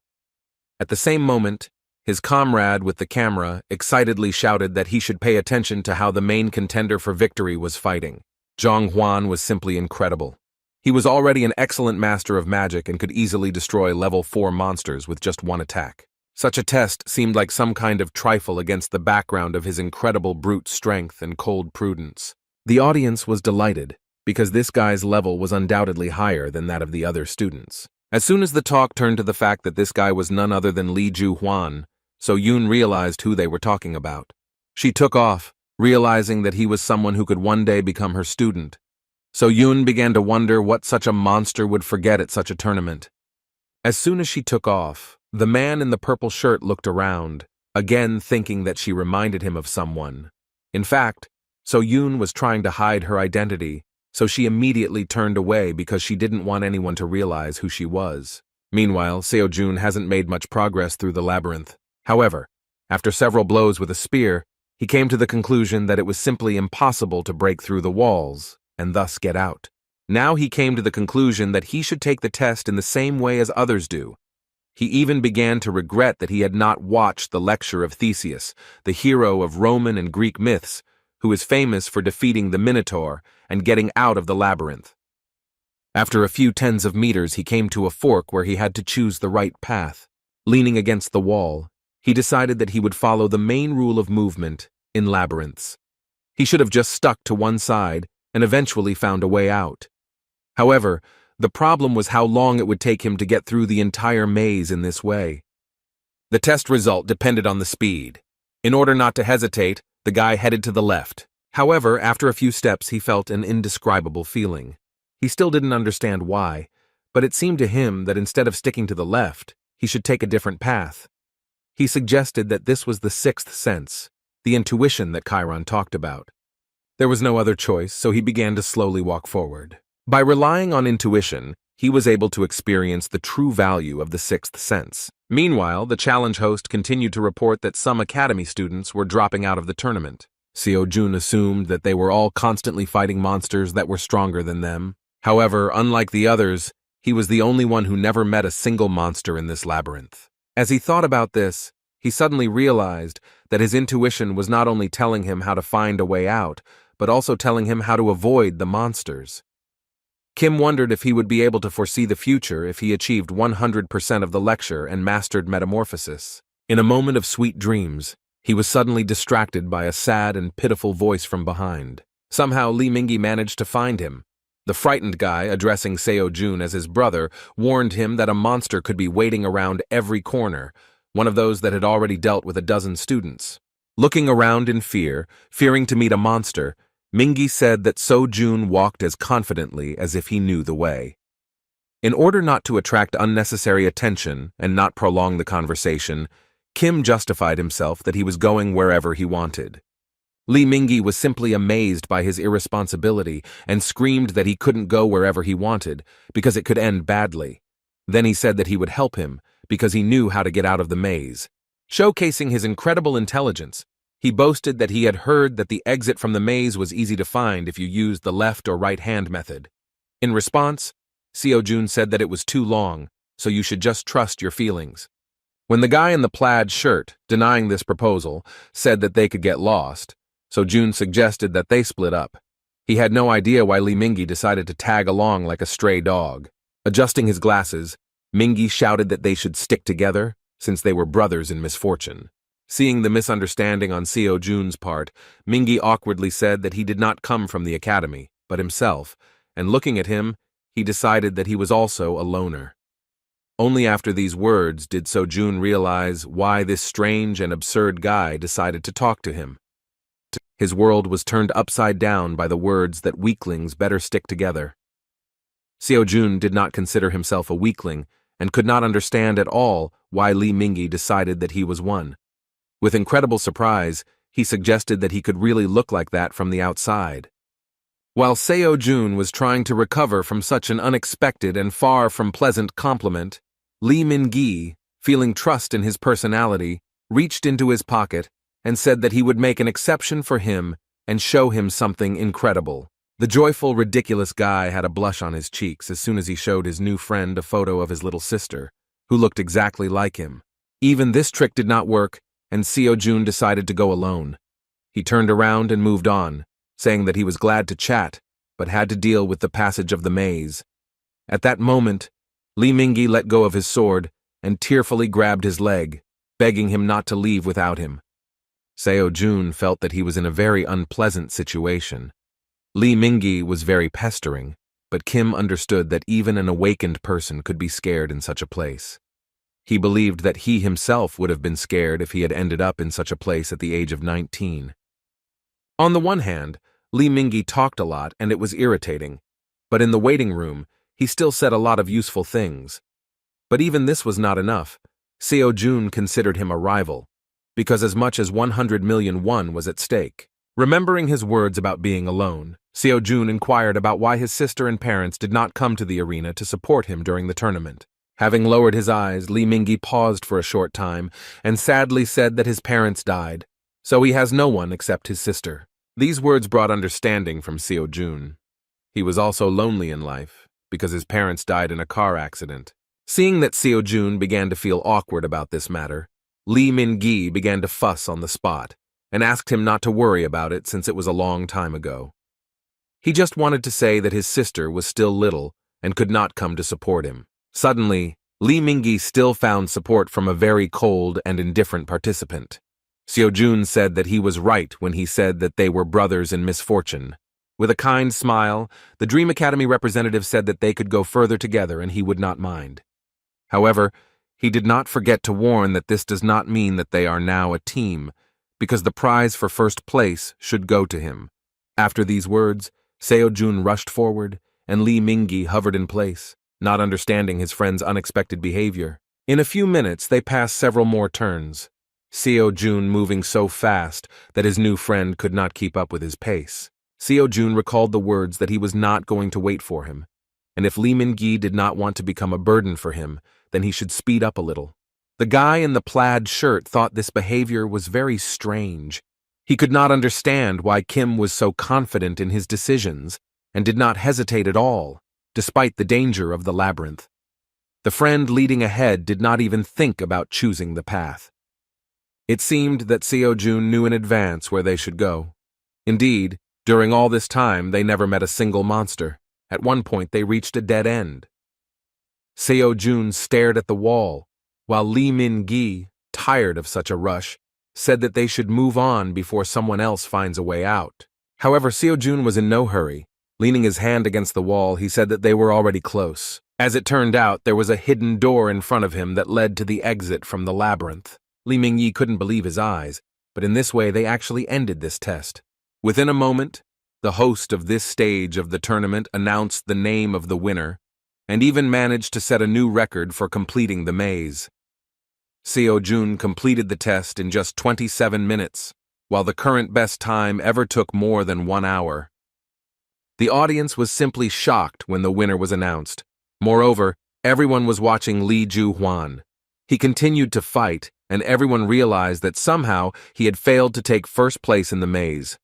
At the same moment, his comrade with the camera excitedly shouted that he should pay attention to how the main contender for victory was fighting. Zhang Huan was simply incredible. He was already an excellent master of magic and could easily destroy level 4 monsters with just one attack. Such a test seemed like some kind of trifle against the background of his incredible brute strength and cold prudence. The audience was delighted, because this guy's level was undoubtedly higher than that of the other students. As soon as the talk turned to the fact that this guy was none other than Li Ju-hwan, So Yoon realized who they were talking about. She took off, realizing that he was someone who could one day become her student. So Yoon began to wonder what such a monster would forget at such a tournament. As soon as she took off, the man in the purple shirt looked around, again thinking that she reminded him of someone. In fact, So Yoon was trying to hide her identity, so she immediately turned away because she didn't want anyone to realize who she was. Meanwhile, Seo Jun hasn't made much progress through the labyrinth. However, after several blows with a spear, he came to the conclusion that it was simply impossible to break through the walls and thus get out. Now he came to the conclusion that he should take the test in the same way as others do. He even began to regret that he had not watched the lecture of Theseus, the hero of Roman and Greek myths, who is famous for defeating the Minotaur and getting out of the labyrinth. After a few tens of meters, he came to a fork where he had to choose the right path. Leaning against the wall, he decided that he would follow the main rule of movement in labyrinths. He should have just stuck to one side and eventually found a way out. However, the problem was how long it would take him to get through the entire maze in this way. The test result depended on the speed. In order not to hesitate, the guy headed to the left. However, after a few steps, he felt an indescribable feeling. He still didn't understand why, but it seemed to him that instead of sticking to the left, he should take a different path. He suggested that this was the sixth sense, the intuition that Chiron talked about. There was no other choice, so he began to slowly walk forward. By relying on intuition, he was able to experience the true value of the sixth sense. Meanwhile, the challenge host continued to report that some academy students were dropping out of the tournament. Seo-jun assumed that they were all constantly fighting monsters that were stronger than them. However, unlike the others, he was the only one who never met a single monster in this labyrinth. As he thought about this, he suddenly realized that his intuition was not only telling him how to find a way out, but also telling him how to avoid the monsters. Kim wondered if he would be able to foresee the future if he achieved 100% of the lecture and mastered metamorphosis. In a moment of sweet dreams, he was suddenly distracted by a sad and pitiful voice from behind. Somehow Lee Mingi managed to find him. The frightened guy, addressing Seo-jun as his brother, warned him that a monster could be waiting around every corner, one of those that had already dealt with a dozen students. Looking around in fear, fearing to meet a monster, Mingi said that Seo-jun walked as confidently as if he knew the way. In order not to attract unnecessary attention and not prolong the conversation, Kim justified himself that he was going wherever he wanted. Lee Mingi was simply amazed by his irresponsibility and screamed that he couldn't go wherever he wanted because it could end badly. Then he said that he would help him because he knew how to get out of the maze. Showcasing his incredible intelligence, he boasted that he had heard that the exit from the maze was easy to find if you used the left or right hand method. In response, Seo-jun said that it was too long, so you should just trust your feelings. When the guy in the plaid shirt, denying this proposal, said that they could get lost, Seo-jun suggested that they split up. He had no idea why Lee Mingi decided to tag along like a stray dog. Adjusting his glasses, Mingi shouted that they should stick together, since they were brothers in misfortune. Seeing the misunderstanding on Seo-jun's part, Mingi awkwardly said that he did not come from the academy, but himself, and looking at him, he decided that he was also a loner. Only after these words did Seo-jun realize why this strange and absurd guy decided to talk to him. His world was turned upside down by the words that weaklings better stick together. Seo-jun did not consider himself a weakling and could not understand at all why Lee Mingi decided that he was one. With incredible surprise, he suggested that he could really look like that from the outside. While Seo-jun was trying to recover from such an unexpected and far from pleasant compliment, Lee Mingi, feeling trust in his personality, reached into his pocket and said that he would make an exception for him and show him something incredible. The joyful, ridiculous guy had a blush on his cheeks as soon as he showed his new friend a photo of his little sister, who looked exactly like him. Even this trick did not work, and Seo-jun decided to go alone. He turned around and moved on, saying that he was glad to chat, but had to deal with the passage of the maze. At that moment, Lee Mingi let go of his sword and tearfully grabbed his leg, begging him not to leave without him. Seo-jun felt that he was in a very unpleasant situation. Lee Mingi was very pestering, but Kim understood that even an awakened person could be scared in such a place. He believed that he himself would have been scared if he had ended up in such a place at the age of 19. On the one hand, Lee Mingi talked a lot and it was irritating, but in the waiting room, he still said a lot of useful things. But even this was not enough. Seo-jun considered him a rival, because as much as 100 million won was at stake. Remembering his words about being alone, Seo-jun inquired about why his sister and parents did not come to the arena to support him during the tournament. Having lowered his eyes, Lee Mingi paused for a short time and sadly said that his parents died, so he has no one except his sister. These words brought understanding from Seo-jun. He was also lonely in life because his parents died in a car accident. Seeing that Seo-jun began to feel awkward about this matter, Lee Min-gi began to fuss on the spot and asked him not to worry about it since it was a long time ago. He just wanted to say that his sister was still little and could not come to support him. Suddenly, Lee Min-gi still found support from a very cold and indifferent participant. Seo-jun said that he was right when he said that they were brothers in misfortune. With a kind smile, the Dream Academy representative said that they could go further together and he would not mind. However, he did not forget to warn that this does not mean that they are now a team, because the prize for first place should go to him. After these words, Seo-jun rushed forward, and Lee Min-gi hovered in place, not understanding his friend's unexpected behavior. In a few minutes, they passed several more turns, Seo-jun moving so fast that his new friend could not keep up with his pace. Seo-jun recalled the words that he was not going to wait for him, and if Lee Min-gi did not want to become a burden for him, then he should speed up a little. The guy in the plaid shirt thought this behavior was very strange. He could not understand why Kim was so confident in his decisions and did not hesitate at all, despite the danger of the labyrinth. The friend leading ahead did not even think about choosing the path. It seemed that Seo-jun knew in advance where they should go. Indeed, during all this time, they never met a single monster. At one point, they reached a dead end. Seo-jun stared at the wall, while Lee Min-gi, tired of such a rush, said that they should move on before someone else finds a way out. However, Seo-jun was in no hurry. Leaning his hand against the wall, he said that they were already close. As it turned out, there was a hidden door in front of him that led to the exit from the labyrinth. Lee Min-gi couldn't believe his eyes, but in this way they actually ended this test. Within a moment, the host of this stage of the tournament announced the name of the winner, and even managed to set a new record for completing the maze. Seo-jun completed the test in just 27 minutes, while the current best time ever took more than 1 hour. The audience was simply shocked when the winner was announced. Moreover, everyone was watching Lee Ju-hwan. He continued to fight, and everyone realized that somehow he had failed to take first place in the maze.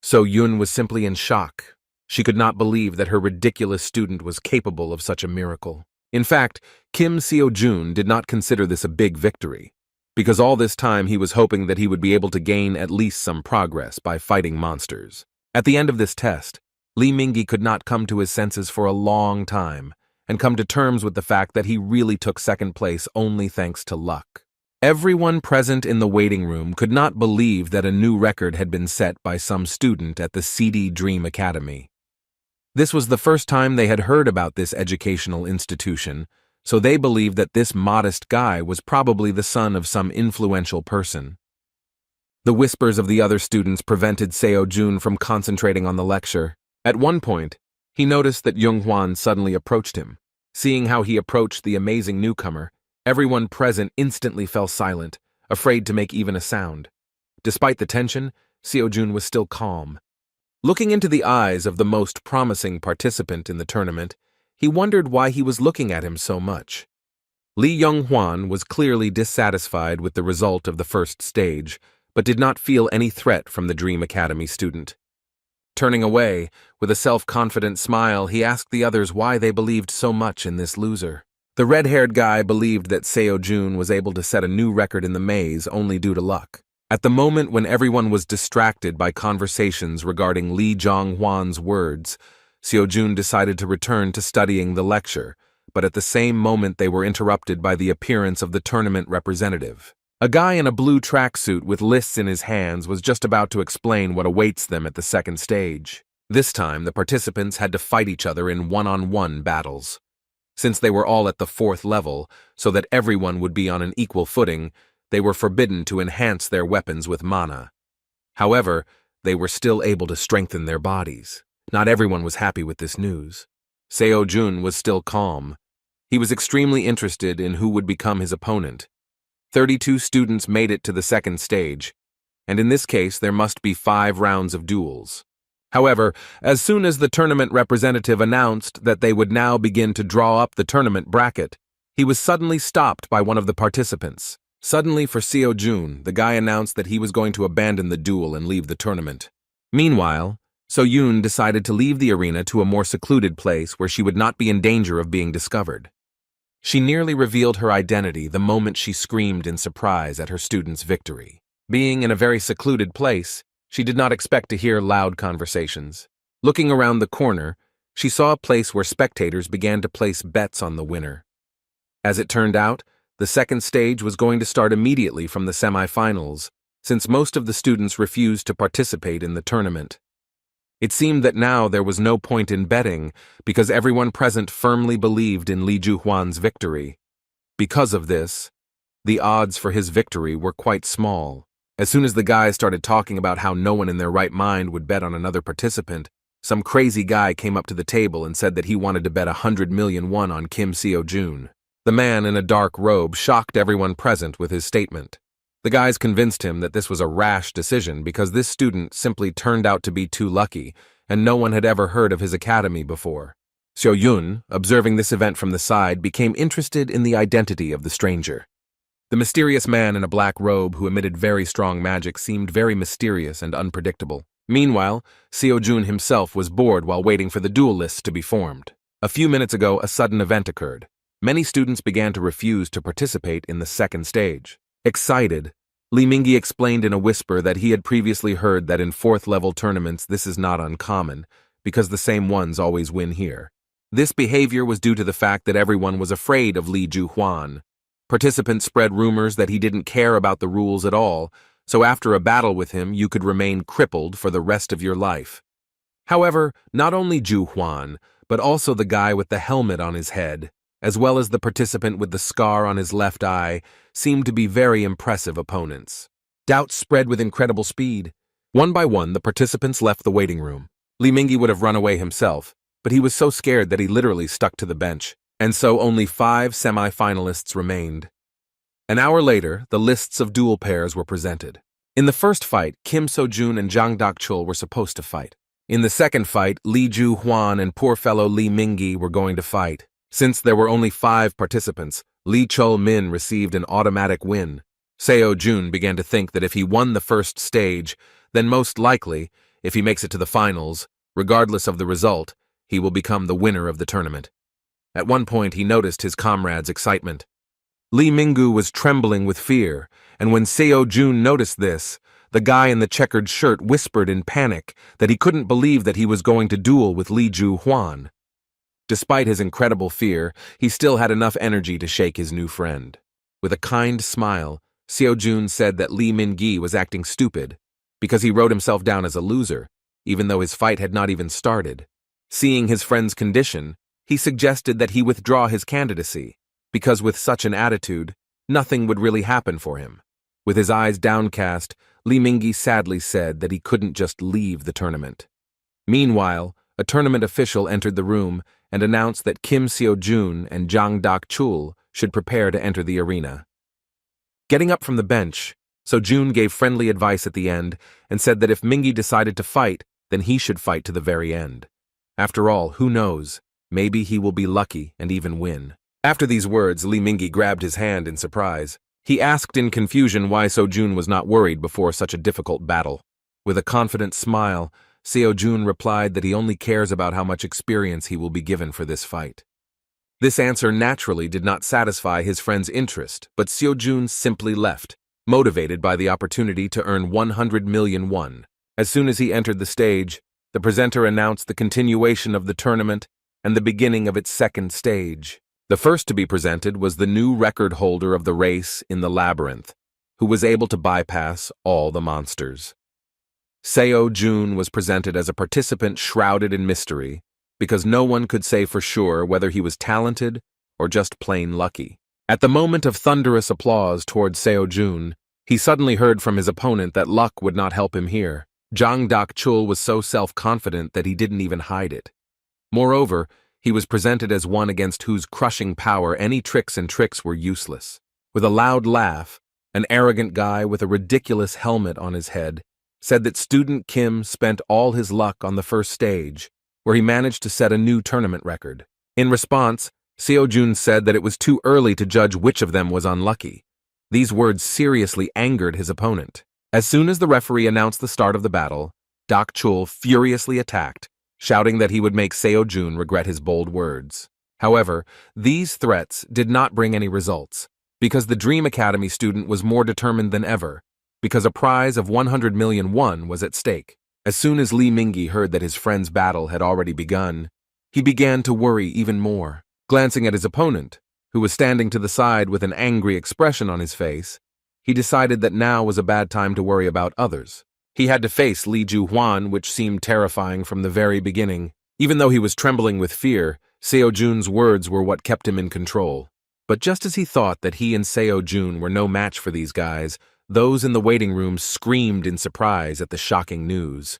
So-yun was simply in shock. She could not believe that her ridiculous student was capable of such a miracle. In fact, Kim Seo-jun did not consider this a big victory, because all this time he was hoping that he would be able to gain at least some progress by fighting monsters. At the end of this test, Lee Min-gi could not come to his senses for a long time, and come to terms with the fact that he really took second place only thanks to luck. Everyone present in the waiting room could not believe that a new record had been set by some student at the CD Dream Academy. This was the first time they had heard about this educational institution, so they believed that this modest guy was probably the son of some influential person. The whispers of the other students prevented Seo-jun from concentrating on the lecture. At one point, he noticed that Young-hwan suddenly approached him. Seeing how he approached the amazing newcomer, everyone present instantly fell silent, afraid to make even a sound. Despite the tension, Seo-jun was still calm. Looking into the eyes of the most promising participant in the tournament, he wondered why he was looking at him so much. Lee Young-hwan was clearly dissatisfied with the result of the first stage, but did not feel any threat from the Dream Academy student. Turning away, with a self-confident smile, he asked the others why they believed so much in this loser. The red-haired guy believed that Seo-jun was able to set a new record in the maze only due to luck. At the moment when everyone was distracted by conversations regarding Lee Jong-hwan's words, Seo-jun decided to return to studying the lecture, but at the same moment they were interrupted by the appearance of the tournament representative. A guy in a blue tracksuit with lists in his hands was just about to explain what awaits them at the second stage. This time, the participants had to fight each other in one-on-one battles. Since they were all at the 4th level, so that everyone would be on an equal footing, they were forbidden to enhance their weapons with mana. However, they were still able to strengthen their bodies. Not everyone was happy with this news. Seo-jun was still calm. He was extremely interested in who would become his opponent. 32 students made it to the second stage, and in this case there must be 5 rounds of duels. However, as soon as the tournament representative announced that they would now begin to draw up the tournament bracket, he was suddenly stopped by one of the participants. Suddenly for Seo-jun, the guy announced that he was going to abandon the duel and leave the tournament. Meanwhile, So-yun decided to leave the arena to a more secluded place where she would not be in danger of being discovered. She nearly revealed her identity the moment she screamed in surprise at her student's victory. Being in a very secluded place, she did not expect to hear loud conversations. Looking around the corner, she saw a place where spectators began to place bets on the winner. As it turned out, the second stage was going to start immediately from the semifinals, since most of the students refused to participate in the tournament. It seemed that now there was no point in betting because everyone present firmly believed in Li Juhuan's victory. Because of this, the odds for his victory were quite small. As soon as the guys started talking about how no one in their right mind would bet on another participant, some crazy guy came up to the table and said that he wanted to bet 100 million won on Kim Seo-jun. The man in a dark robe shocked everyone present with his statement. The guys convinced him that this was a rash decision because this student simply turned out to be too lucky, and no one had ever heard of his academy before. Seo-yun, observing this event from the side, became interested in the identity of the stranger. The mysterious man in a black robe who emitted very strong magic seemed very mysterious and unpredictable. Meanwhile, Seo-jun himself was bored while waiting for the duel lists to be formed. A few minutes ago, a sudden event occurred. Many students began to refuse to participate in the second stage. Excited, Li Mingyi explained in a whisper that he had previously heard that in fourth-level tournaments this is not uncommon, because the same ones always win here. This behavior was due to the fact that everyone was afraid of Li Juhuan. Participants spread rumors that he didn't care about the rules at all, so after a battle with him you could remain crippled for the rest of your life. However, not only Juhuan, but also the guy with the helmet on his head, as well as the participant with the scar on his left eye, seemed to be very impressive opponents. Doubts spread with incredible speed. One by one, the participants left the waiting room. Li Mingyi would have run away himself, but he was so scared that he literally stuck to the bench, and so only 5 semi-finalists remained. An hour later, the lists of duel pairs were presented. In the first fight, Kim So-jun and Jang Dak-chul were supposed to fight. In the second fight, Li Juhuan and poor fellow Li Mingyi were going to fight. Since there were only 5 participants, Li Chul-min received an automatic win. Seo-jun began to think that if he won the first stage, then most likely, if he makes it to the finals, regardless of the result, he will become the winner of the tournament. At one point, he noticed his comrades' excitement. Li Mingyu was trembling with fear, and when Seo-jun noticed this, the guy in the checkered shirt whispered in panic that he couldn't believe that he was going to duel with Li Juhuan. Despite his incredible fear, he still had enough energy to shake his new friend. With a kind smile, Seo-jun said that Li Mingyi was acting stupid because he wrote himself down as a loser, even though his fight had not even started. Seeing his friend's condition, he suggested that he withdraw his candidacy, because with such an attitude, nothing would really happen for him. With his eyes downcast, Li Mingyi sadly said that he couldn't just leave the tournament. Meanwhile, a tournament official entered the room and announced that Kim Seo-jun and Jang Dak-chul should prepare to enter the arena. Getting up from the bench, So-jun gave friendly advice at the end and said that if Mingyi decided to fight, then he should fight to the very end. After all, who knows, maybe he will be lucky and even win. After these words, Li Mingyi grabbed his hand in surprise. He asked in confusion why So-jun was not worried before such a difficult battle. With a confident smile, Seo-jun replied that he only cares about how much experience he will be given for this fight. This answer naturally did not satisfy his friend's interest, but Seo-jun simply left, motivated by the opportunity to earn 100 million won. As soon as he entered the stage, the presenter announced the continuation of the tournament and the beginning of its second stage. The first to be presented was the new record holder of the race in the labyrinth, who was able to bypass all the monsters. Seo-jun was presented as a participant shrouded in mystery, because no one could say for sure whether he was talented or just plain lucky. At the moment of thunderous applause towards Seo-jun, he suddenly heard from his opponent that luck would not help him here. Jang Dak-chul was so self-confident that he didn't even hide it. Moreover, he was presented as one against whose crushing power any tricks were useless. With a loud laugh, an arrogant guy with a ridiculous helmet on his head said that student Kim spent all his luck on the first stage, where he managed to set a new tournament record. In response, Seo-jun said that it was too early to judge which of them was unlucky. These words seriously angered his opponent. As soon as the referee announced the start of the battle, Dak-chul furiously attacked, shouting that he would make Seo-jun regret his bold words. However, these threats did not bring any results, because the Dream Academy student was more determined than ever, because a prize of 100 million won was at stake. As soon as Li Mingyi heard that his friend's battle had already begun, he began to worry even more. Glancing at his opponent, who was standing to the side with an angry expression on his face, he decided that now was a bad time to worry about others. He had to face Li Juhuan, which seemed terrifying from the very beginning. Even though he was trembling with fear, Seo Jun's words were what kept him in control. But just as he thought that he and Seo Jun were no match for these guys, those in the waiting room screamed in surprise at the shocking news.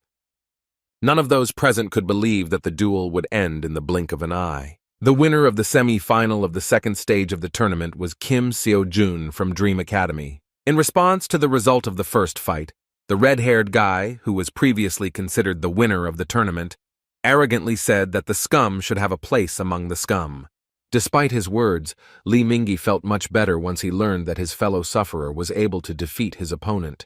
None of those present could believe that the duel would end in the blink of an eye. The winner of the semi-final of the second stage of the tournament was Kim Seo-jun from Dream Academy. In response to the result of the first fight, the red-haired guy, who was previously considered the winner of the tournament, arrogantly said that the scum should have a place among the scum. Despite his words, Li Mingyi felt much better once he learned that his fellow sufferer was able to defeat his opponent.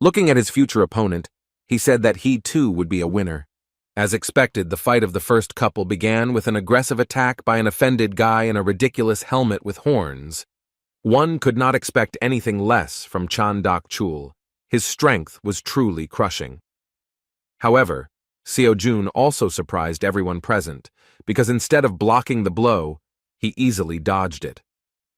Looking at his future opponent, he said that he too would be a winner. As expected, the fight of the first couple began with an aggressive attack by an offended guy in a ridiculous helmet with horns. One could not expect anything less from Chan Dak-chul. His strength was truly crushing. However, Seo Jun also surprised everyone present, because instead of blocking the blow, he easily dodged it.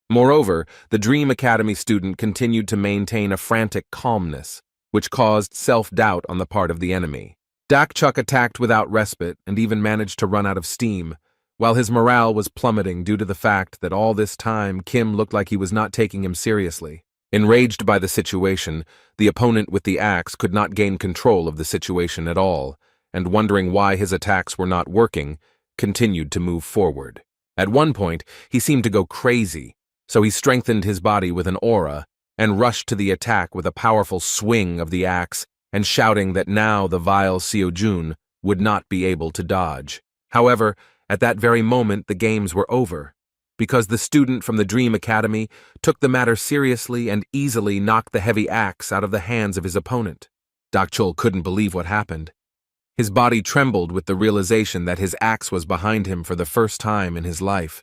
Moreover, the Dream Academy student continued to maintain a frantic calmness, which caused self-doubt on the part of the enemy. Dak-chuk attacked without respite and even managed to run out of steam, while his morale was plummeting due to the fact that all this time Kim looked like he was not taking him seriously. Enraged by the situation, the opponent with the axe could not gain control of the situation at all, and wondering why his attacks were not working, continued to move forward. At one point, he seemed to go crazy, so he strengthened his body with an aura and rushed to the attack with a powerful swing of the axe and shouting that now the vile Seo Jun would not be able to dodge. However, at that very moment the games were over, because the student from the Dream Academy took the matter seriously and easily knocked the heavy axe out of the hands of his opponent. Dak-chul couldn't believe what happened. His body trembled with the realization that his axe was behind him for the first time in his life.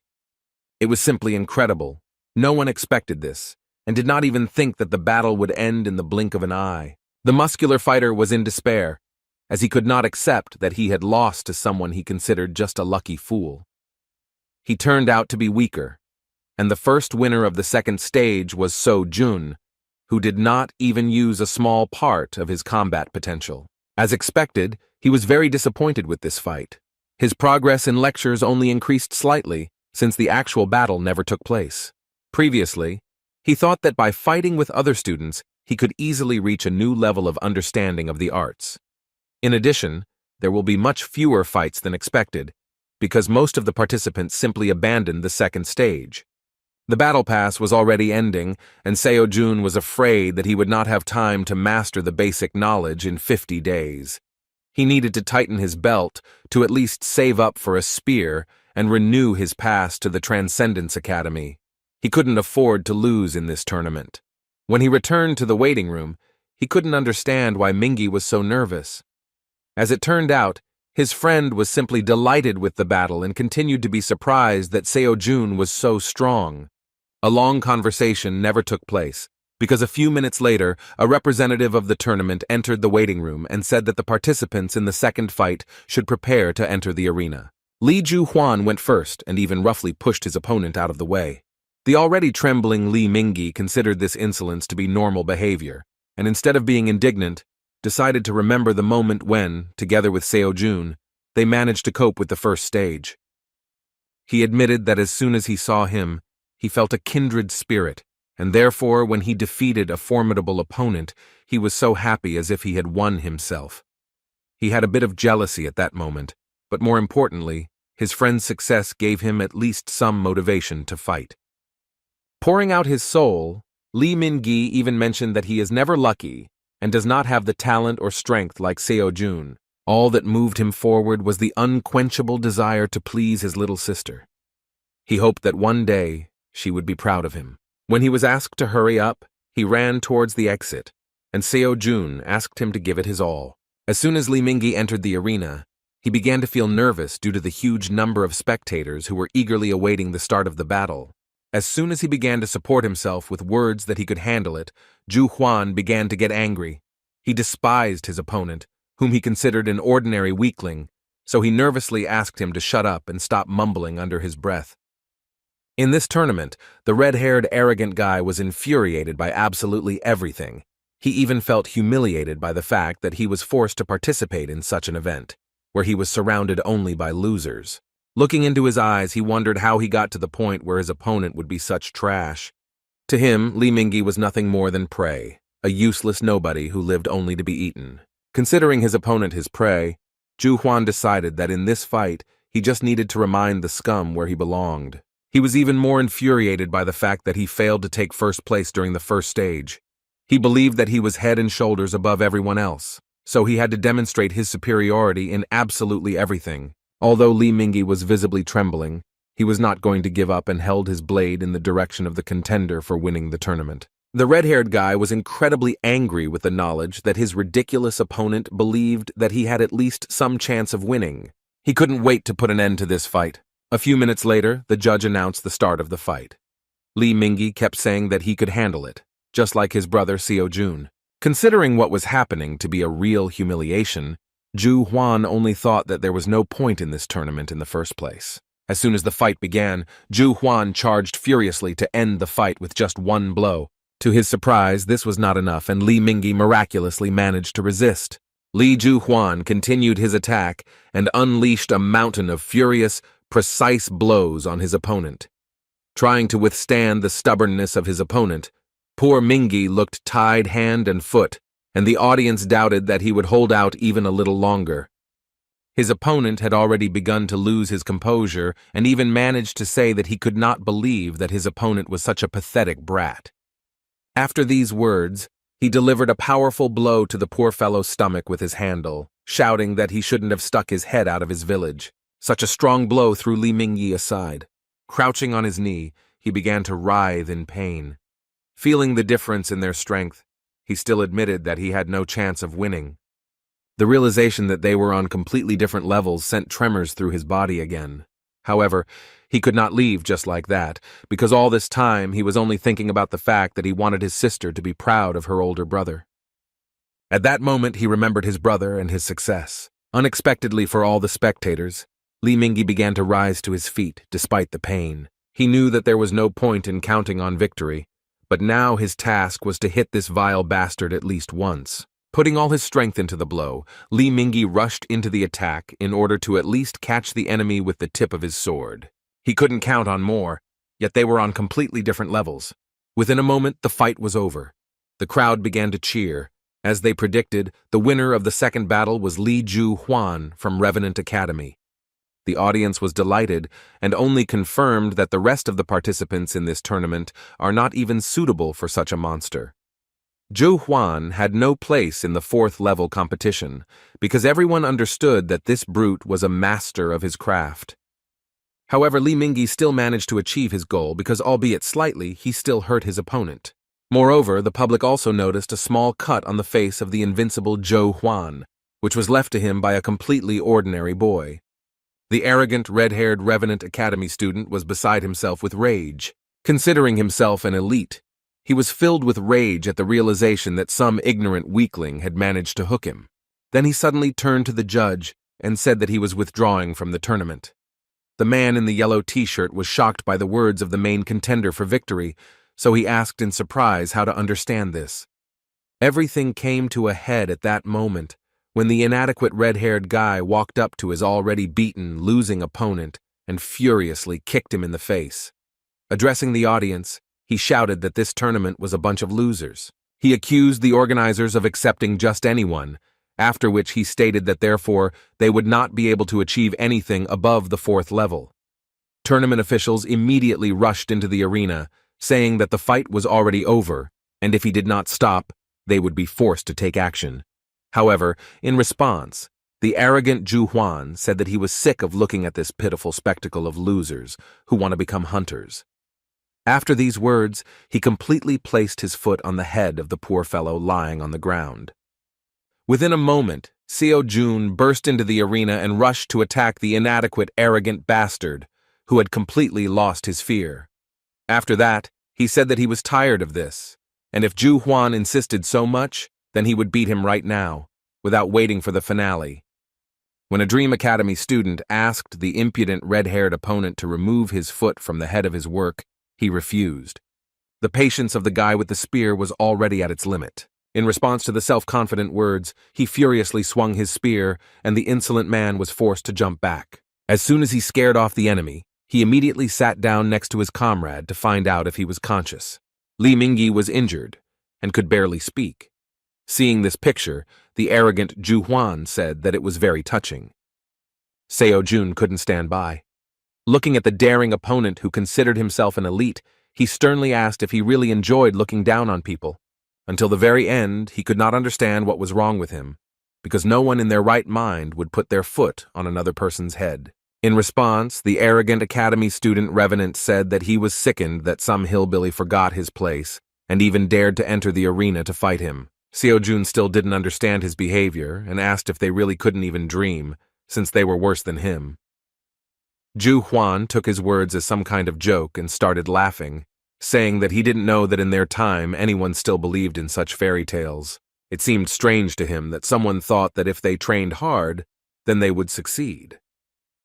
It was simply incredible. No one expected this, and did not even think that the battle would end in the blink of an eye. The muscular fighter was in despair, as he could not accept that he had lost to someone he considered just a lucky fool. He turned out to be weaker, and the first winner of the second stage was Seo Jun, who did not even use a small part of his combat potential. As expected, he was very disappointed with this fight. His progress in lectures only increased slightly, since the actual battle never took place. Previously, he thought that by fighting with other students, he could easily reach a new level of understanding of the arts. In addition, there will be much fewer fights than expected, because most of the participants simply abandoned the second stage. The battle pass was already ending, and Seo Jun was afraid that he would not have time to master the basic knowledge in 50 days. He needed to tighten his belt to at least save up for a spear and renew his pass to the Transcendence Academy. He couldn't afford to lose in this tournament. When he returned to the waiting room, he couldn't understand why Mingyi was so nervous. As it turned out, his friend was simply delighted with the battle and continued to be surprised that Seo Jun was so strong. A long conversation never took place, because a few minutes later, a representative of the tournament entered the waiting room and said that the participants in the second fight should prepare to enter the arena. Li Juhuan went first and even roughly pushed his opponent out of the way. The already trembling Li Mingyi considered this insolence to be normal behavior, and instead of being indignant, decided to remember the moment when, together with Seo Jun, they managed to cope with the first stage. He admitted that as soon as he saw him, he felt a kindred spirit, and therefore when he defeated a formidable opponent, he was so happy as if he had won himself. He had a bit of jealousy at that moment, but more importantly, his friend's success gave him at least some motivation to fight. Pouring out his soul, Li Mingyi even mentioned that he is never lucky and does not have the talent or strength like Seo Jun. All that moved him forward was the unquenchable desire to please his little sister. He hoped that one day she would be proud of him. When he was asked to hurry up, he ran towards the exit, and Seo Jun asked him to give it his all. As soon as Li Mingyi entered the arena, He began to feel nervous due to the huge number of spectators who were eagerly awaiting the start of the battle. As soon as he began to support himself with words that he could handle it, Zhu Huan began to get angry. He despised his opponent, whom he considered an ordinary weakling, so he nervously asked him to shut up and stop mumbling under his breath. In this tournament, the red-haired arrogant guy was infuriated by absolutely everything. He even felt humiliated by the fact that he was forced to participate in such an event, where he was surrounded only by losers. Looking into his eyes, he wondered how he got to the point where his opponent would be such trash. To him, Li Mingyi was nothing more than prey, a useless nobody who lived only to be eaten. Considering his opponent his prey, Zhu Huan decided that in this fight, he just needed to remind the scum where he belonged. He was even more infuriated by the fact that he failed to take first place during the first stage. He believed that he was head and shoulders above everyone else, so he had to demonstrate his superiority in absolutely everything. Although Li Mingyi was visibly trembling, he was not going to give up and held his blade in the direction of the contender for winning the tournament. The red-haired guy was incredibly angry with the knowledge that his ridiculous opponent believed that he had at least some chance of winning. He couldn't wait to put an end to this fight. A few minutes later, the judge announced the start of the fight. Li Mingyi kept saying that he could handle it, just like his brother Xiao Jun. Considering what was happening to be a real humiliation, Zhu Huan only thought that there was no point in this tournament in the first place. As soon as the fight began, Zhu Huan charged furiously to end the fight with just one blow. To his surprise, this was not enough, and Li Mingyi miraculously managed to resist. Li Zhu Huan continued his attack and unleashed a mountain of furious, precise blows on his opponent. Trying to withstand the stubbornness of his opponent, poor Mingyi looked tied hand and foot, and the audience doubted that he would hold out even a little longer. His opponent had already begun to lose his composure and even managed to say that he could not believe that his opponent was such a pathetic brat. After these words, he delivered a powerful blow to the poor fellow's stomach with his handle, shouting that he shouldn't have stuck his head out of his village. Such a strong blow threw Li Mingyi aside. Crouching on his knee, he began to writhe in pain. Feeling the difference in their strength, he still admitted that he had no chance of winning. The realization that they were on completely different levels sent tremors through his body again. However, he could not leave just like that, because all this time he was only thinking about the fact that he wanted his sister to be proud of her older brother. At that moment, he remembered his brother and his success. Unexpectedly for all the spectators, Li Mingyi began to rise to his feet, despite the pain. He knew that there was no point in counting on victory, but now his task was to hit this vile bastard at least once. Putting all his strength into the blow, Li Mingyi rushed into the attack in order to at least catch the enemy with the tip of his sword. He couldn't count on more, yet they were on completely different levels. Within a moment, the fight was over. The crowd began to cheer. As they predicted, the winner of the second battle was Li Zhu Huan from Revenant Academy. The audience was delighted and only confirmed that the rest of the participants in this tournament are not even suitable for such a monster. Zhu Huan had no place in the fourth-level competition because everyone understood that this brute was a master of his craft. However, Li Mingyi still managed to achieve his goal because, albeit slightly, he still hurt his opponent. Moreover, the public also noticed a small cut on the face of the invincible Zhou Huan, which was left to him by a completely ordinary boy. The arrogant, red-haired Revenant Academy student was beside himself with rage. Considering himself an elite, he was filled with rage at the realization that some ignorant weakling had managed to hook him. Then he suddenly turned to the judge and said that he was withdrawing from the tournament. The man in the yellow t-shirt was shocked by the words of the main contender for victory, so he asked in surprise how to understand this. Everything came to a head at that moment, when the inadequate red-haired guy walked up to his already beaten, losing opponent and furiously kicked him in the face. Addressing the audience, he shouted that this tournament was a bunch of losers. He accused the organizers of accepting just anyone, after which he stated that therefore they would not be able to achieve anything above the fourth level. Tournament officials immediately rushed into the arena, saying that the fight was already over, and if he did not stop, they would be forced to take action. However, in response, the arrogant Zhu Huan said that he was sick of looking at this pitiful spectacle of losers who want to become hunters. After these words, he completely placed his foot on the head of the poor fellow lying on the ground. Within a moment, Seo-jun burst into the arena and rushed to attack the inadequate, arrogant bastard, who had completely lost his fear. After that, he said that he was tired of this, and if Ju Huan insisted so much, then he would beat him right now, without waiting for the finale. When a Dream Academy student asked the impudent red-haired opponent to remove his foot from the head of his work, he refused. The patience of the guy with the spear was already at its limit. In response to the self-confident words, he furiously swung his spear, and the insolent man was forced to jump back. As soon as he scared off the enemy, he immediately sat down next to his comrade to find out if he was conscious. Li Mingyi was injured and could barely speak. Seeing this picture, the arrogant Ju Huan said that it was very touching. Seo-jun couldn't stand by. Looking at the daring opponent who considered himself an elite, he sternly asked if he really enjoyed looking down on people. Until the very end, he could not understand what was wrong with him, because no one in their right mind would put their foot on another person's head. In response, the arrogant academy student revenant said that he was sickened that some hillbilly forgot his place and even dared to enter the arena to fight him. Seo-jun still didn't understand his behavior and asked if they really couldn't even dream, since they were worse than him. Ju Huan took his words as some kind of joke and started laughing, saying that he didn't know that in their time anyone still believed in such fairy tales. It seemed strange to him that someone thought that if they trained hard, then they would succeed.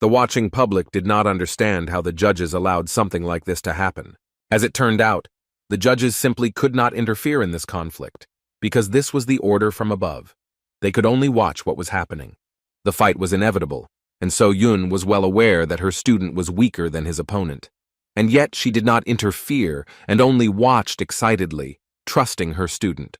The watching public did not understand how the judges allowed something like this to happen. As it turned out, the judges simply could not interfere in this conflict, because this was the order from above. They could only watch what was happening. The fight was inevitable, and So-yun was well aware that her student was weaker than his opponent. And yet she did not interfere and only watched excitedly, trusting her student.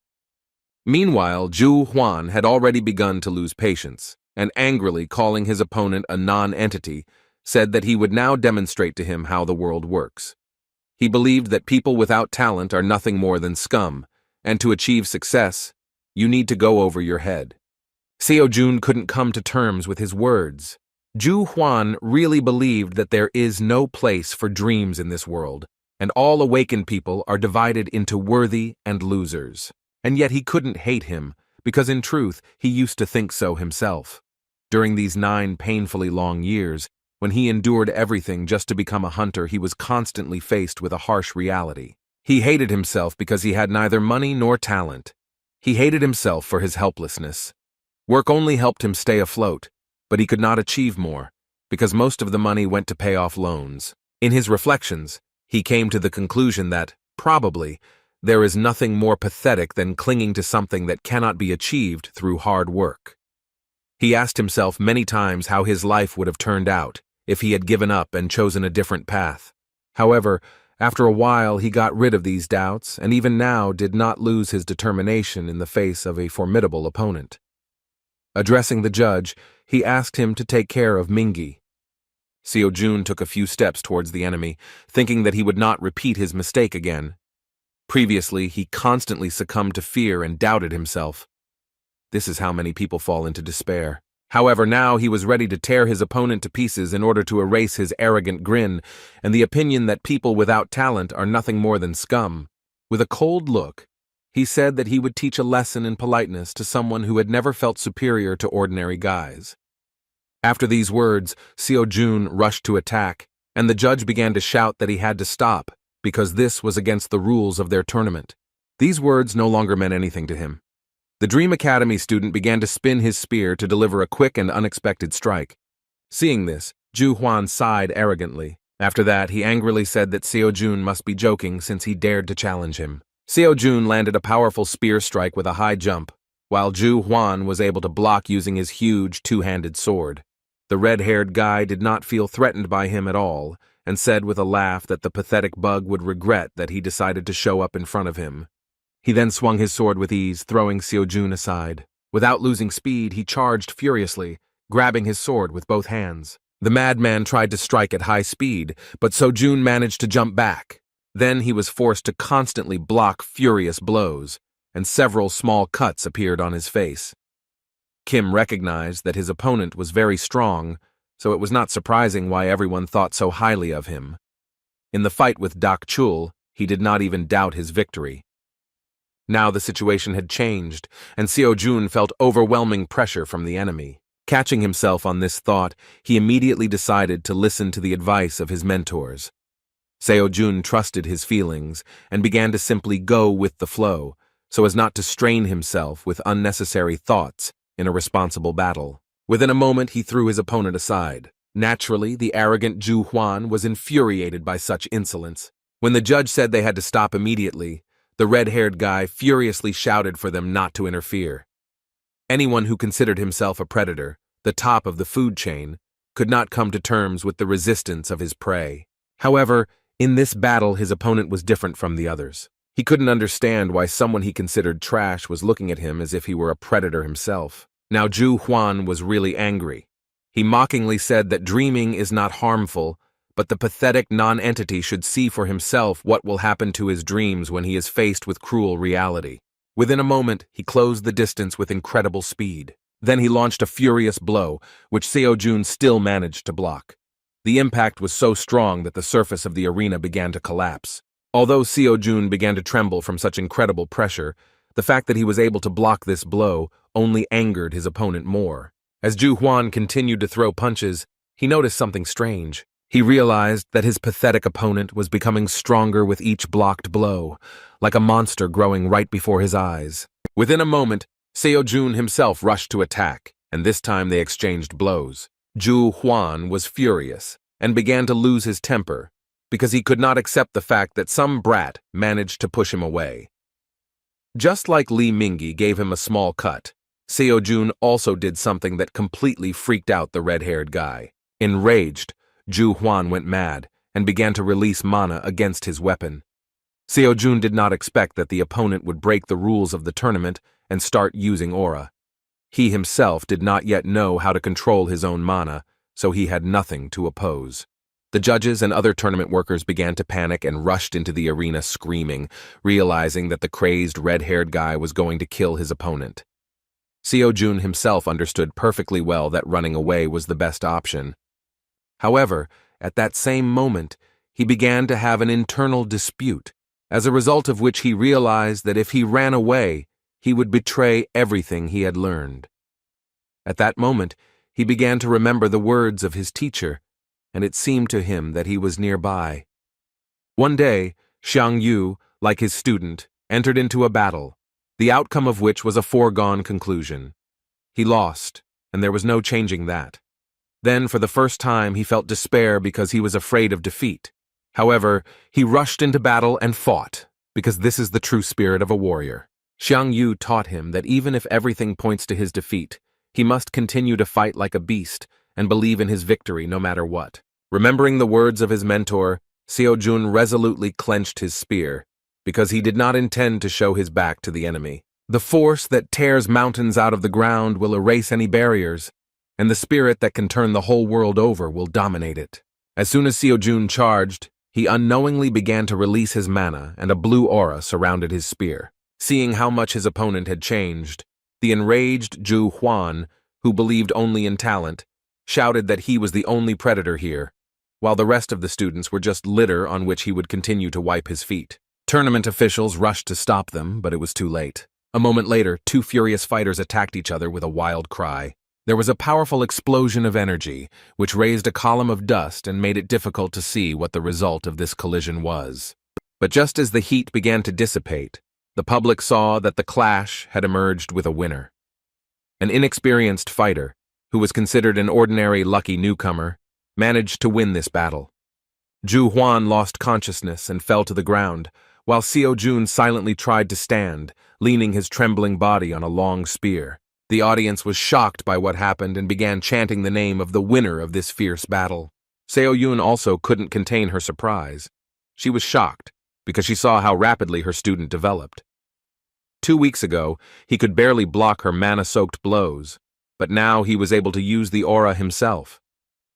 Meanwhile, Ju Huan had already begun to lose patience, and angrily calling his opponent a non-entity, said that he would now demonstrate to him how the world works. He believed that people without talent are nothing more than scum, and to achieve success, you need to go over your head. Seo-jun couldn't come to terms with his words. Ju Huan really believed that there is no place for dreams in this world, and all awakened people are divided into worthy and losers. And yet he couldn't hate him, because in truth he used to think so himself. During these 9 painfully long years, when he endured everything just to become a hunter, he was constantly faced with a harsh reality. He hated himself because he had neither money nor talent. He hated himself for his helplessness. Work only helped him stay afloat, but he could not achieve more, because most of the money went to pay off loans. In his reflections, he came to the conclusion that, probably, there is nothing more pathetic than clinging to something that cannot be achieved through hard work. He asked himself many times how his life would have turned out if he had given up and chosen a different path. However, after a while he got rid of these doubts and even now did not lose his determination in the face of a formidable opponent. Addressing the judge, he asked him to take care of Mingyi. Seo-jun took a few steps towards the enemy, thinking that he would not repeat his mistake again. Previously, he constantly succumbed to fear and doubted himself. This is how many people fall into despair. However, now he was ready to tear his opponent to pieces in order to erase his arrogant grin and the opinion that people without talent are nothing more than scum. With a cold look, he said that he would teach a lesson in politeness to someone who had never felt superior to ordinary guys. After these words, Seo-jun rushed to attack, and the judge began to shout that he had to stop, because this was against the rules of their tournament. These words no longer meant anything to him. The Dream Academy student began to spin his spear to deliver a quick and unexpected strike. Seeing this, Ju Huan sighed arrogantly. After that, he angrily said that Seo-jun must be joking since he dared to challenge him. Seo-jun landed a powerful spear strike with a high jump, while Ju Huan was able to block using his huge two-handed sword. The red-haired guy did not feel threatened by him at all, and said with a laugh that the pathetic bug would regret that he decided to show up in front of him. He then swung his sword with ease, throwing Seo-jun aside. Without losing speed, he charged furiously, grabbing his sword with both hands. The madman tried to strike at high speed, but Seo-jun managed to jump back. Then he was forced to constantly block furious blows, and several small cuts appeared on his face. Kim recognized that his opponent was very strong, so it was not surprising why everyone thought so highly of him. In the fight with Dak Chul, he did not even doubt his victory. Now the situation had changed, and Seo-jun felt overwhelming pressure from the enemy. Catching himself on this thought, he immediately decided to listen to the advice of his mentors. Seo-jun trusted his feelings and began to simply go with the flow, so as not to strain himself with unnecessary thoughts in a responsible battle. Within a moment, he threw his opponent aside. Naturally, the arrogant Zhu Huan was infuriated by such insolence. When the judge said they had to stop immediately, the red-haired guy furiously shouted for them not to interfere. Anyone who considered himself a predator, the top of the food chain, could not come to terms with the resistance of his prey. However, in this battle, his opponent was different from the others. He couldn't understand why someone he considered trash was looking at him as if he were a predator himself. Now Zhu Huan was really angry. He mockingly said that dreaming is not harmful, but the pathetic non-entity should see for himself what will happen to his dreams when he is faced with cruel reality. Within a moment, he closed the distance with incredible speed. Then he launched a furious blow, which Seo-jun still managed to block. The impact was so strong that the surface of the arena began to collapse. Although Seo-jun began to tremble from such incredible pressure, the fact that he was able to block this blow only angered his opponent more. As Zhu Huan continued to throw punches, he noticed something strange. He realized that his pathetic opponent was becoming stronger with each blocked blow, like a monster growing right before his eyes. Within a moment, Seo-jun himself rushed to attack, and this time they exchanged blows. Zhu Huan was furious and began to lose his temper because he could not accept the fact that some brat managed to push him away. Just like Li Mingyi gave him a small cut, Seo-jun also did something that completely freaked out the red-haired guy. Enraged, Zhu Huan went mad and began to release mana against his weapon. Seo-jun did not expect that the opponent would break the rules of the tournament and start using aura. He himself did not yet know how to control his own mana, so he had nothing to oppose. The judges and other tournament workers began to panic and rushed into the arena screaming, realizing that the crazed red-haired guy was going to kill his opponent. Seo-jun himself understood perfectly well that running away was the best option. However, at that same moment, he began to have an internal dispute, as a result of which he realized that if he ran away, he would betray everything he had learned. At that moment, he began to remember the words of his teacher, and it seemed to him that he was nearby. One day, Xiang Yu, like his student, entered into a battle, the outcome of which was a foregone conclusion. He lost, and there was no changing that. Then, for the first time, he felt despair because he was afraid of defeat. However, he rushed into battle and fought, because this is the true spirit of a warrior. Xiang Yu taught him that even if everything points to his defeat, he must continue to fight like a beast and believe in his victory no matter what. Remembering the words of his mentor, Seo-jun resolutely clenched his spear, because he did not intend to show his back to the enemy. The force that tears mountains out of the ground will erase any barriers, and the spirit that can turn the whole world over will dominate it. As soon as Seo-jun charged, he unknowingly began to release his mana, and a blue aura surrounded his spear. Seeing how much his opponent had changed, the enraged Zhu Huan, who believed only in talent, shouted that he was the only predator here, while the rest of the students were just litter on which he would continue to wipe his feet. Tournament officials rushed to stop them, but it was too late. A moment later, two furious fighters attacked each other with a wild cry. There was a powerful explosion of energy, which raised a column of dust and made it difficult to see what the result of this collision was. But just as the heat began to dissipate, the public saw that the clash had emerged with a winner. An inexperienced fighter, who was considered an ordinary lucky newcomer, managed to win this battle. Zhu Huan lost consciousness and fell to the ground, while Seo-jun silently tried to stand, leaning his trembling body on a long spear. The audience was shocked by what happened and began chanting the name of the winner of this fierce battle. Seo-jun also couldn't contain her surprise. She was shocked, because she saw how rapidly her student developed. 2 weeks ago, he could barely block her mana-soaked blows, but now he was able to use the aura himself.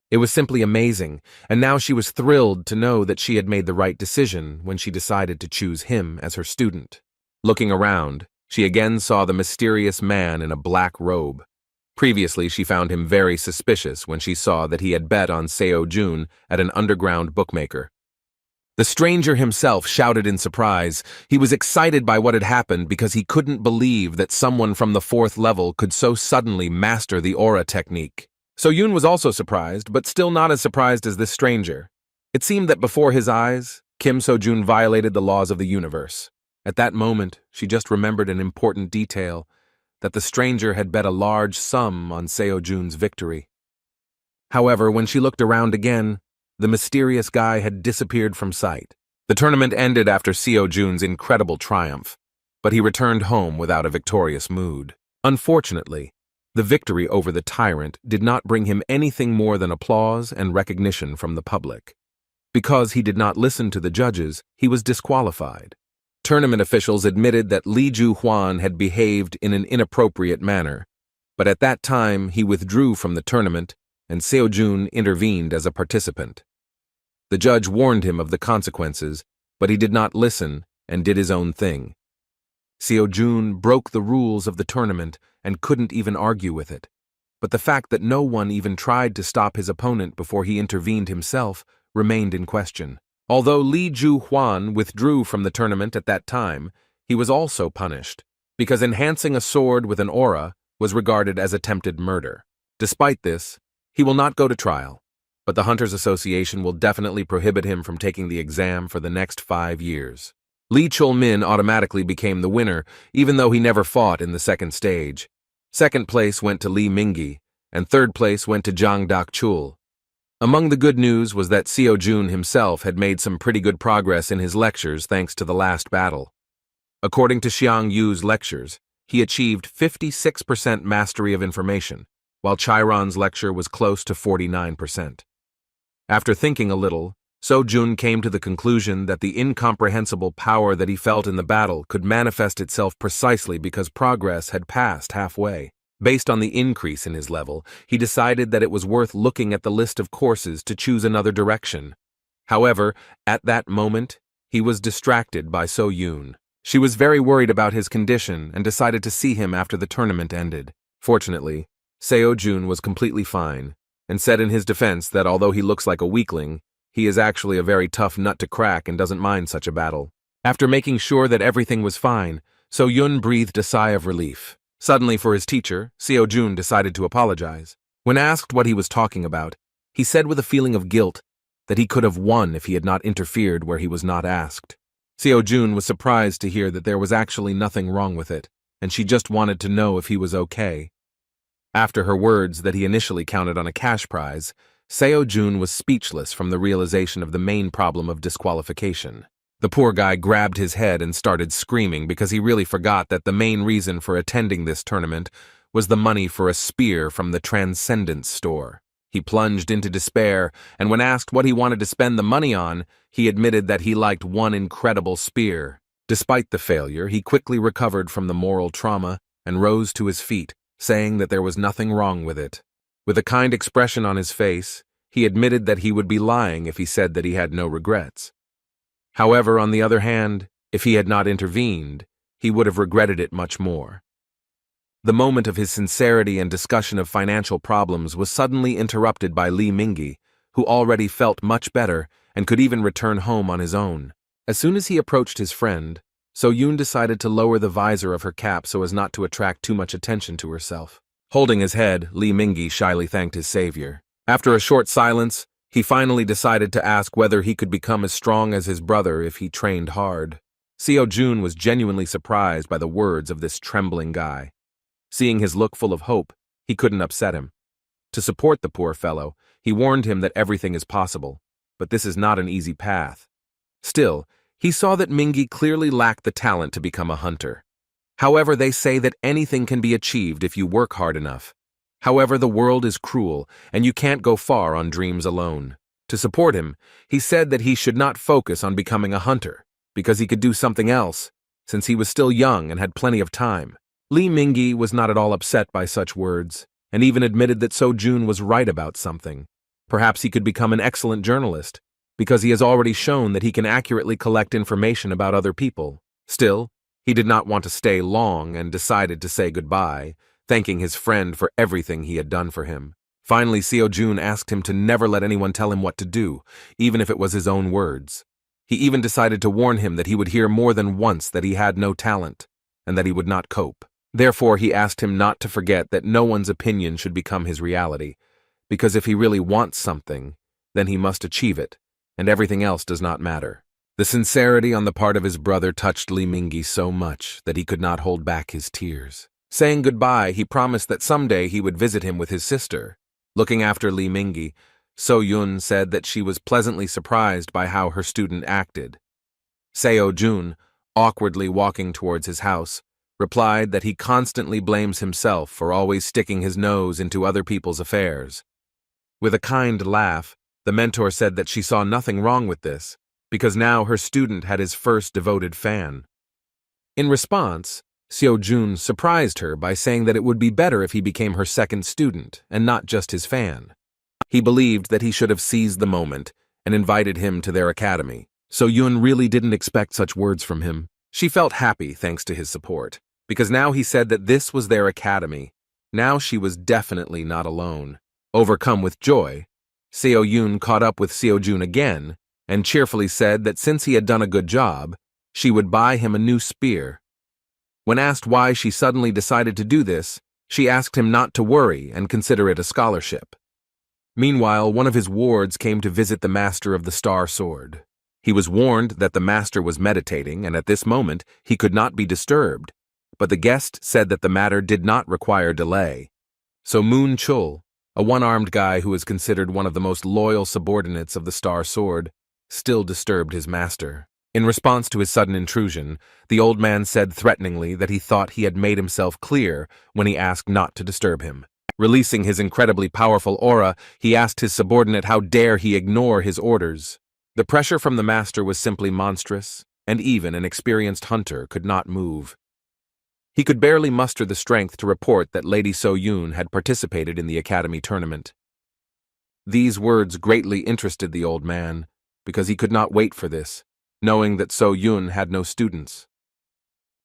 It was simply amazing, and now she was thrilled to know that she had made the right decision when she decided to choose him as her student. Looking around, she again saw the mysterious man in a black robe. Previously, she found him very suspicious when she saw that he had bet on Seo-jun at an underground bookmaker. The stranger himself shouted in surprise. He was excited by what had happened because he couldn't believe that someone from the 4th level could so suddenly master the aura technique. So Yoon was also surprised, but still not as surprised as this stranger. It seemed that before his eyes, Kim So-jun violated the laws of the universe. At that moment, she just remembered an important detail, that the stranger had bet a large sum on Seo-jun's victory. However, when she looked around again, the mysterious guy had disappeared from sight. The tournament ended after Seo-jun's incredible triumph, but he returned home without a victorious mood. Unfortunately, the victory over the tyrant did not bring him anything more than applause and recognition from the public. Because he did not listen to the judges, he was disqualified. Tournament officials admitted that Lee Ju-hwan had behaved in an inappropriate manner, but at that time he withdrew from the tournament and Seo-jun intervened as a participant. The judge warned him of the consequences, but he did not listen and did his own thing. Seo-jun broke the rules of the tournament and couldn't even argue with it. But the fact that no one even tried to stop his opponent before he intervened himself remained in question. Although Lee Ju-hwan withdrew from the tournament at that time, he was also punished, because enhancing a sword with an aura was regarded as attempted murder. Despite this, he will not go to trial, but the Hunters Association will definitely prohibit him from taking the exam for the next 5 years. Lee Chul-min automatically became the winner, even though he never fought in the second stage. Second place went to Lee Mingi, and third place went to Jang Dak-chul. Among the good news was that Seo-jun himself had made some pretty good progress in his lectures thanks to the last battle. According to Xiang Yu's lectures, he achieved 56% mastery of information, while Chiron's lecture was close to 49%. After thinking a little, So-jun came to the conclusion that the incomprehensible power that he felt in the battle could manifest itself precisely because progress had passed halfway. Based on the increase in his level, he decided that it was worth looking at the list of courses to choose another direction. However, at that moment, he was distracted by So-yun. She was very worried about his condition and decided to see him after the tournament ended. Fortunately, Seo-jun was completely fine, and said in his defense that although he looks like a weakling, he is actually a very tough nut to crack and doesn't mind such a battle. After making sure that everything was fine, So-yun breathed a sigh of relief. Suddenly, for his teacher, Seo-jun decided to apologize. When asked what he was talking about, he said with a feeling of guilt that he could have won if he had not interfered where he was not asked. Seo-jun was surprised to hear that there was actually nothing wrong with it, and she just wanted to know if he was okay. After her words that he initially counted on a cash prize, Seo-jun was speechless from the realization of the main problem of disqualification. The poor guy grabbed his head and started screaming because he really forgot that the main reason for attending this tournament was the money for a spear from the Transcendence store. He plunged into despair, and when asked what he wanted to spend the money on, he admitted that he liked one incredible spear. Despite the failure, he quickly recovered from the moral trauma and rose to his feet, saying that there was nothing wrong with it. With a kind expression on his face, he admitted that he would be lying if he said that he had no regrets. However, on the other hand, if he had not intervened, he would have regretted it much more. The moment of his sincerity and discussion of financial problems was suddenly interrupted by Lee Mingi, who already felt much better and could even return home on his own. As soon as he approached his friend, So-yun decided to lower the visor of her cap so as not to attract too much attention to herself. Holding his head, Lee Mingi shyly thanked his savior. After a short silence, he finally decided to ask whether he could become as strong as his brother if he trained hard. Seo-jun was genuinely surprised by the words of this trembling guy. Seeing his look full of hope, he couldn't upset him. To support the poor fellow, he warned him that everything is possible, but this is not an easy path. Still, he saw that Mingi clearly lacked the talent to become a hunter. However, they say that anything can be achieved if you work hard enough. However, the world is cruel, and you can't go far on dreams alone. To support him, he said that he should not focus on becoming a hunter, because he could do something else, since he was still young and had plenty of time. Lee Mingi was not at all upset by such words, and even admitted that So-jun was right about something. Perhaps he could become an excellent journalist, because he has already shown that he can accurately collect information about other people. Still, he did not want to stay long and decided to say goodbye, thanking his friend for everything he had done for him. Finally, Seo-jun asked him to never let anyone tell him what to do, even if it was his own words. He even decided to warn him that he would hear more than once that he had no talent, and that he would not cope. Therefore, he asked him not to forget that no one's opinion should become his reality, because if he really wants something, then he must achieve it, and everything else does not matter. The sincerity on the part of his brother touched Li Mingyi so much that he could not hold back his tears. Saying goodbye, he promised that someday he would visit him with his sister. Looking after Li Mingyi, So Yun said that she was pleasantly surprised by how her student acted. Seo Jun, awkwardly walking towards his house, replied that he constantly blames himself for always sticking his nose into other people's affairs. With a kind laugh, the mentor said that she saw nothing wrong with this, because now her student had his first devoted fan. In response, Seo Jun surprised her by saying that it would be better if he became her second student and not just his fan. He believed that he should have seized the moment and invited him to their academy. So Yun really didn't expect such words from him. She felt happy thanks to his support, because now he said that this was their academy. Now she was definitely not alone. Overcome with joy, Seo Yun caught up with Seo Jun again and cheerfully said that since he had done a good job, she would buy him a new spear. When asked why she suddenly decided to do this, she asked him not to worry and consider it a scholarship. Meanwhile, one of his wards came to visit the master of the Star Sword. He was warned that the master was meditating, and at this moment he could not be disturbed, but the guest said that the matter did not require delay. So Moon Chul, a one-armed guy who is considered one of the most loyal subordinates of the Star Sword, still disturbed his master. In response to his sudden intrusion, the old man said threateningly that he thought he had made himself clear when he asked not to disturb him. Releasing his incredibly powerful aura, he asked his subordinate how dare he ignore his orders. The pressure from the master was simply monstrous, and even an experienced hunter could not move. He could barely muster the strength to report that Lady So Yun had participated in the academy tournament. These words greatly interested the old man, because he could not wait for this, knowing that So Yun had no students.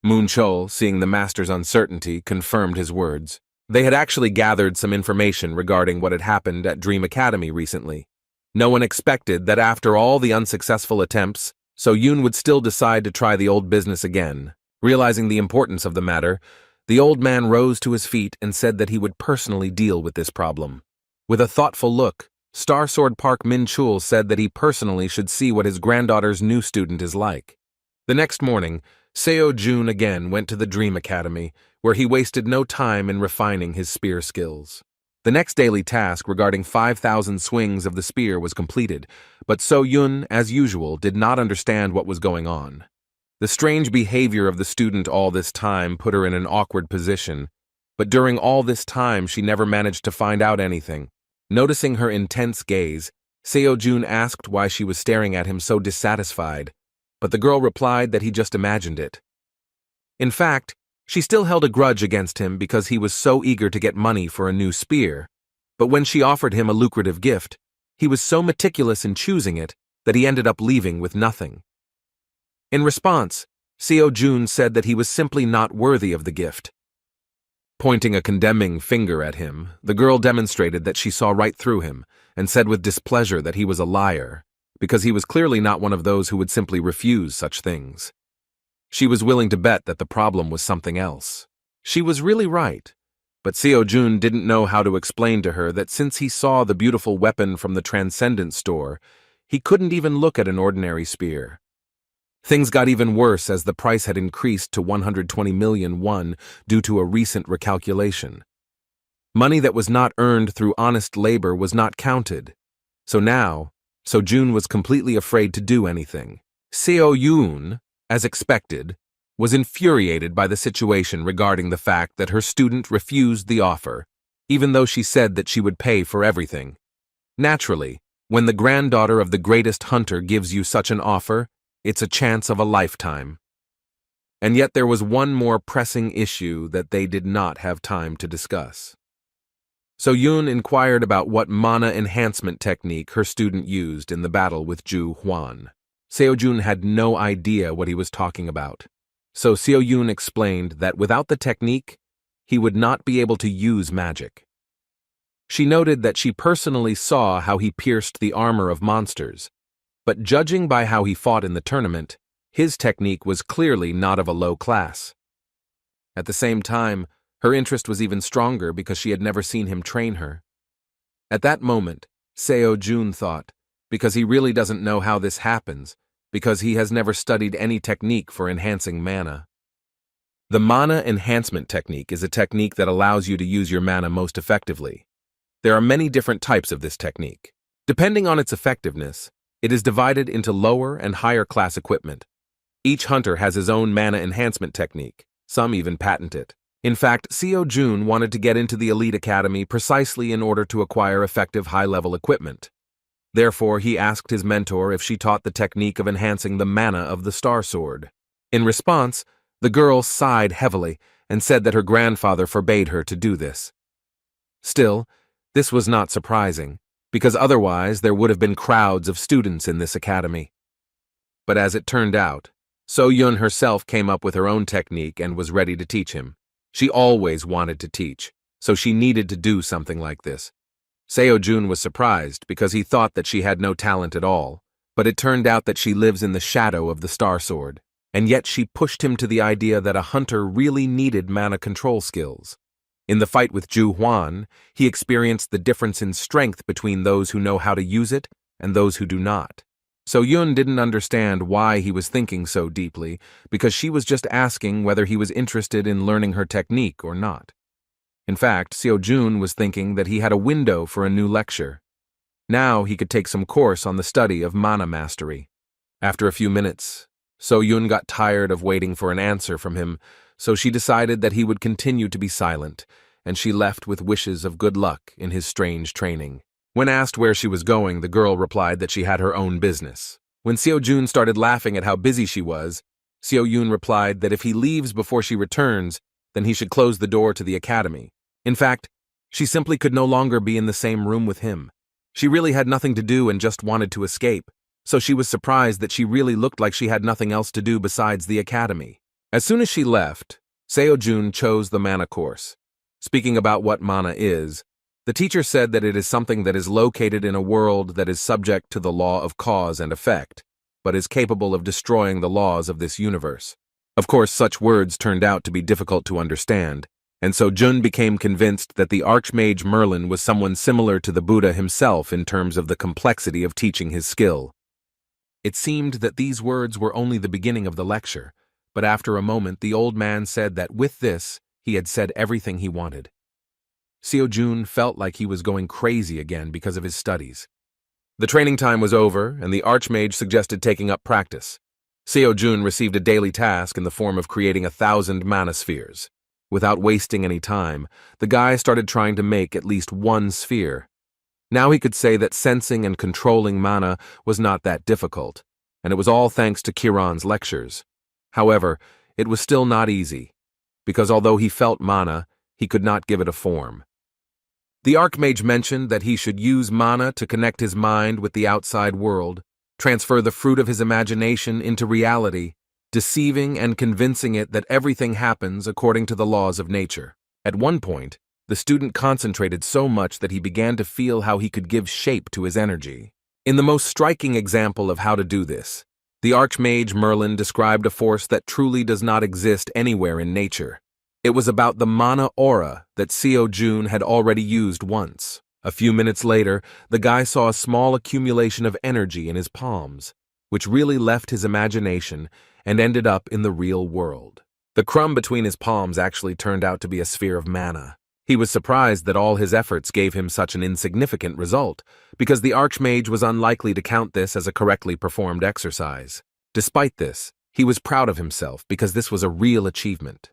Moon Chul, seeing the master's uncertainty, confirmed his words. They had actually gathered some information regarding what had happened at Dream Academy recently. No one expected that after all the unsuccessful attempts, So Yun would still decide to try the old business again. Realizing the importance of the matter, the old man rose to his feet and said that he would personally deal with this problem. With a thoughtful look, Star Sword Park Min Chul said that he personally should see what his granddaughter's new student is like. The next morning, Seo Jun again went to the Dream Academy, where he wasted no time in refining his spear skills. The next daily task regarding 5,000 swings of the spear was completed, but So Yun, as usual, did not understand what was going on. The strange behavior of the student all this time put her in an awkward position, but during all this time she never managed to find out anything. Noticing her intense gaze, Seo Jun asked why she was staring at him so dissatisfied, but the girl replied that he just imagined it. In fact, she still held a grudge against him because he was so eager to get money for a new spear, but when she offered him a lucrative gift, he was so meticulous in choosing it that he ended up leaving with nothing. In response, Seo Jun said that he was simply not worthy of the gift. Pointing a condemning finger at him, the girl demonstrated that she saw right through him and said with displeasure that he was a liar, because he was clearly not one of those who would simply refuse such things. She was willing to bet that the problem was something else. She was really right, but Seo Jun didn't know how to explain to her that since he saw the beautiful weapon from the Transcendent store, he couldn't even look at an ordinary spear. Things got even worse as the price had increased to 120 million won due to a recent recalculation. Money that was not earned through honest labor was not counted. So now, So Jun was completely afraid to do anything. Seo Yun, as expected, was infuriated by the situation regarding the fact that her student refused the offer, even though she said that she would pay for everything. Naturally, when the granddaughter of the greatest hunter gives you such an offer, it's a chance of a lifetime. And yet there was one more pressing issue that they did not have time to discuss. So Yun inquired about what mana enhancement technique her student used in the battle with Zhu Huan. Seo Jun had no idea what he was talking about. So Seo Yun explained that without the technique, he would not be able to use magic. She noted that she personally saw how he pierced the armor of monsters, but judging by how he fought in the tournament, his technique was clearly not of a low class. At the same time, her interest was even stronger because she had never seen him train her. At that moment, Seo-jun thought, because he really doesn't know how this happens, because he has never studied any technique for enhancing mana. The mana enhancement technique is a technique that allows you to use your mana most effectively. There are many different types of this technique. Depending on its effectiveness, it is divided into lower and higher class equipment. Each hunter has his own mana enhancement technique. Some even patent it. In fact, Seo-jun wanted to get into the elite academy precisely in order to acquire effective high-level equipment. Therefore, he asked his mentor if she taught the technique of enhancing the mana of the Star Sword. In response, the girl sighed heavily and said that her grandfather forbade her to do this. Still, this was not surprising, because otherwise there would have been crowds of students in this academy. But as it turned out, So-yun herself came up with her own technique and was ready to teach him. She always wanted to teach, so she needed to do something like this. Seo-jun was surprised because he thought that she had no talent at all, but it turned out that she lives in the shadow of the Star Sword, and yet she pushed him to the idea that a hunter really needed mana control skills. In the fight with Ju Huan, he experienced the difference in strength between those who know how to use it and those who do not. So-yun didn't understand why he was thinking so deeply, because she was just asking whether he was interested in learning her technique or not. In fact, Seo-jun was thinking that he had a window for a new lecture. Now he could take some course on the study of mana mastery. After a few minutes, So-yun got tired of waiting for an answer from him, so she decided that he would continue to be silent, and she left with wishes of good luck in his strange training. When asked where she was going, the girl replied that she had her own business. When Seo-jun started laughing at how busy she was, Seo-yun replied that if he leaves before she returns, then he should close the door to the academy. In fact, she simply could no longer be in the same room with him. She really had nothing to do and just wanted to escape, so she was surprised that she really looked like she had nothing else to do besides the academy. As soon as she left, Seo-jun chose the mana course. Speaking about what mana is, the teacher said that it is something that is located in a world that is subject to the law of cause and effect, but is capable of destroying the laws of this universe. Of course, such words turned out to be difficult to understand, and so Jun became convinced that the Archmage Merlin was someone similar to the Buddha himself in terms of the complexity of teaching his skill. It seemed that these words were only the beginning of the lecture, but after a moment the old man said that with this, he had said everything he wanted. Seo-jun felt like he was going crazy again because of his studies. The training time was over, and the Archmage suggested taking up practice. Seo-jun received a daily task in the form of creating 1,000 mana spheres. Without wasting any time, the guy started trying to make at least one sphere. Now he could say that sensing and controlling mana was not that difficult, and it was all thanks to Kiran's lectures. However, it was still not easy, because although he felt mana, he could not give it a form. The Archmage mentioned that he should use mana to connect his mind with the outside world, transfer the fruit of his imagination into reality, deceiving and convincing it that everything happens according to the laws of nature. At one point, the student concentrated so much that he began to feel how he could give shape to his energy. In the most striking example of how to do this, the Archmage Merlin described a force that truly does not exist anywhere in nature. It was about the mana aura that Seo-jun had already used once. A few minutes later, the guy saw a small accumulation of energy in his palms, which really left his imagination and ended up in the real world. The crumb between his palms actually turned out to be a sphere of mana. He was surprised that all his efforts gave him such an insignificant result, because the Archmage was unlikely to count this as a correctly performed exercise. Despite this, he was proud of himself because this was a real achievement.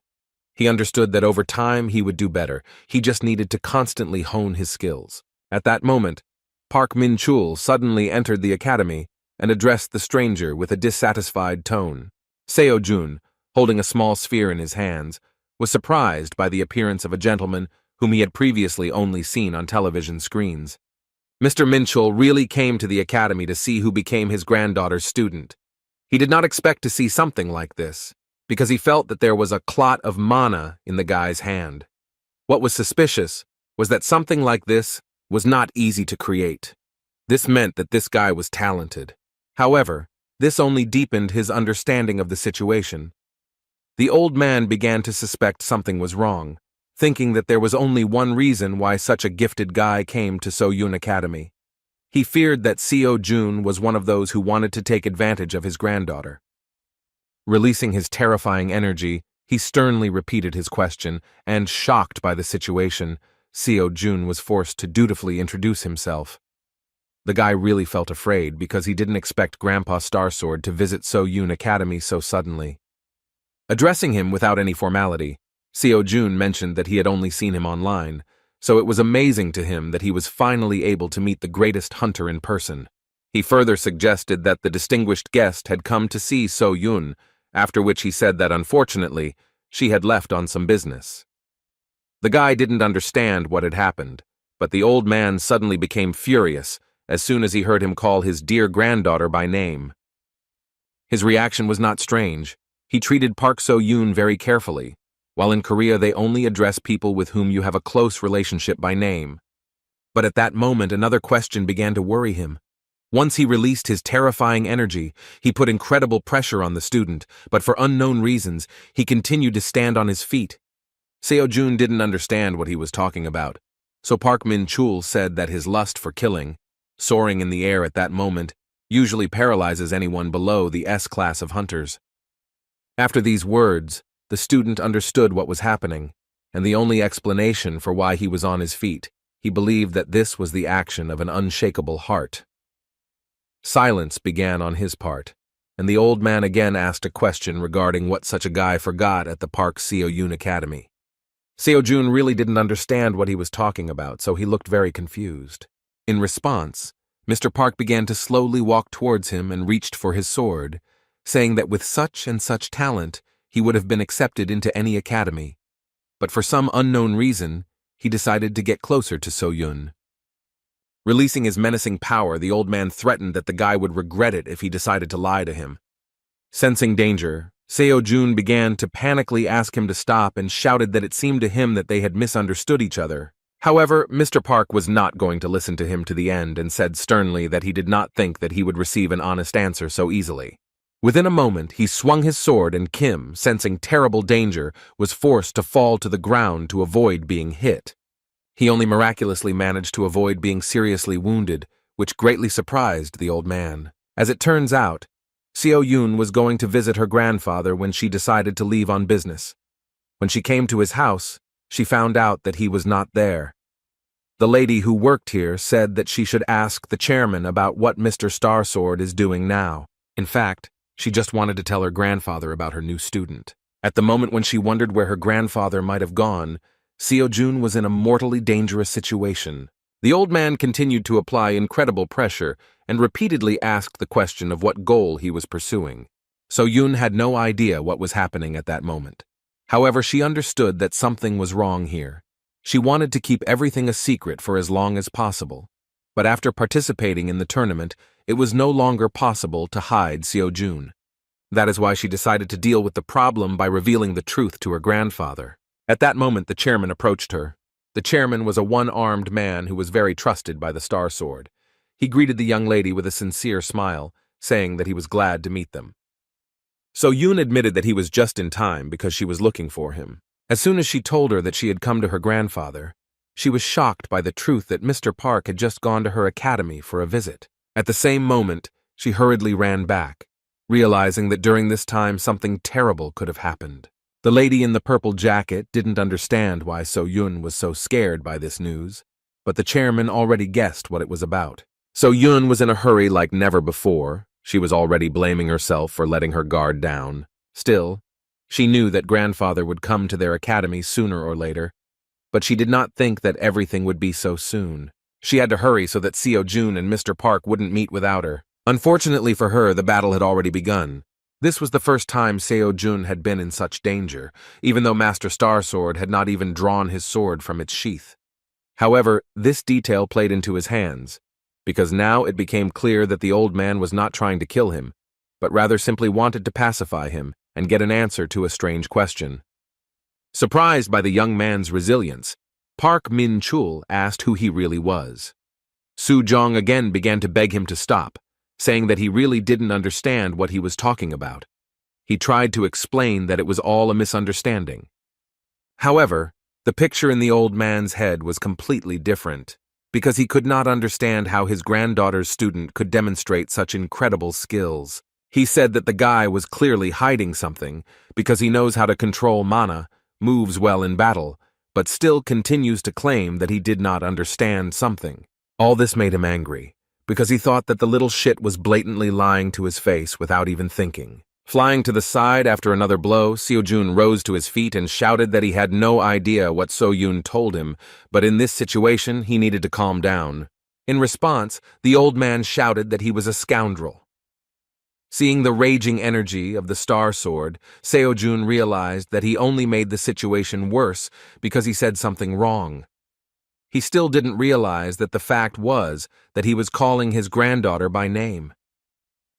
He understood that over time he would do better. He just needed to constantly hone his skills. At that moment, Park Min-chul suddenly entered the academy and addressed the stranger with a dissatisfied tone. Seo-jun, holding a small sphere in his hands, was surprised by the appearance of a gentleman whom he had previously only seen on television screens. Mr. Min-chul really came to the academy to see who became his granddaughter's student. He did not expect to see something like this, because he felt that there was a clot of mana in the guy's hand. What was suspicious was that something like this was not easy to create. This meant that this guy was talented. However, this only deepened his understanding of the situation. The old man began to suspect something was wrong, thinking that there was only one reason why such a gifted guy came to So-Yun Academy. He feared that Seo-Jun was one of those who wanted to take advantage of his granddaughter. Releasing his terrifying energy, he sternly repeated his question, and, shocked by the situation, Seo-Jun was forced to dutifully introduce himself. The guy really felt afraid because he didn't expect Grandpa Starsword to visit So-Yun Academy so suddenly. Addressing him without any formality, Seo-Jun mentioned that he had only seen him online, so it was amazing to him that he was finally able to meet the greatest hunter in person. He further suggested that the distinguished guest had come to see So-Yun, after which he said that unfortunately, she had left on some business. The guy didn't understand what had happened, but the old man suddenly became furious as soon as he heard him call his dear granddaughter by name. His reaction was not strange. He treated Park So-Yun very carefully. While in Korea they only address people with whom you have a close relationship by name. But at that moment another question began to worry him. Once he released his terrifying energy, he put incredible pressure on the student, but for unknown reasons, he continued to stand on his feet. Seo-Jun didn't understand what he was talking about, so Park Min-chul said that his lust for killing, soaring in the air at that moment, usually paralyzes anyone below the S-class of hunters. After these words, the student understood what was happening, and the only explanation for why he was on his feet, he believed that this was the action of an unshakable heart. Silence began on his part, and the old man again asked a question regarding what such a guy forgot at the Park So-Yun Academy. Seo-Jun really didn't understand what he was talking about, so he looked very confused. In response, Mr. Park began to slowly walk towards him and reached for his sword, saying that with such and such talent, he would have been accepted into any academy. But for some unknown reason, he decided to get closer to So-Yun. Releasing his menacing power, the old man threatened that the guy would regret it if he decided to lie to him. Sensing danger, Seo-Jun began to panically ask him to stop and shouted that it seemed to him that they had misunderstood each other. However, Mr. Park was not going to listen to him to the end and said sternly that he did not think that he would receive an honest answer so easily. Within a moment, he swung his sword and Kim, sensing terrible danger, was forced to fall to the ground to avoid being hit. He only miraculously managed to avoid being seriously wounded, which greatly surprised the old man. As it turns out, Seo-Yun was going to visit her grandfather when she decided to leave on business. When she came to his house, she found out that he was not there. The lady who worked here said that she should ask the chairman about what Mr. Starsword is doing now. In fact, she just wanted to tell her grandfather about her new student. At the moment when she wondered where her grandfather might have gone, Seo-Jun was in a mortally dangerous situation. The old man continued to apply incredible pressure and repeatedly asked the question of what goal he was pursuing. So-Yun had no idea what was happening at that moment. However, she understood that something was wrong here. She wanted to keep everything a secret for as long as possible. But after participating in the tournament, it was no longer possible to hide Seo-Jun. That is why she decided to deal with the problem by revealing the truth to her grandfather. At that moment, the chairman approached her. The chairman was a one-armed man who was very trusted by the Starsword. He greeted the young lady with a sincere smile, saying that he was glad to meet them. So-Yun admitted that he was just in time because she was looking for him. As soon as she told her that she had come to her grandfather, she was shocked by the truth that Mr. Park had just gone to her academy for a visit. At the same moment, she hurriedly ran back, realizing that during this time something terrible could have happened. The lady in the purple jacket didn't understand why So-Yun was so scared by this news, but the chairman already guessed what it was about. So-Yun was in a hurry like never before. She was already blaming herself for letting her guard down. Still, she knew that grandfather would come to their academy sooner or later, but she did not think that everything would be so soon. She had to hurry so that Seo-Jun and Mr. Park wouldn't meet without her. Unfortunately for her, the battle had already begun. This was the first time Seo-Jun had been in such danger, even though Master Starsword had not even drawn his sword from its sheath. However, this detail played into his hands, because now it became clear that the old man was not trying to kill him, but rather simply wanted to pacify him and get an answer to a strange question. Surprised by the young man's resilience, Park Min-chul asked who he really was. Su-jong again began to beg him to stop, saying that he really didn't understand what he was talking about. He tried to explain that it was all a misunderstanding. However, the picture in the old man's head was completely different, because he could not understand how his granddaughter's student could demonstrate such incredible skills. He said that the guy was clearly hiding something, because he knows how to control mana, moves well in battle, but still continues to claim that he did not understand something. All this made him angry, because he thought that the little shit was blatantly lying to his face without even thinking. Flying to the side after another blow, Seo-jun rose to his feet and shouted that he had no idea what So-yoon told him, but in this situation he needed to calm down. In response, the old man shouted that he was a scoundrel. Seeing the raging energy of the Star Sword, Seo-jun realized that he only made the situation worse because he said something wrong. He still didn't realize that the fact was that he was calling his granddaughter by name.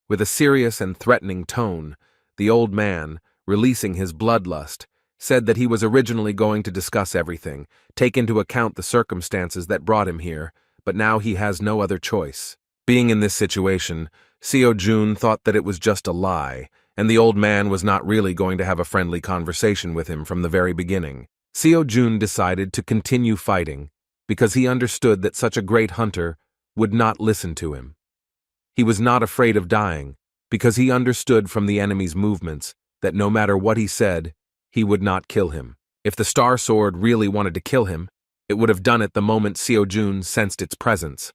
With a serious and threatening tone, the old man, releasing his bloodlust, said that he was originally going to discuss everything, take into account the circumstances that brought him here, but now he has no other choice. Being in this situation, Seo-jun thought that it was just a lie, and the old man was not really going to have a friendly conversation with him from the very beginning. Seo-jun decided to continue fighting, because he understood that such a great hunter would not listen to him. He was not afraid of dying, because he understood from the enemy's movements that no matter what he said, he would not kill him. If the Star Sword really wanted to kill him, it would have done it the moment Seo-jun sensed its presence.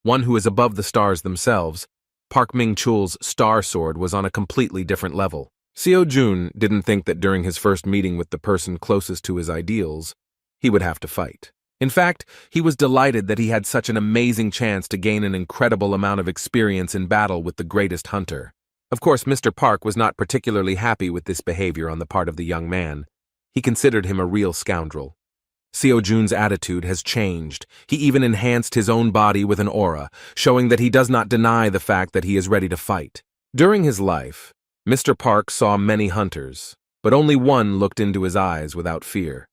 One who is above the stars themselves, Park Ming-chul's Star Sword was on a completely different level. Seo-jun didn't think that during his first meeting with the person closest to his ideals, he would have to fight. In fact, he was delighted that he had such an amazing chance to gain an incredible amount of experience in battle with the greatest hunter. Of course, Mr. Park was not particularly happy with this behavior on the part of the young man. He considered him a real scoundrel. Seo-jun's attitude has changed. He even enhanced his own body with an aura, showing that he does not deny the fact that he is ready to fight. During his life, Mr. Park saw many hunters, but only one looked into his eyes without fear.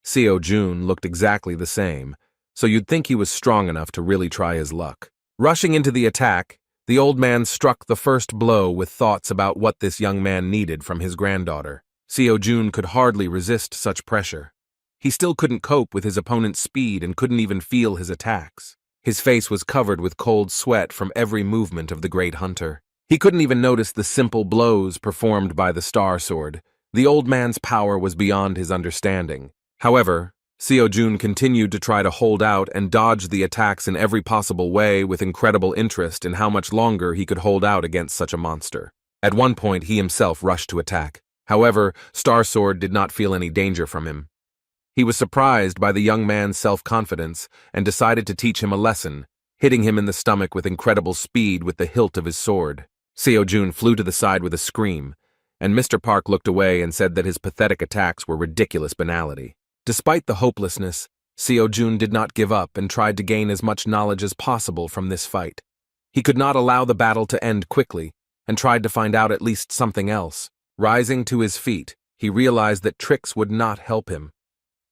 Seo-jun looked exactly the same, so you'd think he was strong enough to really try his luck. Rushing into the attack, the old man struck the first blow with thoughts about what this young man needed from his granddaughter. Seo-jun could hardly resist such pressure. He still couldn't cope with his opponent's speed and couldn't even feel his attacks. His face was covered with cold sweat from every movement of the great hunter. He couldn't even notice the simple blows performed by the Star Sword. The old man's power was beyond his understanding. However, Seo-jun continued to try to hold out and dodge the attacks in every possible way with incredible interest in how much longer he could hold out against such a monster. At one point, he himself rushed to attack. However, Star Sword did not feel any danger from him. He was surprised by the young man's self-confidence and decided to teach him a lesson, hitting him in the stomach with incredible speed with the hilt of his sword. Seo-jun flew to the side with a scream, and Mr. Park looked away and said that his pathetic attacks were ridiculous banality. Despite the hopelessness, Seo-jun did not give up and tried to gain as much knowledge as possible from this fight. He could not allow the battle to end quickly, and tried to find out at least something else. Rising to his feet, he realized that tricks would not help him.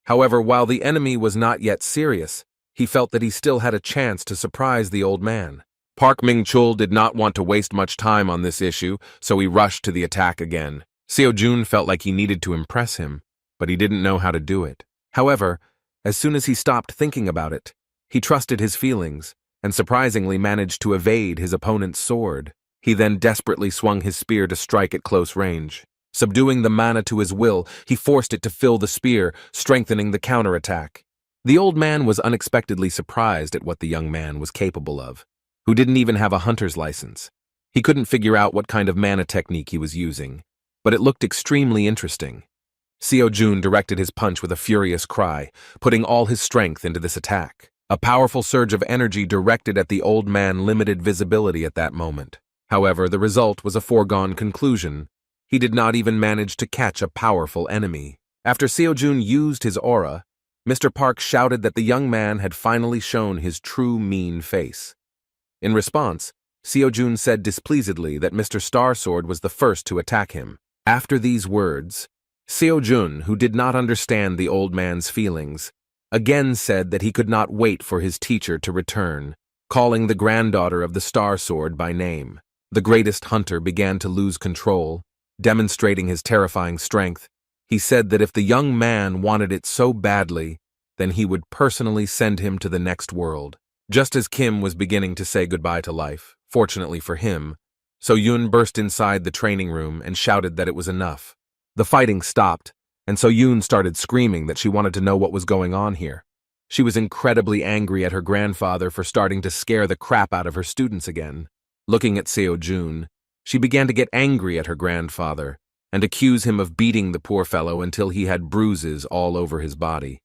However, while the enemy was not yet serious, he felt that he still had a chance to surprise the old man. Park Ming-chul did not want to waste much time on this issue, so he rushed to the attack again. Seo-jun felt like he needed to impress him, but he didn't know how to do it. However, as soon as he stopped thinking about it, he trusted his feelings and surprisingly managed to evade his opponent's sword. He then desperately swung his spear to strike at close range. Subduing the mana to his will, he forced it to fill the spear, strengthening the counterattack. The old man was unexpectedly surprised at what the young man was capable of, who didn't even have a hunter's license. He couldn't figure out what kind of mana technique he was using, but it looked extremely interesting. Seo-jun directed his punch with a furious cry, putting all his strength into this attack. A powerful surge of energy directed at the old man limited visibility at that moment. However, the result was a foregone conclusion. He did not even manage to catch a powerful enemy. After Seo-jun used his aura, Mr. Park shouted that the young man had finally shown his true mean face. In response, Seo-jun said displeasedly that Mr. Star Sword was the first to attack him. After these words, Seo-jun, who did not understand the old man's feelings, again said that he could not wait for his teacher to return. calling the granddaughter of the Star Sword by name. The greatest hunter began to lose control, demonstrating his terrifying strength. He said that if the young man wanted it so badly, then he would personally send him to the next world. Just as Kim was beginning to say goodbye to life, fortunately for him, So-yoon burst inside the training room and shouted that it was enough. The fighting stopped, and So-yoon started screaming that she wanted to know what was going on here. She was incredibly angry at her grandfather for starting to scare the crap out of her students again. Looking at Seo-jun, she began to get angry at her grandfather and accuse him of beating the poor fellow until he had bruises all over his body.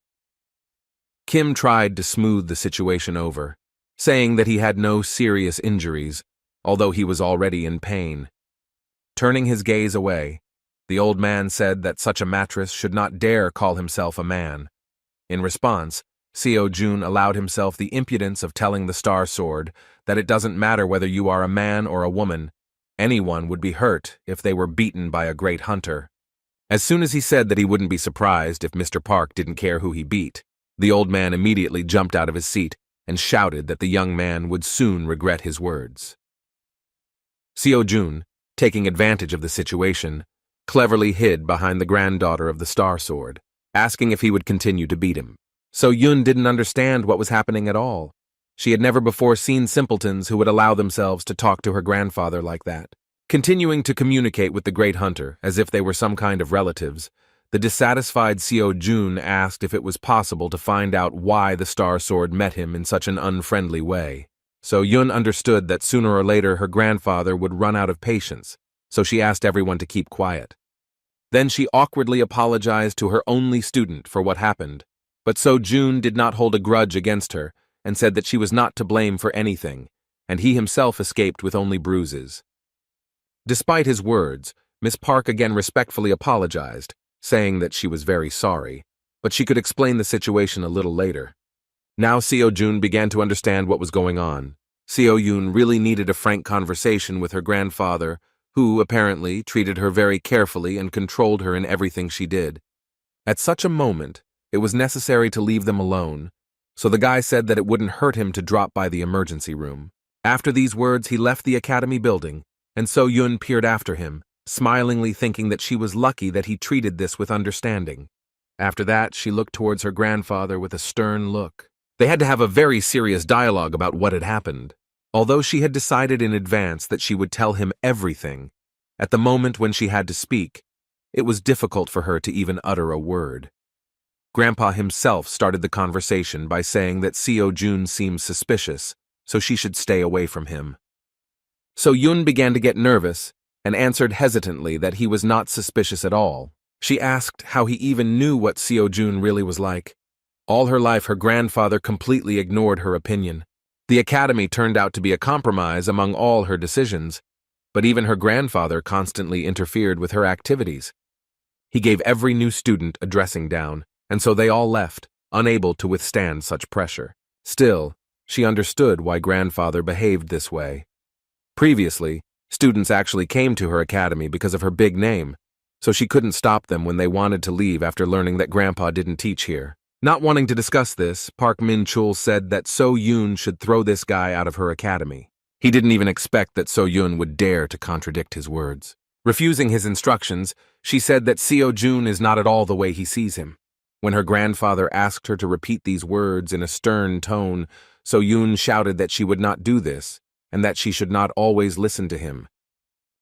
Kim tried to smooth the situation over, saying that he had no serious injuries, although he was already in pain. Turning his gaze away, the old man said that such a mattress should not dare call himself a man. In response, Seo-jun allowed himself the impudence of telling the Star Sword that it doesn't matter whether you are a man or a woman, anyone would be hurt if they were beaten by a great hunter. As soon as he said that he wouldn't be surprised if Mr. Park didn't care who he beat, the old man immediately jumped out of his seat and shouted that the young man would soon regret his words. Seo-jun, taking advantage of the situation, cleverly hid behind the granddaughter of the Star Sword, asking if he would continue to beat him. So-yoon didn't understand what was happening at all. She had never before seen simpletons who would allow themselves to talk to her grandfather like that. Continuing to communicate with the great hunter as if they were some kind of relatives, the dissatisfied Seo-jun asked if it was possible to find out why the Star Sword met him in such an unfriendly way. So-yoon understood that sooner or later her grandfather would run out of patience, so she asked everyone to keep quiet. Then she awkwardly apologized to her only student for what happened, but So-jun did not hold a grudge against her and said that she was not to blame for anything, and he himself escaped with only bruises. Despite his words, Miss Park again respectfully apologized, saying that she was very sorry, but she could explain the situation a little later. Now Seo-jun began to understand what was going on. Seo-yoon really needed a frank conversation with her grandfather, who, apparently, treated her very carefully and controlled her in everything she did. At such a moment, it was necessary to leave them alone, so the guy said that it wouldn't hurt him to drop by the emergency room. After these words, he left the academy building, and So-yoon peered after him, smilingly thinking that she was lucky that he treated this with understanding. After that, she looked towards her grandfather with a stern look. They had to have a very serious dialogue about what had happened. Although she had decided in advance that she would tell him everything, at the moment when she had to speak, it was difficult for her to even utter a word. Grandpa himself started the conversation by saying that Seo-jun seemed suspicious, so she should stay away from him. So-yoon began to get nervous and answered hesitantly that he was not suspicious at all. She asked how he even knew what Seo-jun really was like. All her life, her grandfather completely ignored her opinion. The academy turned out to be a compromise among all her decisions, but even her grandfather constantly interfered with her activities. He gave every new student a dressing down, and so they all left, unable to withstand such pressure. Still, she understood why grandfather behaved this way. Previously, students actually came to her academy because of her big name, so she couldn't stop them when they wanted to leave after learning that grandpa didn't teach here. Not wanting to discuss this, Park Min-chul said that So-yoon should throw this guy out of her academy. He didn't even expect that So-yoon would dare to contradict his words. Refusing his instructions, she said that Seo-jun is not at all the way he sees him. When her grandfather asked her to repeat these words in a stern tone, So-yoon shouted that she would not do this, and that she should not always listen to him.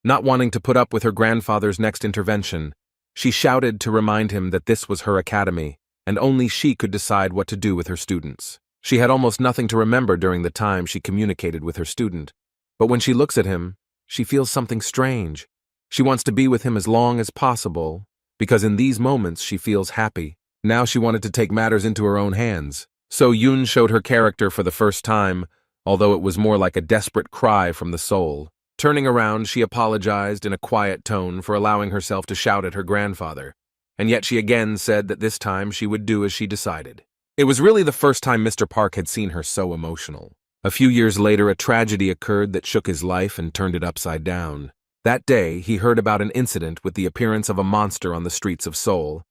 Not wanting to put up with her grandfather's next intervention, she shouted to remind him that this was her academy, and only she could decide what to do with her students. She had almost nothing to remember during the time she communicated with her student, but when she looks at him, she feels something strange. She wants to be with him as long as possible, because in these moments she feels happy. Now she wanted to take matters into her own hands. So-yoon showed her character for the first time, although it was more like a desperate cry from the soul. Turning around, she apologized in a quiet tone for allowing herself to shout at her grandfather, and yet she again said that this time she would do as she decided. It was really the first time Mr. Park had seen her so emotional. A few years later, a tragedy occurred that shook his life and turned it upside down. That day, he heard about an incident with the appearance of a monster on the streets of Seoul,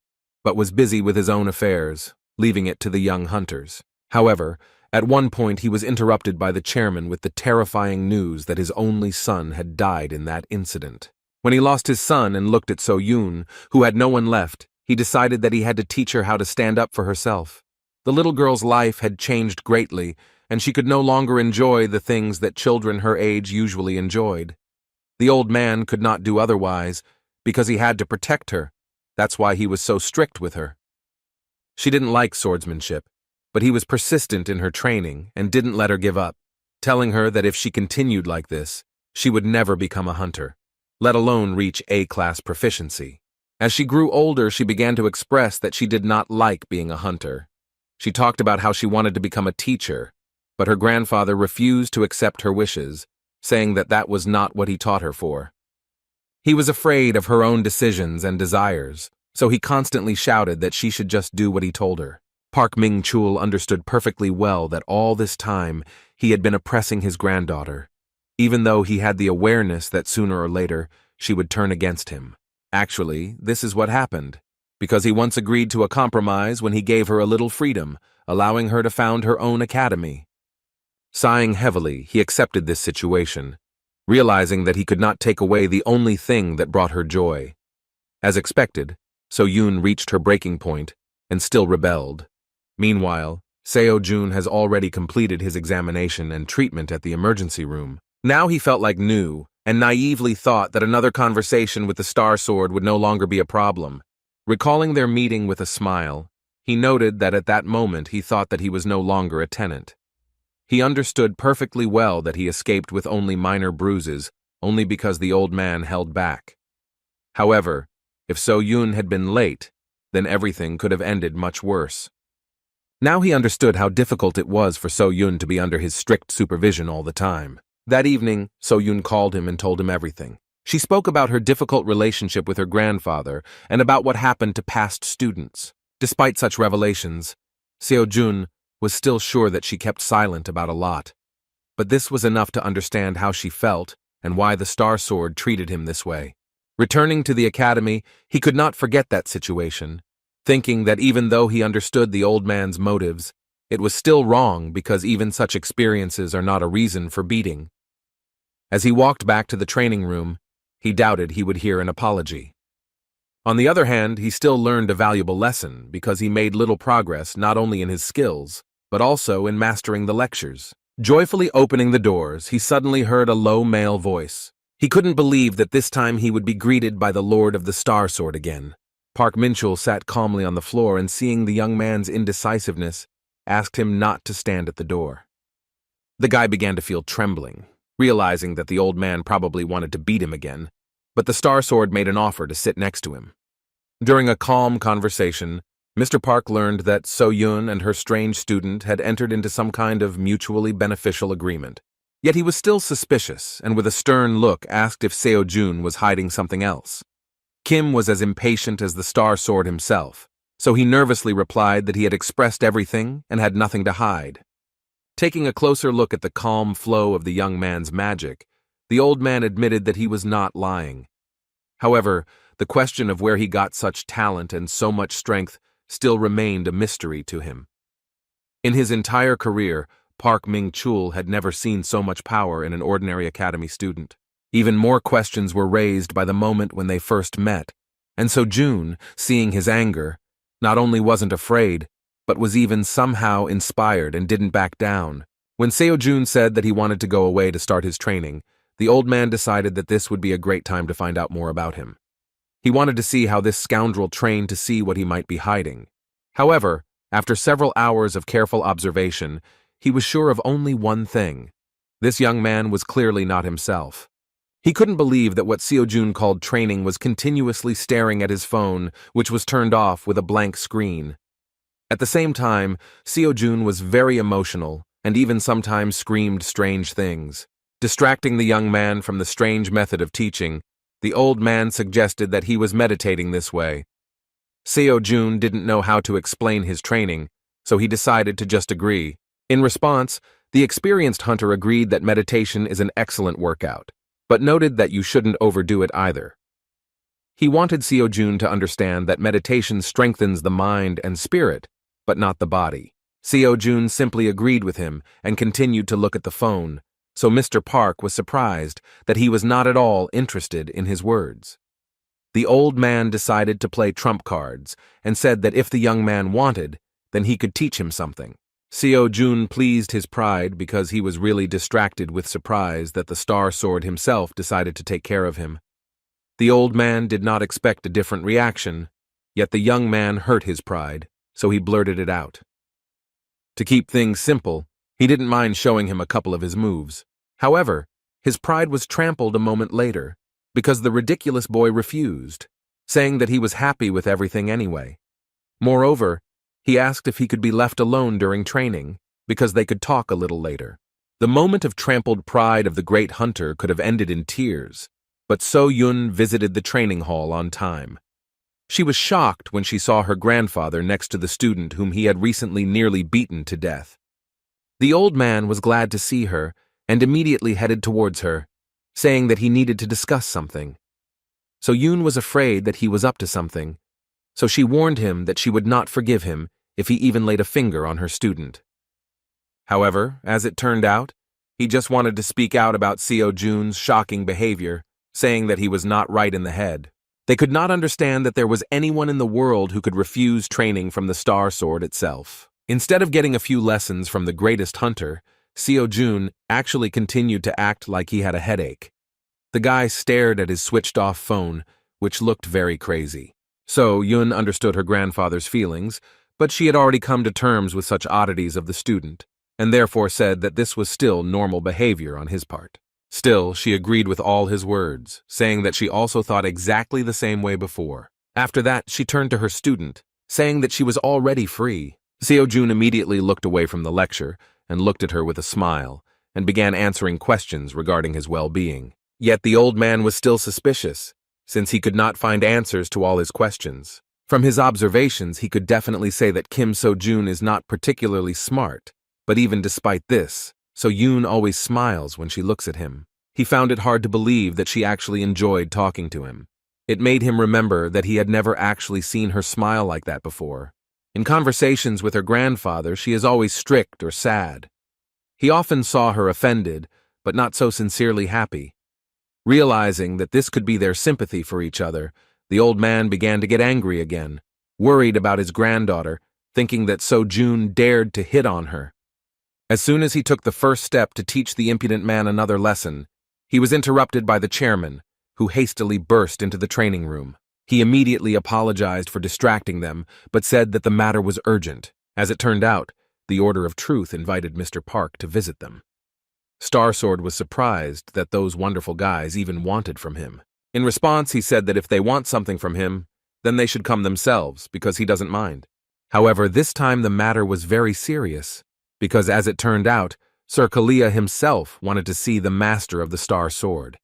but was busy with his own affairs, leaving it to the young hunters. However, At one point, he was interrupted by the chairman with the terrifying news that his only son had died in that incident. When he lost his son and looked at So-yoon, who had no one left, he decided that he had to teach her how to stand up for herself. The little girl's life had changed greatly, and she could no longer enjoy the things that children her age usually enjoyed. The old man could not do otherwise, because he had to protect her. That's why he was so strict with her. She didn't like swordsmanship, but he was persistent in her training and didn't let her give up, telling her that if she continued like this, she would never become a hunter, let alone reach A-class proficiency. As she grew older, she began to express that she did not like being a hunter. She talked about how she wanted to become a teacher, but her grandfather refused to accept her wishes, saying that that was not what he taught her for. He was afraid of her own decisions and desires, so he constantly shouted that she should just do what he told her. Park Min-chul understood perfectly well that all this time he had been oppressing his granddaughter, even though he had the awareness that sooner or later she would turn against him. Actually, this is what happened, because he once agreed to a compromise when he gave her a little freedom, allowing her to found her own academy. Sighing heavily, he accepted this situation, realizing that he could not take away the only thing that brought her joy. As expected, So-yoon reached her breaking point and still rebelled. Meanwhile, Seo-jun has already completed his examination and treatment at the emergency room. Now he felt like new and naively thought that another conversation with the Star Sword would no longer be a problem. Recalling their meeting with a smile, he noted that at that moment he thought that he was no longer a tenant. He understood perfectly well that he escaped with only minor bruises, only because the old man held back. However, if So-yoon had been late, then everything could have ended much worse. Now he understood how difficult it was for So-yoon to be under his strict supervision all the time. That evening, So-yoon called him and told him everything. She spoke about her difficult relationship with her grandfather and about what happened to past students. Despite such revelations, Seo-jun was still sure that she kept silent about a lot. But this was enough to understand how she felt and why the Star Sword treated him this way. Returning to the academy, he could not forget that situation, thinking that even though he understood the old man's motives, it was still wrong because even such experiences are not a reason for beating. As he walked back to the training room, he doubted he would hear an apology. On the other hand, he still learned a valuable lesson because he made little progress not only in his skills, but also in mastering the lectures. Joyfully opening the doors, he suddenly heard a low male voice. He couldn't believe that this time he would be greeted by the Lord of the Star Sword again. Park Min-chul sat calmly on the floor and, seeing the young man's indecisiveness, asked him not to stand at the door. The guy began to feel trembling, realizing that the old man probably wanted to beat him again, but the Star Sword made an offer to sit next to him. During a calm conversation, Mr. Park learned that So-yoon and her strange student had entered into some kind of mutually beneficial agreement. Yet he was still suspicious and with a stern look asked if Seo-jun was hiding something else. Kim was as impatient as the Star Sword himself, so he nervously replied that he had expressed everything and had nothing to hide. Taking a closer look at the calm flow of the young man's magic, the old man admitted that he was not lying. However, the question of where he got such talent and so much strength still remained a mystery to him. In his entire career, Park Min-chul had never seen so much power in an ordinary academy student. Even more questions were raised by the moment when they first met, and so June, seeing his anger, not only wasn't afraid, but was even somehow inspired and didn't back down. When Seo-jun said that he wanted to go away to start his training, the old man decided that this would be a great time to find out more about him. He wanted to see how this scoundrel trained to see what he might be hiding. However, after several hours of careful observation, he was sure of only one thing. This young man was clearly not himself. He couldn't believe that what Seo-jun called training was continuously staring at his phone, which was turned off with a blank screen. At the same time, Seo-jun was very emotional and even sometimes screamed strange things. Distracting the young man from the strange method of teaching, the old man suggested that he was meditating this way. Seo-jun didn't know how to explain his training, so he decided to just agree. In response, the experienced hunter agreed that meditation is an excellent workout, but noted that you shouldn't overdo it either. He wanted Seo-jun to understand that meditation strengthens the mind and spirit, but not the body. Seo-jun simply agreed with him and continued to look at the phone, so Mr. Park was surprised that he was not at all interested in his words. The old man decided to play trump cards and said that if the young man wanted, then he could teach him something. Seo-jun pleased his pride because he was really distracted with surprise that the Star Sword himself decided to take care of him. The old man did not expect a different reaction, yet the young man hurt his pride, so he blurted it out. To keep things simple, he didn't mind showing him a couple of his moves. However, his pride was trampled a moment later, because the ridiculous boy refused, saying that he was happy with everything anyway. Moreover, he asked if he could be left alone during training, because they could talk a little later. The moment of trampled pride of the great hunter could have ended in tears, but So-yun visited the training hall on time. She was shocked when she saw her grandfather next to the student whom he had recently nearly beaten to death. The old man was glad to see her and immediately headed towards her, saying that he needed to discuss something. So-yun was afraid that he was up to something, so she warned him that she would not forgive him if he even laid a finger on her student. However, as it turned out, he just wanted to speak out about Seo-jun's shocking behavior, saying that he was not right in the head. They could not understand that there was anyone in the world who could refuse training from the Star Sword itself. Instead of getting a few lessons from the greatest hunter, Seo-jun actually continued to act like he had a headache. The guy stared at his switched-off phone, which looked very crazy. So-yun understood her grandfather's feelings, but she had already come to terms with such oddities of the student, and therefore said that this was still normal behavior on his part. Still, she agreed with all his words, saying that she also thought exactly the same way before. After that, she turned to her student, saying that she was already free. Seo-jun immediately looked away from the lecture and looked at her with a smile, and began answering questions regarding his well-being. Yet the old man was still suspicious, since he could not find answers to all his questions. From his observations, he could definitely say that Kim So-jun is not particularly smart, but even despite this, So-yun always smiles when she looks at him. He found it hard to believe that she actually enjoyed talking to him. It made him remember that he had never actually seen her smile like that before. In conversations with her grandfather, she is always strict or sad. He often saw her offended, but not so sincerely happy. Realizing that this could be their sympathy for each other, the old man began to get angry again, worried about his granddaughter, thinking that So-jun dared to hit on her. As soon as he took the first step to teach the impudent man another lesson, he was interrupted by the chairman, who hastily burst into the training room. He immediately apologized for distracting them, but said that the matter was urgent. As it turned out, the Order of Truth invited Mr. Park to visit them. Star Sword was surprised that those wonderful guys even wanted from him. In response, he said that if they want something from him, then they should come themselves, because he doesn't mind. However, this time the matter was very serious, because as it turned out, Sir Kalia himself wanted to see the master of the Star Sword.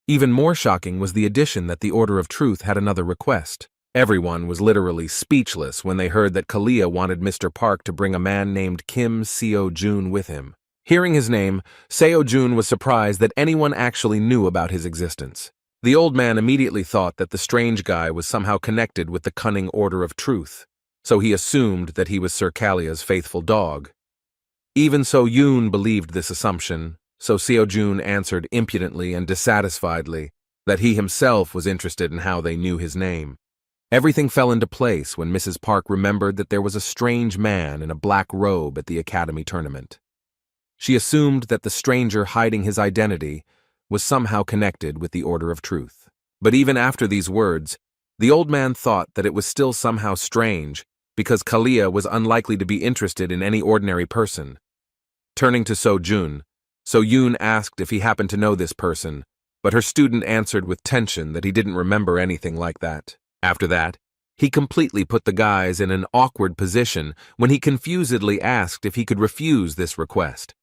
Even more shocking was the addition that the Order of Truth had another request. Everyone was literally speechless when they heard that Kalia wanted Mr. Park to bring a man named Kim Seo-jun with him. Hearing his name, Seo-jun was surprised that anyone actually knew about his existence. The old man immediately thought that the strange guy was somehow connected with the cunning Order of Truth, so he assumed that he was Sir Kalia's faithful dog. Even So-yun believed this assumption, so Seo-jun answered impudently and dissatisfiedly that he himself was interested in how they knew his name. Everything fell into place when Mrs. Park remembered that there was a strange man in a black robe at the academy tournament. She assumed that the stranger hiding his identity was somehow connected with the Order of Truth. But even after these words, the old man thought that it was still somehow strange because Kalia was unlikely to be interested in any ordinary person. Turning to So-jun, So-yun asked if he happened to know this person, but her student answered with tension that he didn't remember anything like that. After that, he completely put the guys in an awkward position when he confusedly asked if he could refuse this request.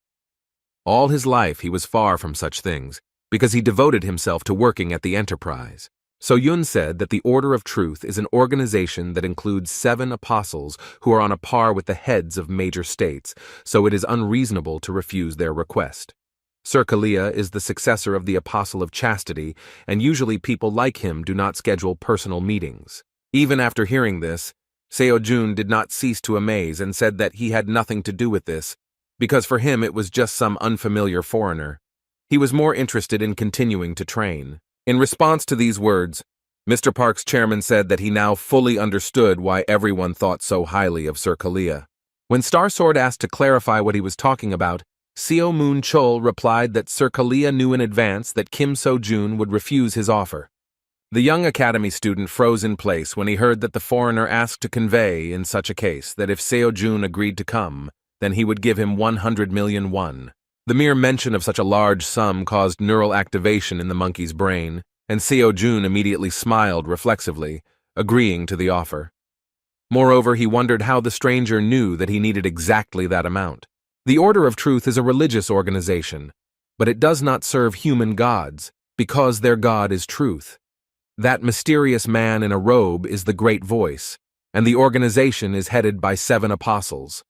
All his life he was far from such things, because he devoted himself to working at the Enterprise. So-yun said that the Order of Truth is an organization that includes 7 apostles who are on a par with the heads of major states, so it is unreasonable to refuse their request. Sir Kalia is the successor of the Apostle of Chastity, and usually people like him do not schedule personal meetings. Even after hearing this, Seo-jun did not cease to amaze and said that he had nothing to do with this, because for him it was just some unfamiliar foreigner. He was more interested in continuing to train. In response to these words, Mr. Park's chairman said that he now fully understood why everyone thought so highly of Sir Kalia. When Starsword asked to clarify what he was talking about, Seo Moon Chol replied that Sir Kalia knew in advance that Kim So-jun would refuse his offer. The young academy student froze in place when he heard that the foreigner asked to convey, in such a case, that if Seo-jun agreed to come, then he would give him 100 million won. The mere mention of such a large sum caused neural activation in the monkey's brain, and Seo-jun immediately smiled reflexively, agreeing to the offer. Moreover, he wondered how the stranger knew that he needed exactly that amount. The Order of Truth is a religious organization, but it does not serve human gods, because their god is truth. That mysterious man in a robe is the Great Voice, and the organization is headed by 7 apostles.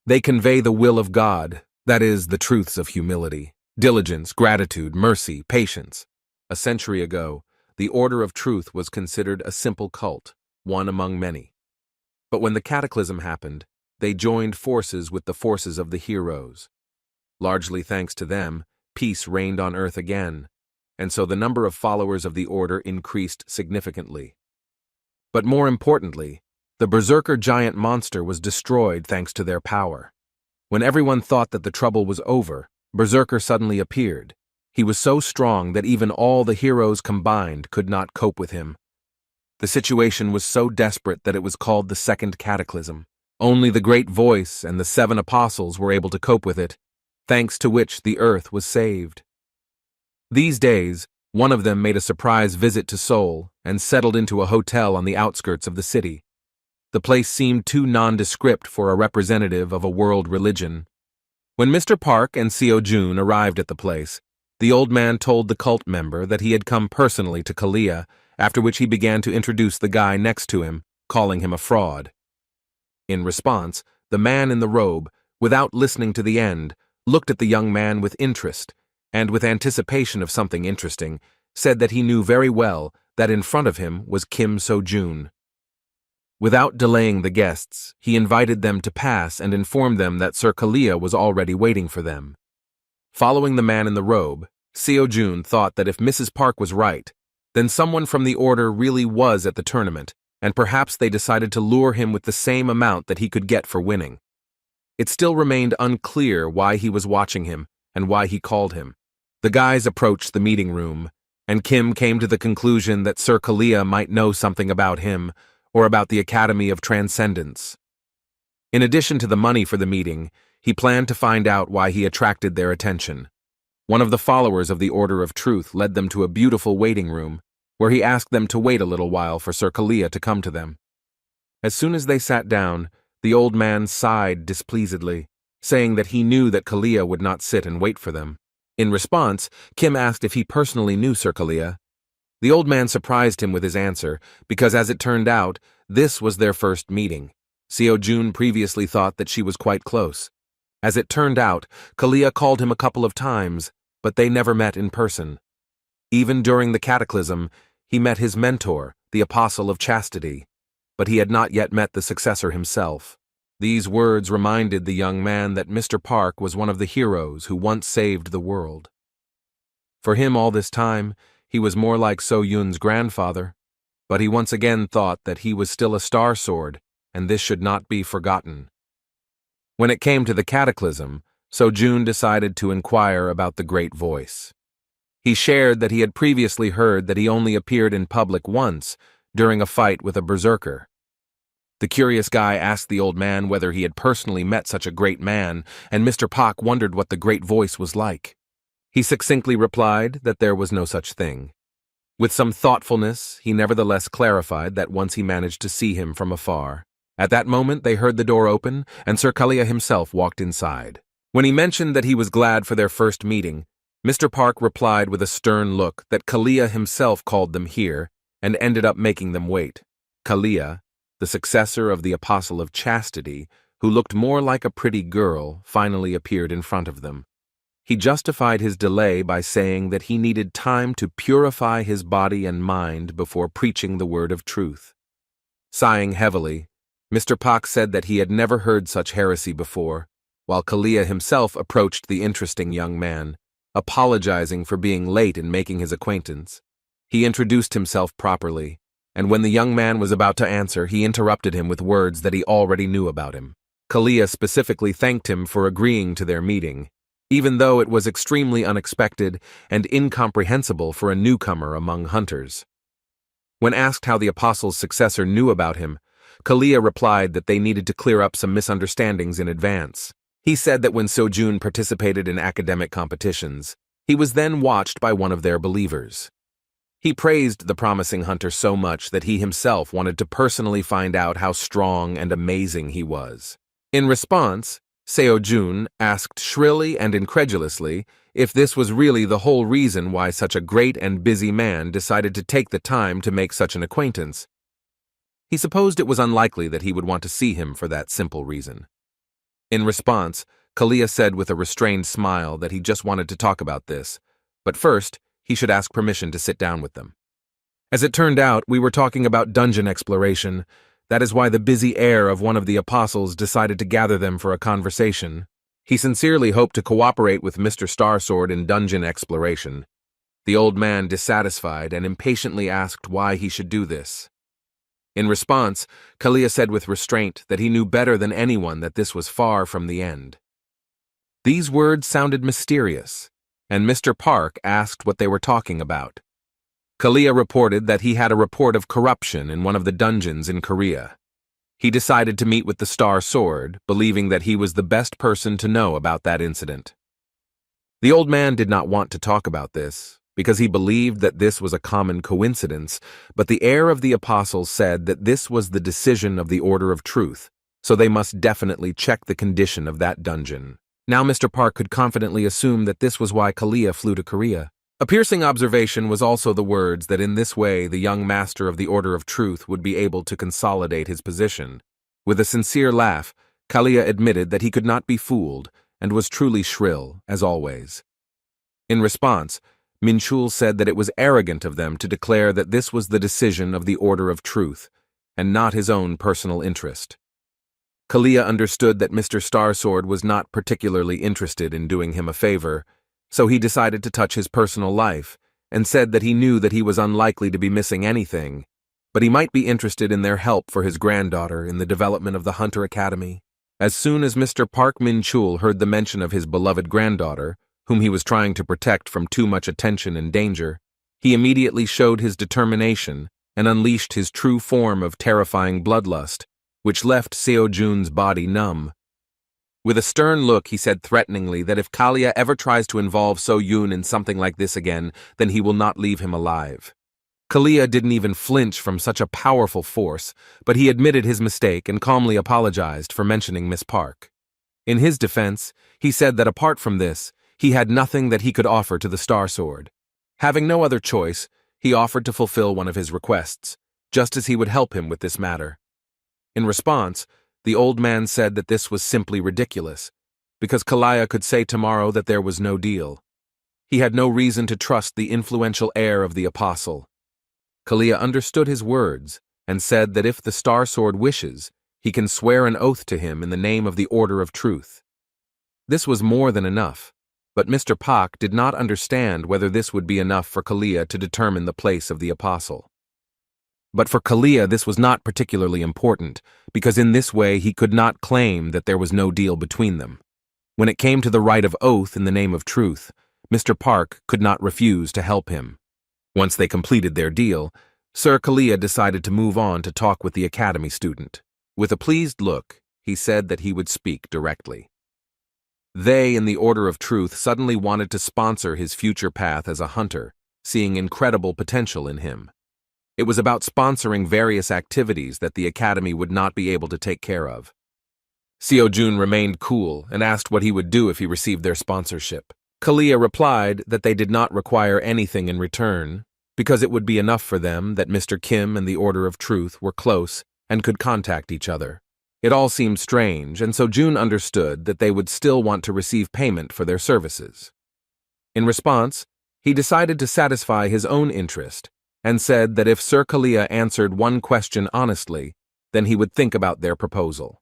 They convey the will of God, that is, the truths of humility, diligence, gratitude, mercy, patience. A century ago, the Order of Truth was considered a simple cult, one among many. But when the cataclysm happened, they joined forces with the forces of the heroes. Largely thanks to them, peace reigned on Earth again, and so the number of followers of the Order increased significantly. But more importantly, the berserker giant monster was destroyed thanks to their power. When everyone thought that the trouble was over, Berserker suddenly appeared. He was so strong that even all the heroes combined could not cope with him. The situation was so desperate that it was called the Second Cataclysm. Only the Great Voice and the 7 apostles were able to cope with it, thanks to which the Earth was saved. These days, one of them made a surprise visit to Seoul and settled into a hotel on the outskirts of the city. The place seemed too nondescript for a representative of a world religion. When Mr. Park and Seo-jun arrived at the place, the old man told the cult member that he had come personally to Kalia, after which he began to introduce the guy next to him, calling him a fraud. In response, the man in the robe, without listening to the end, looked at the young man with interest, and with anticipation of something interesting, said that he knew very well that in front of him was Kim So-jun. Without delaying the guests, he invited them to pass and informed them that Sir Kalia was already waiting for them. Following the man in the robe, Seo-jun thought that if Mrs. Park was right, then someone from the Order really was at the tournament, and perhaps they decided to lure him with the same amount that he could get for winning. It still remained unclear why he was watching him and why he called him. The guys approached the meeting room, and Kim came to the conclusion that Sir Kalia might know something about him or about the Academy of Transcendence. In addition to the money for the meeting, he planned to find out why he attracted their attention. One of the followers of the Order of Truth led them to a beautiful waiting room, where he asked them to wait a little while for Sir Kalia to come to them. As soon as they sat down, the old man sighed displeasedly, saying that he knew that Kalia would not sit and wait for them. In response, Kim asked if he personally knew Sir Kalia. The old man surprised him with his answer, because as it turned out, this was their first meeting. Seo-jun previously thought that she was quite close. As it turned out, Kalia called him a couple of times, but they never met in person. Even during the cataclysm, he met his mentor, the Apostle of Chastity, but he had not yet met the successor himself. These words reminded the young man that Mr. Park was one of the heroes who once saved the world. For him all this time, he was more like So-yun's grandfather, but he once again thought that he was still a star sword, and this should not be forgotten. When it came to the cataclysm, So-jun decided to inquire about the Great Voice. He shared that he had previously heard that he only appeared in public once, during a fight with a berserker. The curious guy asked the old man whether he had personally met such a great man, and Mr. Park wondered what the Great Voice was like. He succinctly replied that there was no such thing. With some thoughtfulness, he nevertheless clarified that once he managed to see him from afar. At that moment, they heard the door open, and Sir Kalia himself walked inside. When he mentioned that he was glad for their first meeting, Mr. Park replied with a stern look that Kalia himself called them here, and ended up making them wait. Kalia, the successor of the Apostle of Chastity, who looked more like a pretty girl, finally appeared in front of them. He justified his delay by saying that he needed time to purify his body and mind before preaching the word of truth. Sighing heavily, Mr. Pak said that he had never heard such heresy before, while Kalia himself approached the interesting young man, apologizing for being late in making his acquaintance. He introduced himself properly, and when the young man was about to answer, he interrupted him with words that he already knew about him. Kalia specifically thanked him for agreeing to their meeting, even though it was extremely unexpected and incomprehensible for a newcomer among hunters. When asked how the apostle's successor knew about him, Kalia replied that they needed to clear up some misunderstandings in advance. He said that when Sojun participated in academic competitions, he was then watched by one of their believers. He praised the promising hunter so much that he himself wanted to personally find out how strong and amazing he was. In response, Seo-jun asked shrilly and incredulously if this was really the whole reason why such a great and busy man decided to take the time to make such an acquaintance. He supposed it was unlikely that he would want to see him for that simple reason. In response, Kalia said with a restrained smile that he just wanted to talk about this, but first, he should ask permission to sit down with them. As it turned out, we were talking about dungeon exploration. That is why the busy heir of one of the apostles decided to gather them for a conversation. He sincerely hoped to cooperate with Mr. Starsword in dungeon exploration. The old man, dissatisfied and impatiently, asked why he should do this. In response, Kalia said with restraint that he knew better than anyone that this was far from the end. These words sounded mysterious, and Mr. Park asked what they were talking about. Kalia reported that he had a report of corruption in one of the dungeons in Korea. He decided to meet with the Star Sword, believing that he was the best person to know about that incident. The old man did not want to talk about this, because he believed that this was a common coincidence, but the heir of the apostles said that this was the decision of the Order of Truth, so they must definitely check the condition of that dungeon. Now Mr. Park could confidently assume that this was why Kalia flew to Korea. A piercing observation was also the words that in this way the young master of the Order of Truth would be able to consolidate his position. With a sincere laugh, Kalia admitted that he could not be fooled and was truly shrill, as always. In response, Minchul said that it was arrogant of them to declare that this was the decision of the Order of Truth, and not his own personal interest. Kalia understood that Mr. Starsword was not particularly interested in doing him a favor, so he decided to touch his personal life, and said that he knew that he was unlikely to be missing anything, but he might be interested in their help for his granddaughter in the development of the Hunter Academy. As soon as Mr. Park Min-chul heard the mention of his beloved granddaughter, whom he was trying to protect from too much attention and danger, he immediately showed his determination and unleashed his true form of terrifying bloodlust, which left Seo-jun's body numb. With a stern look, he said threateningly that if Kalia ever tries to involve So-yun in something like this again, then he will not leave him alive. Kalia didn't even flinch from such a powerful force, but he admitted his mistake and calmly apologized for mentioning Miss Park. In his defense, he said that apart from this, he had nothing that he could offer to the Star Sword. Having no other choice, he offered to fulfill one of his requests, just as he would help him with this matter. In response, the old man said that this was simply ridiculous, because Kalia could say tomorrow that there was no deal. He had no reason to trust the influential heir of the apostle. Kalia understood his words and said that if the Star Sword wishes, he can swear an oath to him in the name of the Order of Truth. This was more than enough, but Mr. Pak did not understand whether this would be enough for Kalia to determine the place of the apostle. But for Kalia this was not particularly important, because in this way he could not claim that there was no deal between them. When it came to the right of oath in the name of truth, Mr. Park could not refuse to help him. Once they completed their deal, Sir Kalia decided to move on to talk with the academy student. With a pleased look, he said that he would speak directly. They in the Order of Truth suddenly wanted to sponsor his future path as a hunter, seeing incredible potential in him. It was about sponsoring various activities that the academy would not be able to take care of. Seo-jun remained cool and asked what he would do if he received their sponsorship. Kalia replied that they did not require anything in return, because it would be enough for them that Mr. Kim and the Order of Truth were close and could contact each other. It all seemed strange, and so Jun understood that they would still want to receive payment for their services. In response, he decided to satisfy his own interest and said that if Sir Kalia answered one question honestly, then he would think about their proposal.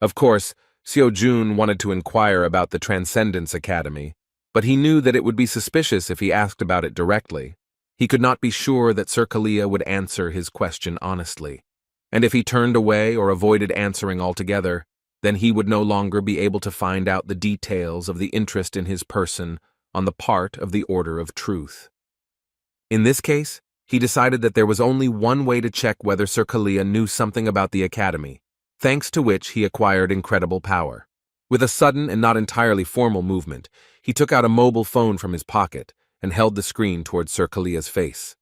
Of course, Seo-jun wanted to inquire about the Transcendence Academy, but he knew that it would be suspicious if he asked about it directly. He could not be sure that Sir Kalia would answer his question honestly, and if he turned away or avoided answering altogether, then he would no longer be able to find out the details of the interest in his person on the part of the Order of Truth. In this case, he decided that there was only one way to check whether Sir Kalia knew something about the Academy, thanks to which he acquired incredible power. With a sudden and not entirely formal movement, he took out a mobile phone from his pocket and held the screen towards Sir Kalia's face.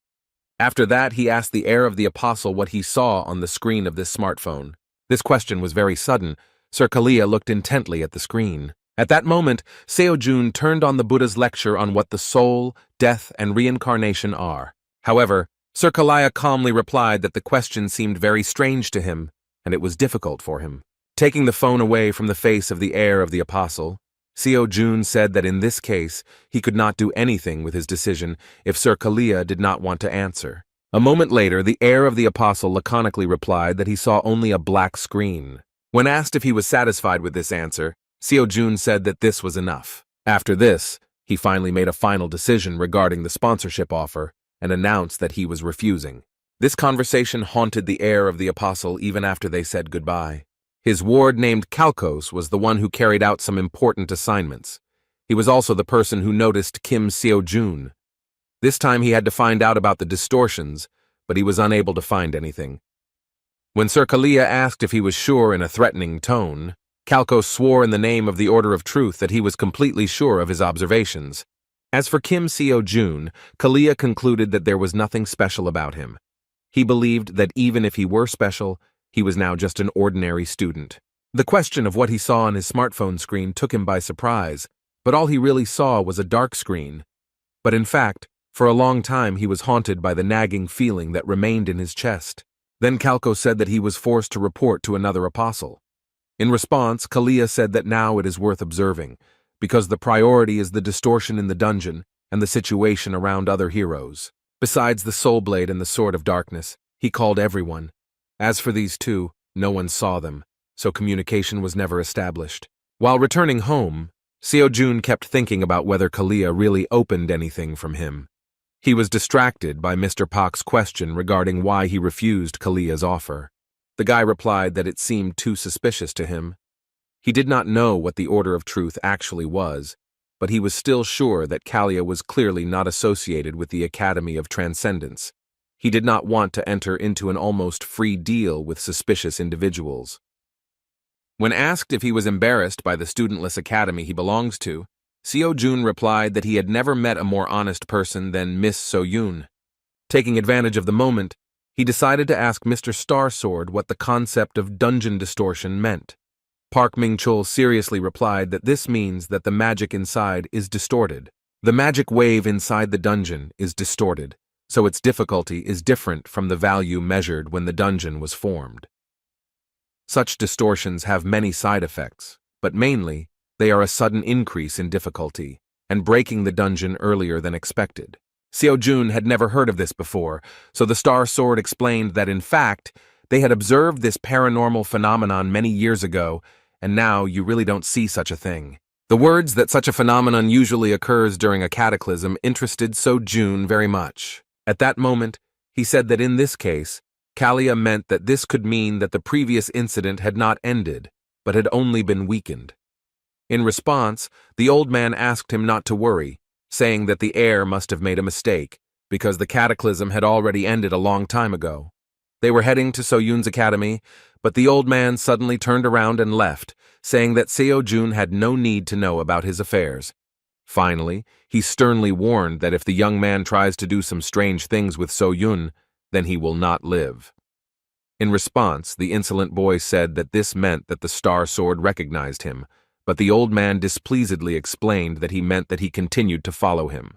After that, he asked the heir of the Apostle what he saw on the screen of this smartphone. This question was very sudden. Sir Kalia looked intently at the screen. At that moment, Seo-jun turned on the Buddha's lecture on what the soul, death, and reincarnation are. However, Sir Kalia calmly replied that the question seemed very strange to him, and it was difficult for him. Taking the phone away from the face of the heir of the Apostle, Seo-jun said that in this case, he could not do anything with his decision if Sir Kalia did not want to answer. A moment later, the heir of the Apostle laconically replied that he saw only a black screen. When asked if he was satisfied with this answer, Seo-jun said that this was enough. After this, he finally made a final decision regarding the sponsorship offer and announced that he was refusing. This conversation haunted the heir of the Apostle even after they said goodbye. His ward named Kalkos was the one who carried out some important assignments. He was also the person who noticed Kim Seo-jun. This time he had to find out about the distortions, but he was unable to find anything. When Sir Kalia asked if he was sure in a threatening tone, Kalkos swore in the name of the Order of Truth that he was completely sure of his observations. As for Kim Seo-jun, Kalia concluded that there was nothing special about him. He believed that even if he were special, he was now just an ordinary student. The question of what he saw on his smartphone screen took him by surprise, but all he really saw was a dark screen. But in fact, for a long time he was haunted by the nagging feeling that remained in his chest. Then Kalkos said that he was forced to report to another apostle. In response, Kalia said that now it is worth observing, because the priority is the distortion in the dungeon and the situation around other heroes. Besides the Soul Blade and the Sword of Darkness, he called everyone. As for these two, no one saw them, so communication was never established. While returning home, Seo-jun kept thinking about whether Kalia really opened anything from him. He was distracted by Mr. Pak's question regarding why he refused Kalia's offer. The guy replied that it seemed too suspicious to him. He did not know what the Order of Truth actually was, but he was still sure that Kalia was clearly not associated with the Academy of Transcendence. He did not want to enter into an almost free deal with suspicious individuals. When asked if he was embarrassed by the studentless academy he belongs to, Seo-jun replied that he had never met a more honest person than Miss So-yoon. Taking advantage of the moment, he decided to ask Mr. Starsword what the concept of dungeon distortion meant. Park Ming-chul seriously replied that this means that the magic inside is distorted. The magic wave inside the dungeon is distorted, so its difficulty is different from the value measured when the dungeon was formed. Such distortions have many side effects, but mainly, they are a sudden increase in difficulty and breaking the dungeon earlier than expected. Seo-jun had never heard of this before, so the Star Sword explained that in fact, they had observed this paranormal phenomenon many years ago, and now you really don't see such a thing. The words that such a phenomenon usually occurs during a cataclysm interested Seo-jun very much. At that moment, he said that in this case, Kalia meant that this could mean that the previous incident had not ended, but had only been weakened. In response, the old man asked him not to worry, saying that the heir must have made a mistake, because the cataclysm had already ended a long time ago. They were heading to So-yoon's academy, but the old man suddenly turned around and left, saying that Seo-jun had no need to know about his affairs. Finally, he sternly warned that if the young man tries to do some strange things with So-yoon, then he will not live. In response, the insolent boy said that this meant that the Star Sword recognized him, but the old man displeasedly explained that he meant that he continued to follow him.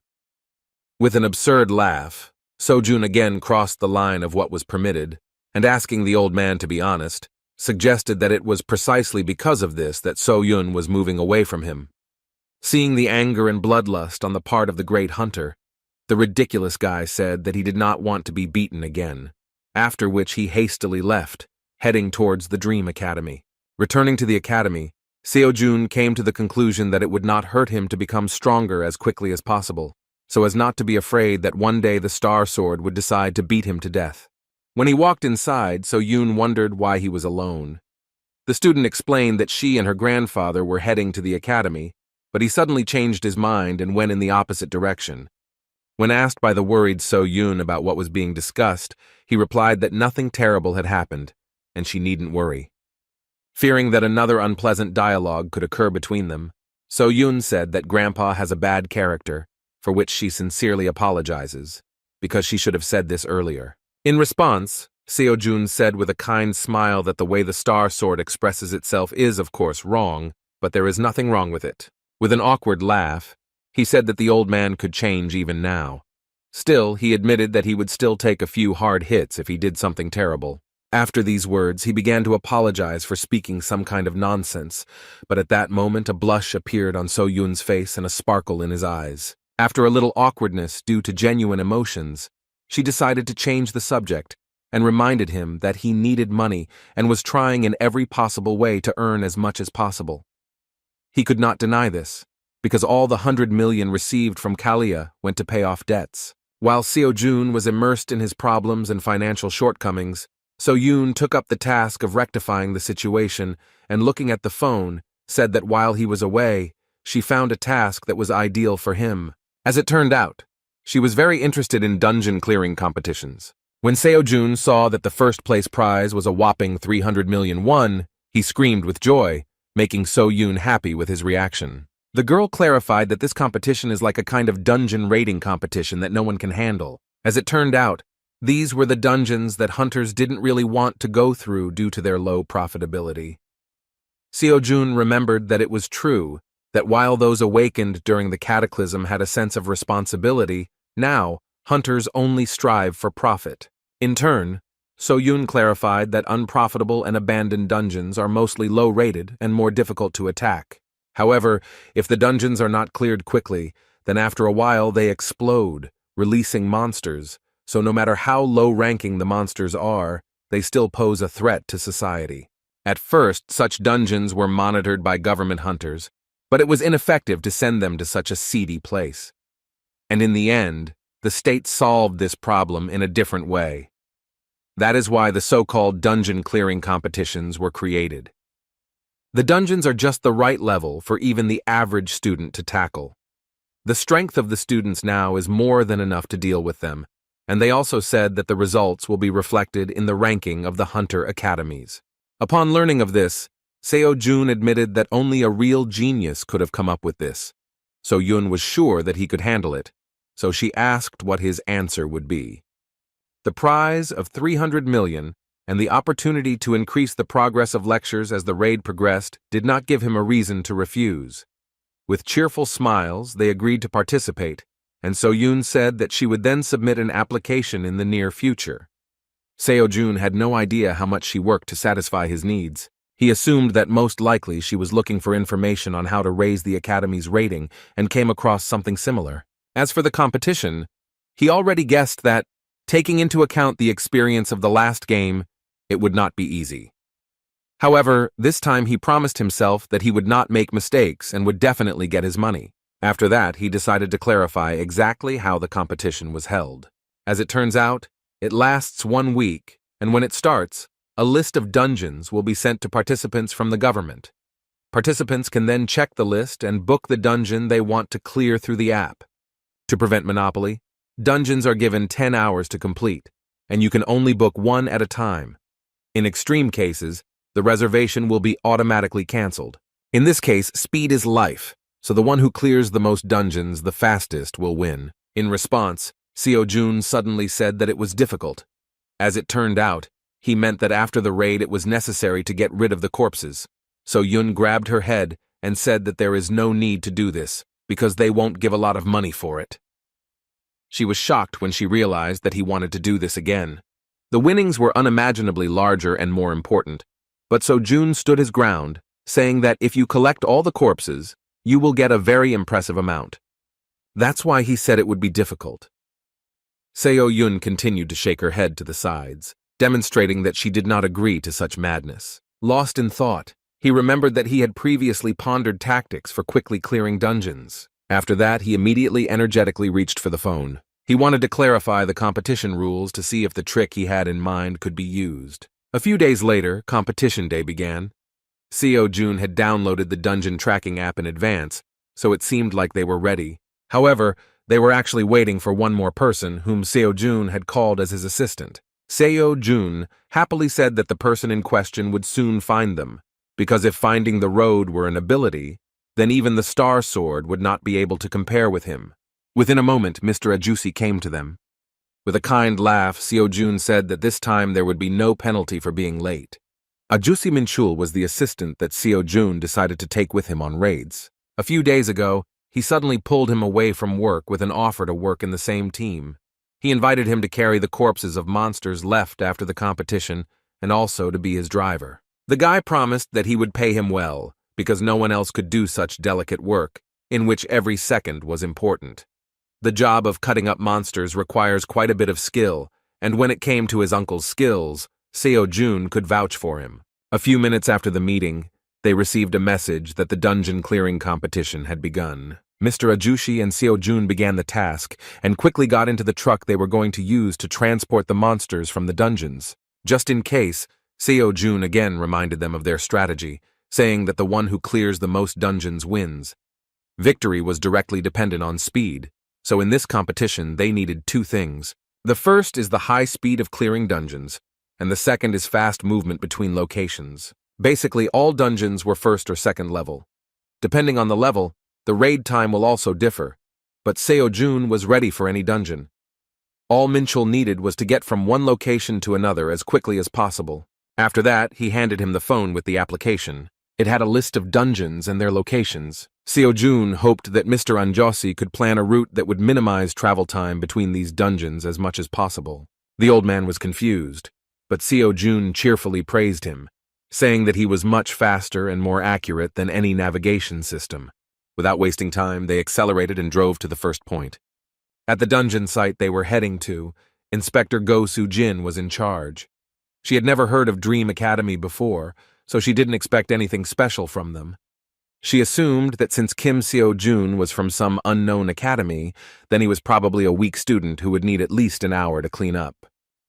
With an absurd laugh, Seo-jun again crossed the line of what was permitted, and asking the old man to be honest, suggested that it was precisely because of this that So-yoon was moving away from him. Seeing the anger and bloodlust on the part of the great hunter, the ridiculous guy said that he did not want to be beaten again, after which he hastily left, heading towards the Dream Academy. Returning to the academy, Seo-jun came to the conclusion that it would not hurt him to become stronger as quickly as possible, so as not to be afraid that one day the Star Sword would decide to beat him to death. When he walked inside, Seo-jun wondered why he was alone. The student explained that she and her grandfather were heading to the academy, but he suddenly changed his mind and went in the opposite direction. When asked by the worried Seo-jun about what was being discussed, he replied that nothing terrible had happened, and she needn't worry. Fearing that another unpleasant dialogue could occur between them, Seo-jun said that Grandpa has a bad character, for which she sincerely apologizes, because she should have said this earlier. In response, Seo-jun said with a kind smile that the way the Star Sword expresses itself is, of course, wrong, but there is nothing wrong with it. With an awkward laugh, he said that the old man could change even now. Still, he admitted that he would still take a few hard hits if he did something terrible. After these words, he began to apologize for speaking some kind of nonsense, but at that moment a blush appeared on Seo-jun's face and a sparkle in his eyes. After a little awkwardness due to genuine emotions, she decided to change the subject and reminded him that he needed money and was trying in every possible way to earn as much as possible. He could not deny this, because all the 100 million received from Kalia went to pay off debts. While Seo-jun was immersed in his problems and financial shortcomings, Seo-jun took up the task of rectifying the situation and, looking at the phone, said that while he was away, she found a task that was ideal for him. As it turned out, she was very interested in dungeon clearing competitions. When Seo-jun saw that the first-place prize was a whopping 300 million won, he screamed with joy, making Seo-jun happy with his reaction. The girl clarified that this competition is like a kind of dungeon raiding competition that no one can handle. As it turned out, these were the dungeons that hunters didn't really want to go through due to their low profitability. Seo-jun remembered that it was true that while those awakened during the cataclysm had a sense of responsibility, now hunters only strive for profit. In turn, Seo-jun clarified that unprofitable and abandoned dungeons are mostly low-rated and more difficult to attack. However, if the dungeons are not cleared quickly, then after a while they explode, releasing monsters, so no matter how low-ranking the monsters are, they still pose a threat to society. At first, such dungeons were monitored by government hunters, but it was ineffective to send them to such a seedy place. And in the end, the state solved this problem in a different way. That is why the so-called dungeon clearing competitions were created. The dungeons are just the right level for even the average student to tackle. The strength of the students now is more than enough to deal with them, and they also said that the results will be reflected in the ranking of the hunter academies. Upon learning of this, Seo-jun admitted that only a real genius could have come up with this. Seo-jun was sure that he could handle it, so she asked what his answer would be. The prize of 300 million and the opportunity to increase the progress of lectures as the raid progressed did not give him a reason to refuse. With cheerful smiles, they agreed to participate, and Seo-jun said that she would then submit an application in the near future. Seo-jun had no idea how much she worked to satisfy his needs. He assumed that most likely she was looking for information on how to raise the academy's rating and came across something similar. As for the competition, he already guessed that, taking into account the experience of the last game, it would not be easy. However, this time he promised himself that he would not make mistakes and would definitely get his money. After that, he decided to clarify exactly how the competition was held. As it turns out, it lasts 1 week, and when it starts, a list of dungeons will be sent to participants from the government. Participants can then check the list and book the dungeon they want to clear through the app. To prevent monopoly, dungeons are given 10 hours to complete, and you can only book one at a time. In extreme cases, the reservation will be automatically canceled. In this case, speed is life, so the one who clears the most dungeons the fastest will win. In response, Seo-jun suddenly said that it was difficult. As it turned out, he meant that after the raid it was necessary to get rid of the corpses. Seo-jun grabbed her head and said that there is no need to do this, because they won't give a lot of money for it. She was shocked when she realized that he wanted to do this again. The winnings were unimaginably larger and more important, but Seo-jun stood his ground, saying that if you collect all the corpses, you will get a very impressive amount. That's why he said it would be difficult. Seo-jun continued to shake her head to the sides, demonstrating that she did not agree to such madness. Lost in thought, he remembered that he had previously pondered tactics for quickly clearing dungeons. After that, he immediately energetically reached for the phone. He wanted to clarify the competition rules to see if the trick he had in mind could be used. A few days later, competition day began. Seo Jun had downloaded the dungeon tracking app in advance, so it seemed like they were ready. However, they were actually waiting for one more person whom Seo Jun had called as his assistant. Seo Jun happily said that the person in question would soon find them, because if finding the road were an ability, then even the Star Sword would not be able to compare with him. Within a moment, Mr. Ajusi came to them. With a kind laugh, Seo Jun said that this time there would be no penalty for being late. Ajusi Minchul was the assistant that Seo Jun decided to take with him on raids. A few days ago, he suddenly pulled him away from work with an offer to work in the same team. He invited him to carry the corpses of monsters left after the competition and also to be his driver. The guy promised that he would pay him well, because no one else could do such delicate work, in which every second was important. The job of cutting up monsters requires quite a bit of skill, and when it came to his uncle's skills, Seo Jun could vouch for him. A few minutes after the meeting, they received a message that the dungeon clearing competition had begun. Mr. Ajushi and Seo Jun began the task and quickly got into the truck they were going to use to transport the monsters from the dungeons. Just in case, Seo Jun again reminded them of their strategy, saying that the one who clears the most dungeons wins. Victory was directly dependent on speed, so in this competition they needed two things. The first is the high speed of clearing dungeons, and the second is fast movement between locations. Basically, all dungeons were first or second level. Depending on the level, the raid time will also differ, but Seo Jun was ready for any dungeon. All Minchul needed was to get from one location to another as quickly as possible. After that, he handed him the phone with the application. It had a list of dungeons and their locations. Seo Jun hoped that Mr. Anjosi could plan a route that would minimize travel time between these dungeons as much as possible. The old man was confused, but Seo Jun cheerfully praised him, saying that he was much faster and more accurate than any navigation system. Without wasting time, they accelerated and drove to the first point. At the dungeon site they were heading to, Inspector Go Soo-jin was in charge. She had never heard of Dream Academy before, so she didn't expect anything special from them. She assumed that since Kim Seo Jun was from some unknown academy, then he was probably a weak student who would need at least an hour to clean up.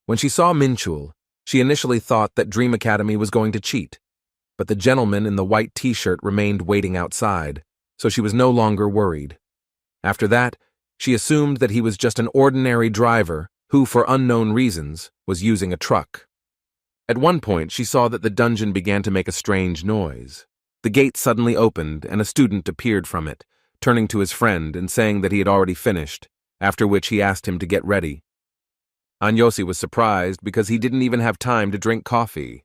When she saw Minchul, she initially thought that Dream Academy was going to cheat, but the gentleman in the white t-shirt remained waiting outside, so she was no longer worried. After that, she assumed that he was just an ordinary driver who, for unknown reasons, was using a truck. At one point, she saw that the dungeon began to make a strange noise. The gate suddenly opened and a student appeared from it, turning to his friend and saying that he had already finished, after which he asked him to get ready. Anjosi was surprised because he didn't even have time to drink coffee.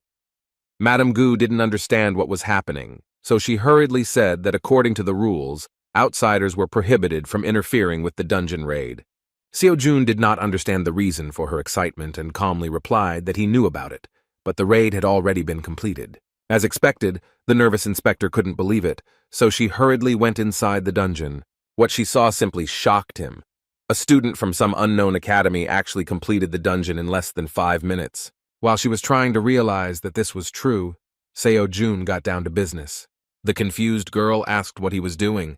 Madame Gu didn't understand what was happening, so she hurriedly said that according to the rules, outsiders were prohibited from interfering with the dungeon raid. Seo Jun did not understand the reason for her excitement and calmly replied that he knew about it, but the raid had already been completed. As expected, the nervous inspector couldn't believe it, so she hurriedly went inside the dungeon. What she saw simply shocked him. A student from some unknown academy actually completed the dungeon in less than 5 minutes. While she was trying to realize that this was true, Seo Jun got down to business. The confused girl asked what he was doing.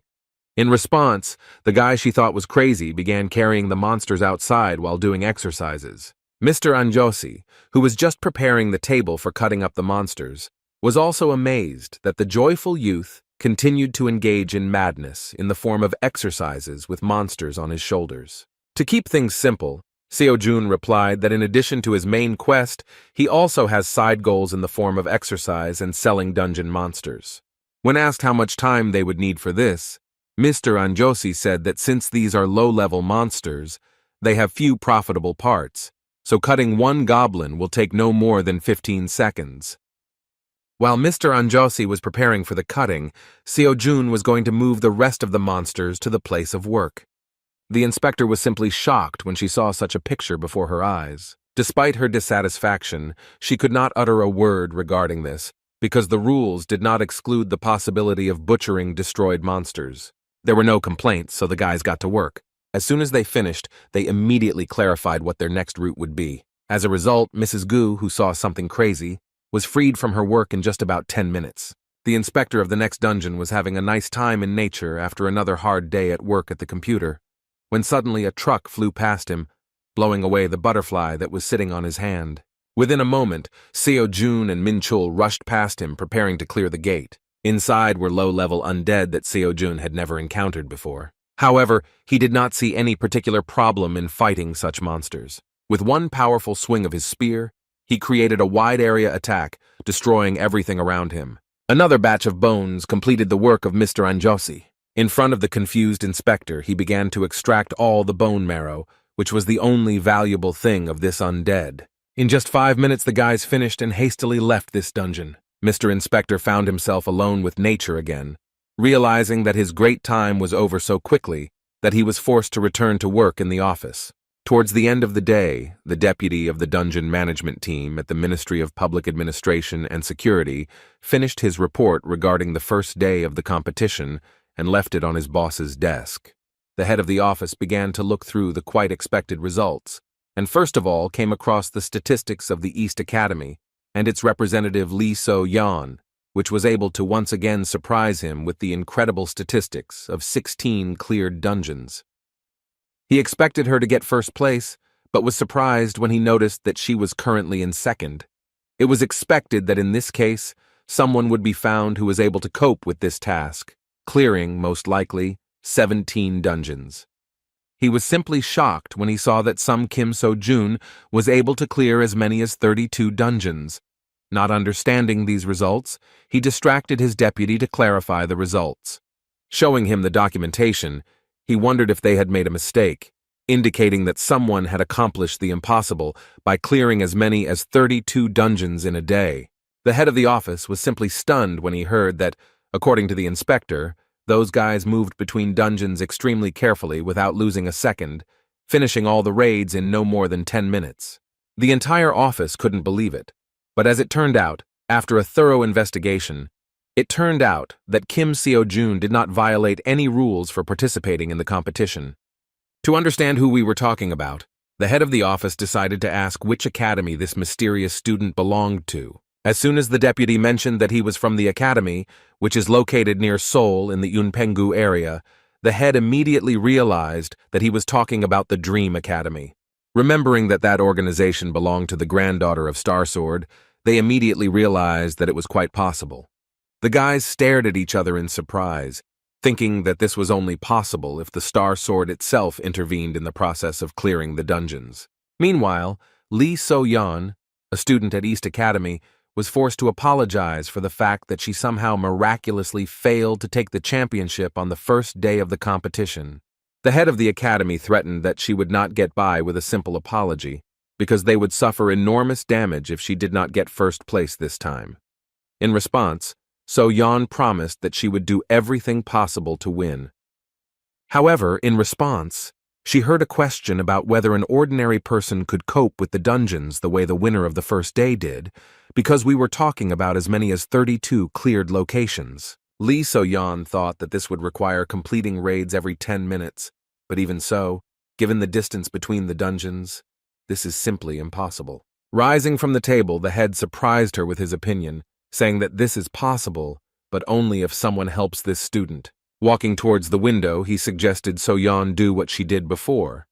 In response, the guy she thought was crazy began carrying the monsters outside while doing exercises. Mr. Anjosi, who was just preparing the table for cutting up the monsters, was also amazed that the joyful youth continued to engage in madness in the form of exercises with monsters on his shoulders. To keep things simple, Seo Jun replied that in addition to his main quest, he also has side goals in the form of exercise and selling dungeon monsters. When asked how much time they would need for this, Mr. Anjosi said that since these are low-level monsters, they have few profitable parts, so cutting one goblin will take no more than 15 seconds. While Mr. Anjosi was preparing for the cutting, Seo Jun was going to move the rest of the monsters to the place of work. The inspector was simply shocked when she saw such a picture before her eyes. Despite her dissatisfaction, she could not utter a word regarding this, because the rules did not exclude the possibility of butchering destroyed monsters. There were no complaints, so the guys got to work. As soon as they finished, they immediately clarified what their next route would be. As a result, Mrs. Gu, who saw something crazy, was freed from her work in just about 10 minutes. The inspector of the next dungeon was having a nice time in nature after another hard day at work at the computer, when suddenly a truck flew past him, blowing away the butterfly that was sitting on his hand. Within a moment, Seo Jun and Min Chul rushed past him, preparing to clear the gate. Inside were low-level undead that Seo Jun had never encountered before. However, he did not see any particular problem in fighting such monsters. With one powerful swing of his spear, he created a wide-area attack, destroying everything around him. Another batch of bones completed the work of Mr. Anjosi. In front of the confused inspector, he began to extract all the bone marrow, which was the only valuable thing of this undead. In just 5 minutes, the guys finished and hastily left this dungeon. Mr. Inspector found himself alone with nature again, realizing that his great time was over so quickly that he was forced to return to work in the office. Towards the end of the day, the deputy of the dungeon management team at the Ministry of Public Administration and Security finished his report regarding the first day of the competition and left it on his boss's desk. The head of the office began to look through the quite expected results, and first of all came across the statistics of the East Academy and its representative Lee So-yeon, which was able to once again surprise him with the incredible statistics of 16 cleared dungeons. He expected her to get first place, but was surprised when he noticed that she was currently in second. It was expected that in this case, someone would be found who was able to cope with this task, clearing, most likely, 17 dungeons. He was simply shocked when he saw that some Kim So-jun was able to clear as many as 32 dungeons. Not understanding these results, he distracted his deputy to clarify the results. Showing him the documentation, he wondered if they had made a mistake, indicating that someone had accomplished the impossible by clearing as many as 32 dungeons in a day. The head of the office was simply stunned when he heard that, according to the inspector, those guys moved between dungeons extremely carefully without losing a second, finishing all the raids in no more than 10 minutes. The entire office couldn't believe it, but as it turned out, after a thorough investigation, it turned out that Kim Seo-jun did not violate any rules for participating in the competition. To understand who we were talking about, the head of the office decided to ask which academy this mysterious student belonged to. As soon as the deputy mentioned that he was from the academy, which is located near Seoul in the Yunpenggu area, the head immediately realized that he was talking about the Dream Academy. Remembering that that organization belonged to the granddaughter of Starsword, they immediately realized that it was quite possible. The guys stared at each other in surprise, thinking that this was only possible if the Star Sword itself intervened in the process of clearing the dungeons. Meanwhile, Lee So-yeon, a student at East Academy, was forced to apologize for the fact that she somehow miraculously failed to take the championship on the first day of the competition. The head of the academy threatened that she would not get by with a simple apology, because they would suffer enormous damage if she did not get first place this time. In response, So-yeon promised that she would do everything possible to win. However, in response, she heard a question about whether an ordinary person could cope with the dungeons the way the winner of the first day did, because we were talking about as many as 32 cleared locations. Lee So-yeon thought that this would require completing raids every 10 minutes, but even so, given the distance between the dungeons, this is simply impossible. Rising from the table, the head surprised her with his opinion, saying that this is possible, but only if someone helps this student. Walking towards the window, he suggested So-yeon do what she did before.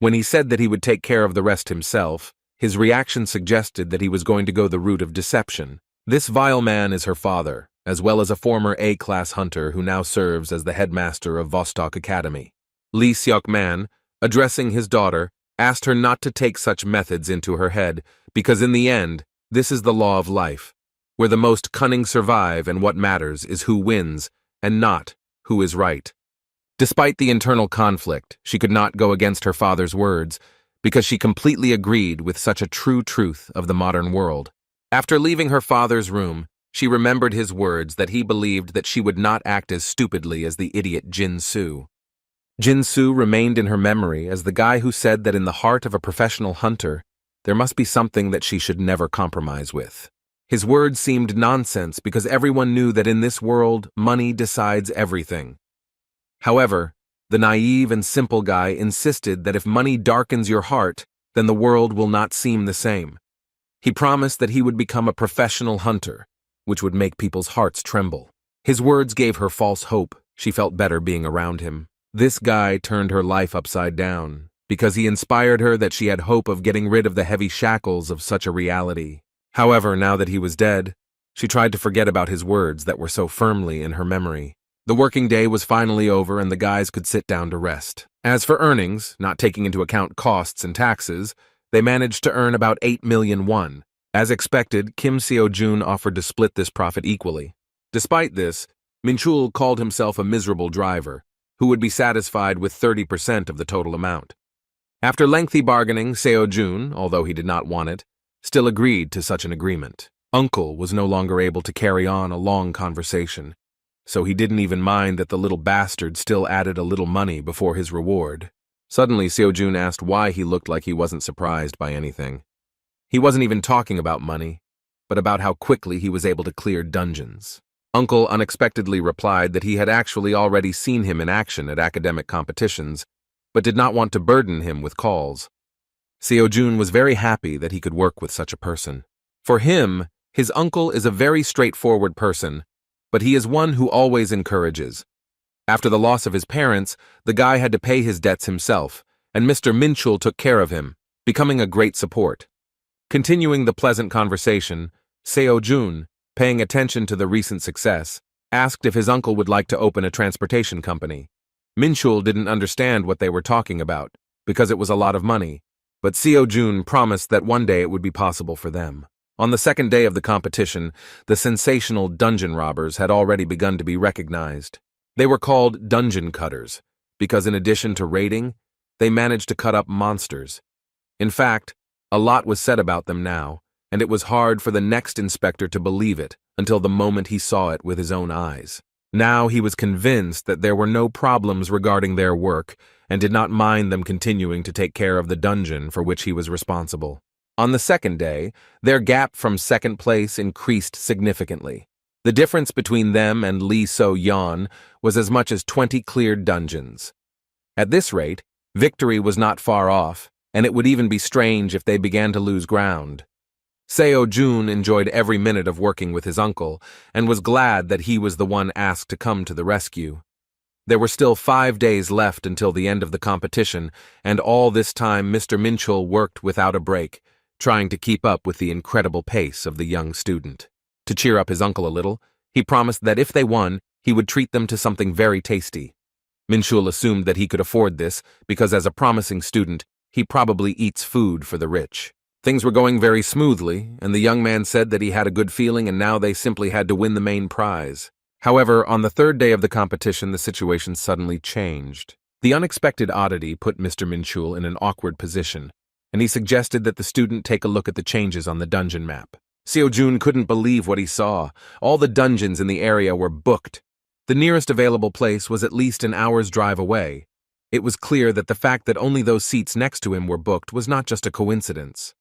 When he said that he would take care of the rest himself, his reaction suggested that he was going to go the route of deception. This vile man is her father, as well as a former A-class hunter who now serves as the headmaster of Vostok Academy. Lee Seok-man, addressing his daughter, asked her not to take such methods into her head, because in the end, this is the law of life, where the most cunning survive and what matters is who wins, and not who is right. Despite the internal conflict, she could not go against her father's words, because she completely agreed with such a true truth of the modern world. After leaving her father's room, she remembered his words that he believed that she would not act as stupidly as the idiot Jin-soo. Jin-soo remained in her memory as the guy who said that in the heart of a professional hunter, there must be something that she should never compromise with. His words seemed nonsense because everyone knew that in this world, money decides everything. However, the naive and simple guy insisted that if money darkens your heart, then the world will not seem the same. He promised that he would become a professional hunter, which would make people's hearts tremble. His words gave her false hope. She felt better being around him. This guy turned her life upside down, because he inspired her that she had hope of getting rid of the heavy shackles of such a reality. However, now that he was dead, she tried to forget about his words that were so firmly in her memory. The working day was finally over and the guys could sit down to rest. As for earnings, not taking into account costs and taxes, they managed to earn about 8 million won. As expected, Kim Seo-jun offered to split this profit equally. Despite this, Min-chul called himself a miserable driver, who would be satisfied with 30% of the total amount. After lengthy bargaining, Seo-jun, although he did not want it, still agreed to such an agreement. Uncle was no longer able to carry on a long conversation, so he didn't even mind that the little bastard still added a little money before his reward. Suddenly, Seo-jun asked why he looked like he wasn't surprised by anything. He wasn't even talking about money, but about how quickly he was able to clear dungeons. Uncle unexpectedly replied that he had actually already seen him in action at academic competitions, but did not want to burden him with calls. Seo-jun was very happy that he could work with such a person. For him, his uncle is a very straightforward person, but he is one who always encourages. After the loss of his parents, the guy had to pay his debts himself, and Mr. Min-chul took care of him, becoming a great support. Continuing the pleasant conversation, Seo-jun, paying attention to the recent success, asked if his uncle would like to open a transportation company. Min-chul didn't understand what they were talking about, because it was a lot of money, but Seo-jun promised that one day it would be possible for them. On the second day of the competition, the sensational dungeon robbers had already begun to be recognized. They were called dungeon cutters, because in addition to raiding, they managed to cut up monsters. In fact, a lot was said about them now, and it was hard for the next inspector to believe it until the moment he saw it with his own eyes. Now he was convinced that there were no problems regarding their work and did not mind them continuing to take care of the dungeon for which he was responsible. On the second day, their gap from second place increased significantly. The difference between them and Lee So-yeon was as much as 20 cleared dungeons. At this rate, victory was not far off, and it would even be strange if they began to lose ground. Seo-jun enjoyed every minute of working with his uncle and was glad that he was the one asked to come to the rescue. There were still 5 days left until the end of the competition, and all this time Mr. Min-chul worked without a break, trying to keep up with the incredible pace of the young student. To cheer up his uncle a little, he promised that if they won, he would treat them to something very tasty. Min-chul assumed that he could afford this because as a promising student, he probably eats food for the rich. Things were going very smoothly, and the young man said that he had a good feeling and now they simply had to win the main prize. However, on the third day of the competition, the situation suddenly changed. The unexpected oddity put Mr. Min-chul in an awkward position, and he suggested that the student take a look at the changes on the dungeon map. Seo-jun couldn't believe what he saw. All the dungeons in the area were booked. The nearest available place was at least an hour's drive away. It was clear that the fact that only those seats next to him were booked was not just a coincidence.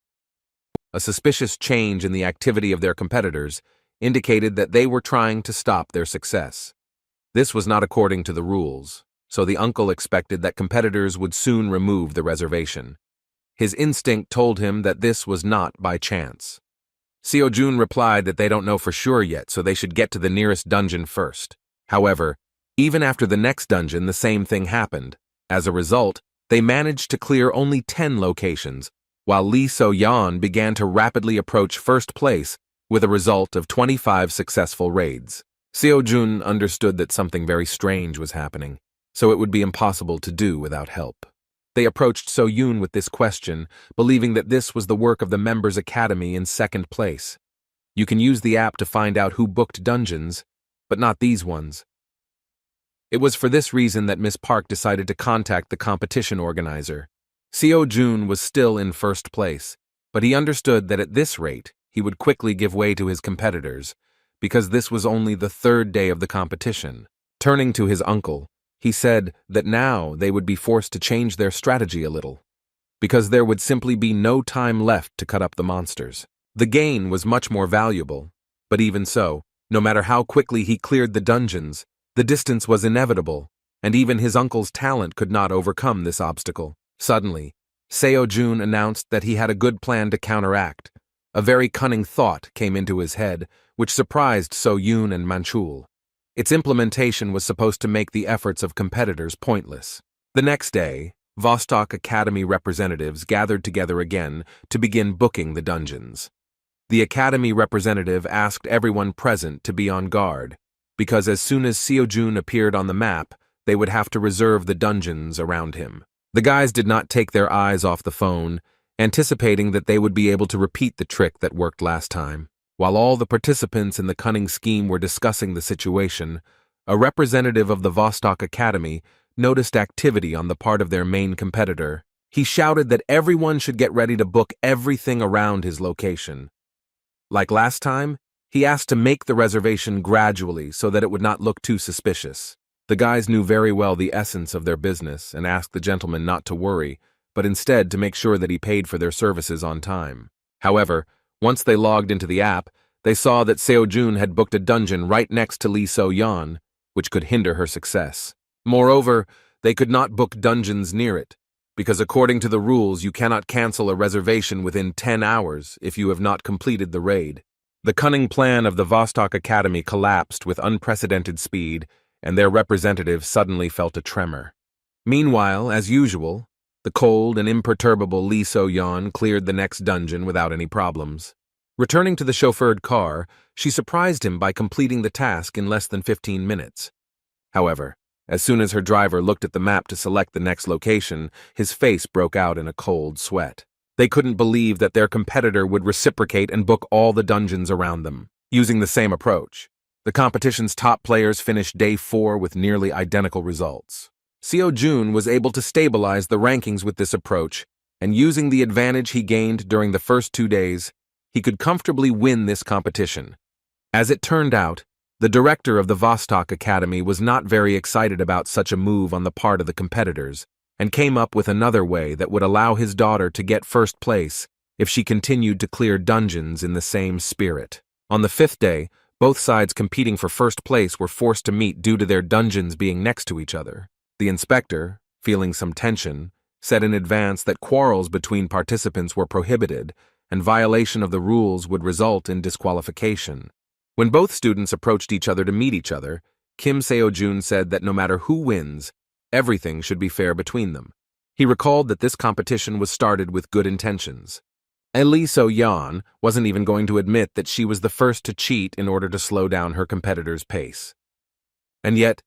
A suspicious change in the activity of their competitors indicated that they were trying to stop their success. This was not according to the rules, so the uncle expected that competitors would soon remove the reservation. His instinct told him that this was not by chance. Seo-jun replied that they don't know for sure yet, so they should get to the nearest dungeon first. However, even after the next dungeon, the same thing happened. As a result, they managed to clear only 10 locations, while Lee So-yeon began to rapidly approach first place with a result of 25 successful raids. Seo-jun understood that something very strange was happening, so it would be impossible to do without help. They approached So-yoon with this question, believing that this was the work of the Members Academy in second place. You can use the app to find out who booked dungeons, but not these ones. It was for this reason that Miss Park decided to contact the competition organizer. Seo-jun was still in first place, but he understood that at this rate, he would quickly give way to his competitors, because this was only the third day of the competition. Turning to his uncle, he said that now they would be forced to change their strategy a little, because there would simply be no time left to cut up the monsters. The gain was much more valuable, but even so, no matter how quickly he cleared the dungeons, the distance was inevitable, and even his uncle's talent could not overcome this obstacle. Suddenly, Seo-jun announced that he had a good plan to counteract. A very cunning thought came into his head, which surprised So-yoon and Manchul. Its implementation was supposed to make the efforts of competitors pointless. The next day, Vostok Academy representatives gathered together again to begin booking the dungeons. The Academy representative asked everyone present to be on guard, because as soon as Seo-jun appeared on the map, they would have to reserve the dungeons around him. The guys did not take their eyes off the phone, anticipating that they would be able to repeat the trick that worked last time. While all the participants in the cunning scheme were discussing the situation, a representative of the Vostok Academy noticed activity on the part of their main competitor. He shouted that everyone should get ready to book everything around his location. Like last time, he asked to make the reservation gradually so that it would not look too suspicious. The guys knew very well the essence of their business and asked the gentleman not to worry, but instead to make sure that he paid for their services on time. However, once they logged into the app, they saw that Seo-jun had booked a dungeon right next to Lee So-yeon, which could hinder her success. Moreover, they could not book dungeons near it, because according to the rules you cannot cancel a reservation within 10 hours if you have not completed the raid. The cunning plan of the Vostok Academy collapsed with unprecedented speed, and their representative suddenly felt a tremor. Meanwhile, as usual, the cold and imperturbable Lee So-yeon cleared the next dungeon without any problems. Returning to the chauffeured car, she surprised him by completing the task in less than 15 minutes. However, as soon as her driver looked at the map to select the next location, his face broke out in a cold sweat. They couldn't believe that their competitor would reciprocate and book all the dungeons around them, using the same approach. The competition's top players finished day 4 with nearly identical results. Seo-jun was able to stabilize the rankings with this approach, and using the advantage he gained during the first 2 days, he could comfortably win this competition. As it turned out, the director of the Vostok Academy was not very excited about such a move on the part of the competitors, and came up with another way that would allow his daughter to get first place if she continued to clear dungeons in the same spirit. On the 5th day, both sides competing for first place were forced to meet due to their dungeons being next to each other. The inspector, feeling some tension, said in advance that quarrels between participants were prohibited, and violation of the rules would result in disqualification. When both students approached each other to meet each other, Kim Seo-jun said that no matter who wins, everything should be fair between them. He recalled that this competition was started with good intentions. Lee So-yeon wasn't even going to admit that she was the first to cheat in order to slow down her competitor's pace. And yet,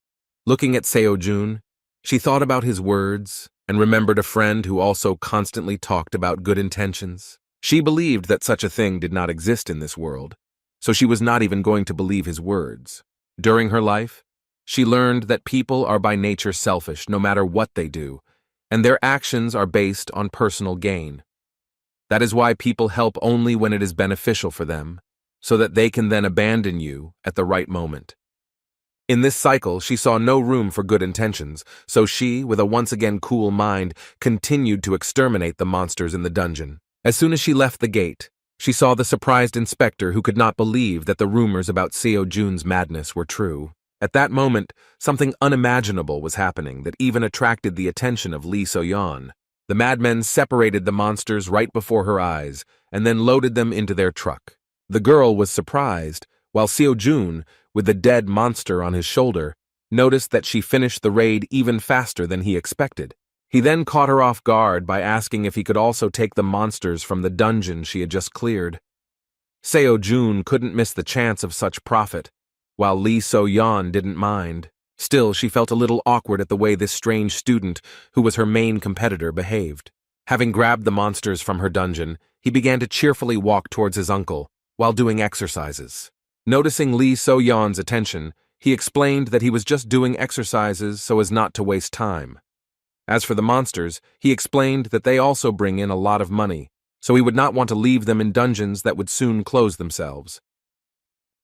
looking at Seo-jun, she thought about his words and remembered a friend who also constantly talked about good intentions. She believed that such a thing did not exist in this world, so she was not even going to believe his words. During her life, she learned that people are by nature selfish no matter what they do, and their actions are based on personal gain. That is why people help only when it is beneficial for them, so that they can then abandon you at the right moment. In this cycle, she saw no room for good intentions, so she, with a once again cool mind, continued to exterminate the monsters in the dungeon. As soon as she left the gate, she saw the surprised inspector who could not believe that the rumors about Seo-jun's madness were true. At that moment, something unimaginable was happening that even attracted the attention of Lee So-yeon. The madmen separated the monsters right before her eyes and then loaded them into their truck. The girl was surprised, while Seo-jun, with the dead monster on his shoulder, noticed that she finished the raid even faster than he expected. He then caught her off guard by asking if he could also take the monsters from the dungeon she had just cleared. Seo-jun couldn't miss the chance of such profit, while Lee So-yeon didn't mind. Still, she felt a little awkward at the way this strange student, who was her main competitor, behaved. Having grabbed the monsters from her dungeon, he began to cheerfully walk towards his uncle, while doing exercises. Noticing Lee So-yeon's attention, he explained that he was just doing exercises so as not to waste time. As for the monsters, he explained that they also bring in a lot of money, so he would not want to leave them in dungeons that would soon close themselves.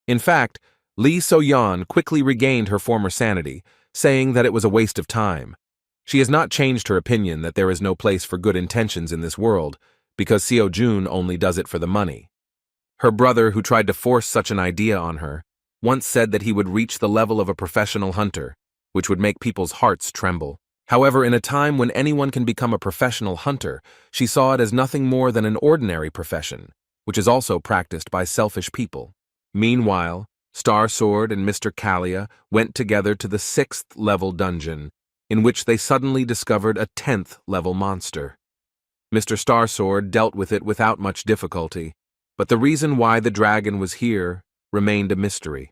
In fact, Lee So-yeon quickly regained her former sanity, saying that it was a waste of time. She has not changed her opinion that there is no place for good intentions in this world, because Seo-jun only does it for the money. Her brother, who tried to force such an idea on her, once said that he would reach the level of a professional hunter, which would make people's hearts tremble. However, in a time when anyone can become a professional hunter, she saw it as nothing more than an ordinary profession, which is also practiced by selfish people. Meanwhile, Star Sword and Mr. Kalia went together to the 6th level dungeon, in which they suddenly discovered a 10th level monster. Mr. Star Sword dealt with it without much difficulty, but the reason why the dragon was here remained a mystery.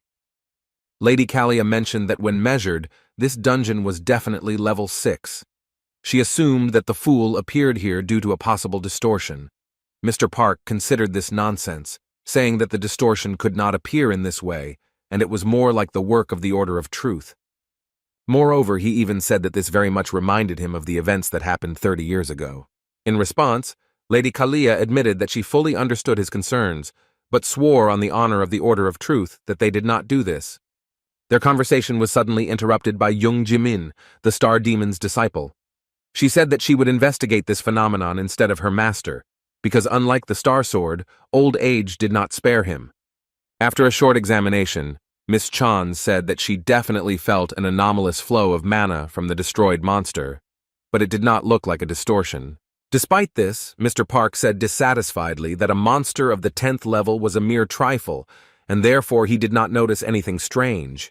Lady Kalia mentioned that when measured, this dungeon was definitely level 6. She assumed that the fool appeared here due to a possible distortion. Mr. Park considered this nonsense, saying that the distortion could not appear in this way, and it was more like the work of the Order of Truth. Moreover, he even said that this very much reminded him of the events that happened 30 years ago. In response, Lady Kalia admitted that she fully understood his concerns, but swore on the honor of the Order of Truth that they did not do this. Their conversation was suddenly interrupted by Young Jimin, the Star Demon's disciple. She said that she would investigate this phenomenon instead of her master, because unlike the Star Sword, old age did not spare him. After a short examination, Miss Chan said that she definitely felt an anomalous flow of mana from the destroyed monster, but it did not look like a distortion. Despite this, Mr. Park said dissatisfiedly that a monster of the 10th level was a mere trifle, and therefore he did not notice anything strange.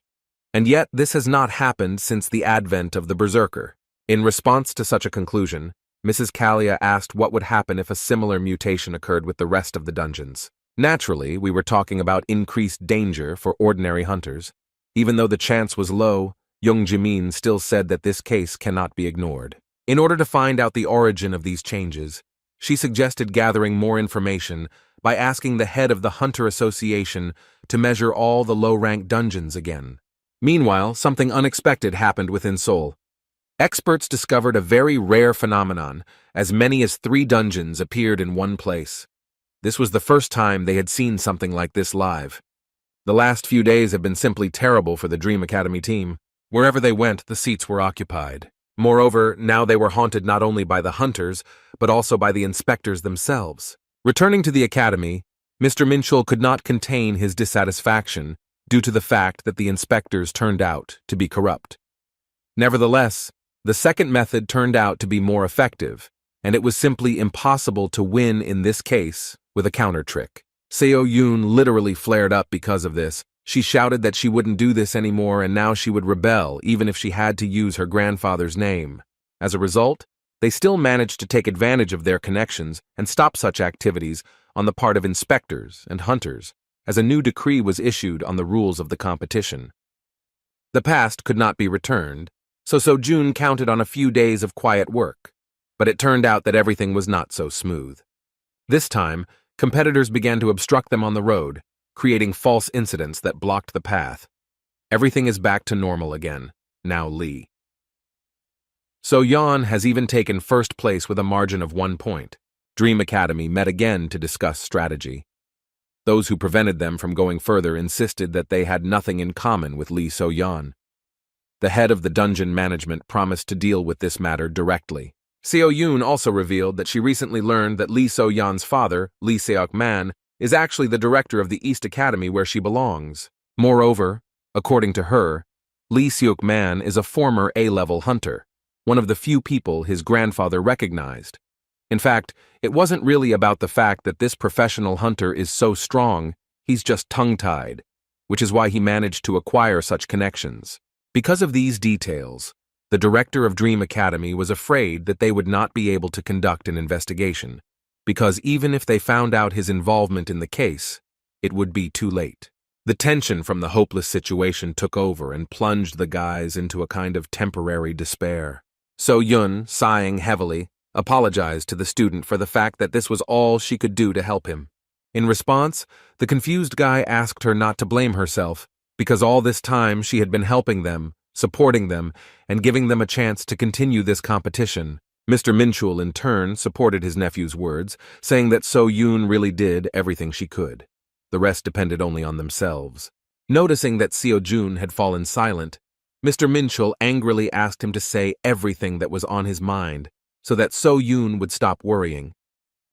And yet this has not happened since the advent of the Berserker. In response to such a conclusion, Mrs. Kalia asked what would happen if a similar mutation occurred with the rest of the dungeons. Naturally, we were talking about increased danger for ordinary hunters. Even though the chance was low, Young Jimin still said that this case cannot be ignored. In order to find out the origin of these changes, she suggested gathering more information by asking the head of the Hunter Association to measure all the low-rank dungeons again. Meanwhile, something unexpected happened within Seoul. Experts discovered a very rare phenomenon, as many as 3 dungeons appeared in one place. This was the first time they had seen something like this live. The last few days have been simply terrible for the Dream Academy team. Wherever they went, the seats were occupied. Moreover, now they were haunted not only by the hunters, but also by the inspectors themselves. Returning to the academy, Mr. Minchul could not contain his dissatisfaction due to the fact that the inspectors turned out to be corrupt. Nevertheless, the second method turned out to be more effective, and it was simply impossible to win in this case with a counter trick. Seo Yoon literally flared up because of this. She shouted that she wouldn't do this anymore and now she would rebel even if she had to use her grandfather's name. As a result, they still managed to take advantage of their connections and stop such activities on the part of inspectors and hunters, as a new decree was issued on the rules of the competition. The past could not be returned, so Seo-jun counted on a few days of quiet work, but it turned out that everything was not so smooth. This time, competitors began to obstruct them on the road, creating false incidents that blocked the path. Everything is back to normal again, now Lee. So-yeon has even taken first place with a margin of 1 point. Dream Academy met again to discuss strategy. Those who prevented them from going further insisted that they had nothing in common with Lee So-yeon. The head of the dungeon management promised to deal with this matter directly. Seo-yoon also revealed that she recently learned that Lee So-yeon's father, Lee Seok-man, is actually the director of the East Academy where she belongs. Moreover, according to her, Lee Seok-man is a former A-level hunter, one of the few people his grandfather recognized. In fact, it wasn't really about the fact that this professional hunter is so strong, he's just tongue-tied, which is why he managed to acquire such connections. Because of these details, the director of Dream Academy was afraid that they would not be able to conduct an investigation, because even if they found out his involvement in the case, it would be too late. The tension from the hopeless situation took over and plunged the guys into a kind of temporary despair. So-yoon, sighing heavily, apologized to the student for the fact that this was all she could do to help him. In response, the confused guy asked her not to blame herself, because all this time she had been helping them, supporting them, and giving them a chance to continue this competition. Mr. Minchul, in turn, supported his nephew's words, saying that So-yoon really did everything she could. The rest depended only on themselves. Noticing that Seo-jun had fallen silent, Mr. Minchul angrily asked him to say everything that was on his mind, so that So-yoon would stop worrying.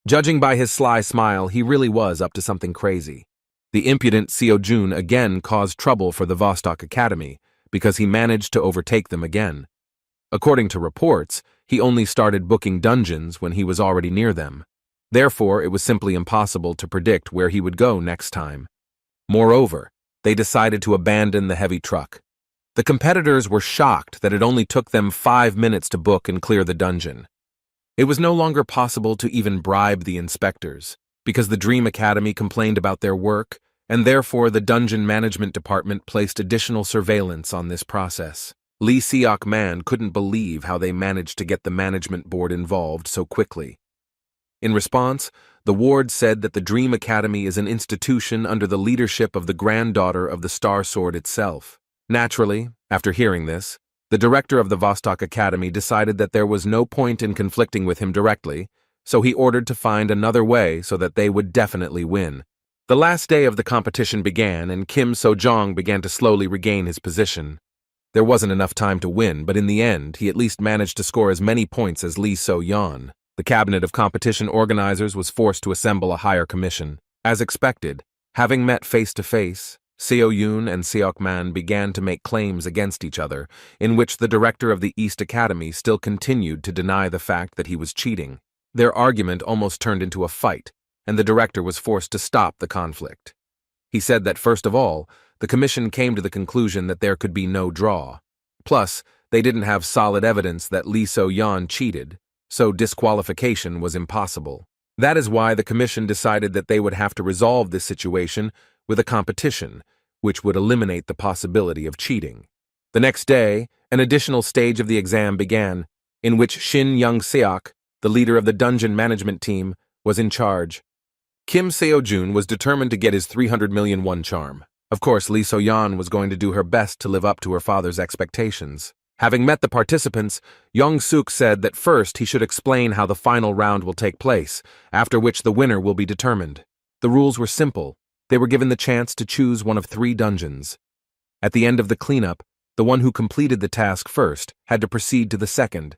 Judging by his sly smile, he really was up to something crazy. The impudent Seo-jun again caused trouble for the Vostok Academy, because he managed to overtake them again. According to reports, he only started booking dungeons when he was already near them. Therefore, it was simply impossible to predict where he would go next time. Moreover, they decided to abandon the heavy truck. The competitors were shocked that it only took them 5 minutes to book and clear the dungeon. It was no longer possible to even bribe the inspectors, because the Dream Academy complained about their work, and therefore the Dungeon Management Department placed additional surveillance on this process. Lee Seok-man couldn't believe how they managed to get the management board involved so quickly. In response, the ward said that the Dream Academy is an institution under the leadership of the granddaughter of the Star Sword itself. Naturally, after hearing this, the director of the Vostok Academy decided that there was no point in conflicting with him directly, so he ordered to find another way so that they would definitely win. The last day of the competition began, and Kim So-jong began to slowly regain his position. There wasn't enough time to win, but in the end, he at least managed to score as many points as Lee So-yeon. The cabinet of competition organizers was forced to assemble a higher commission. As expected, having met face-to-face, Seo-yoon and Seok-man began to make claims against each other, in which the director of the East Academy still continued to deny the fact that he was cheating. Their argument almost turned into a fight, and the director was forced to stop the conflict. He said that, first of all, the commission came to the conclusion that there could be no draw. Plus, they didn't have solid evidence that Lee So-yeon cheated, so disqualification was impossible. That is why the commission decided that they would have to resolve this situation with a competition, which would eliminate the possibility of cheating. The next day, an additional stage of the exam began, in which Shin Young-seok, the leader of the dungeon management team, was in charge. Kim Seo-jun was determined to get his 300 million won charm. Of course, Lee So-yeon was going to do her best to live up to her father's expectations. Having met the participants, Young-suk said that first he should explain how the final round will take place, after which the winner will be determined. The rules were simple. They were given the chance to choose one of 3 dungeons. At the end of the cleanup, the one who completed the task first had to proceed to the second.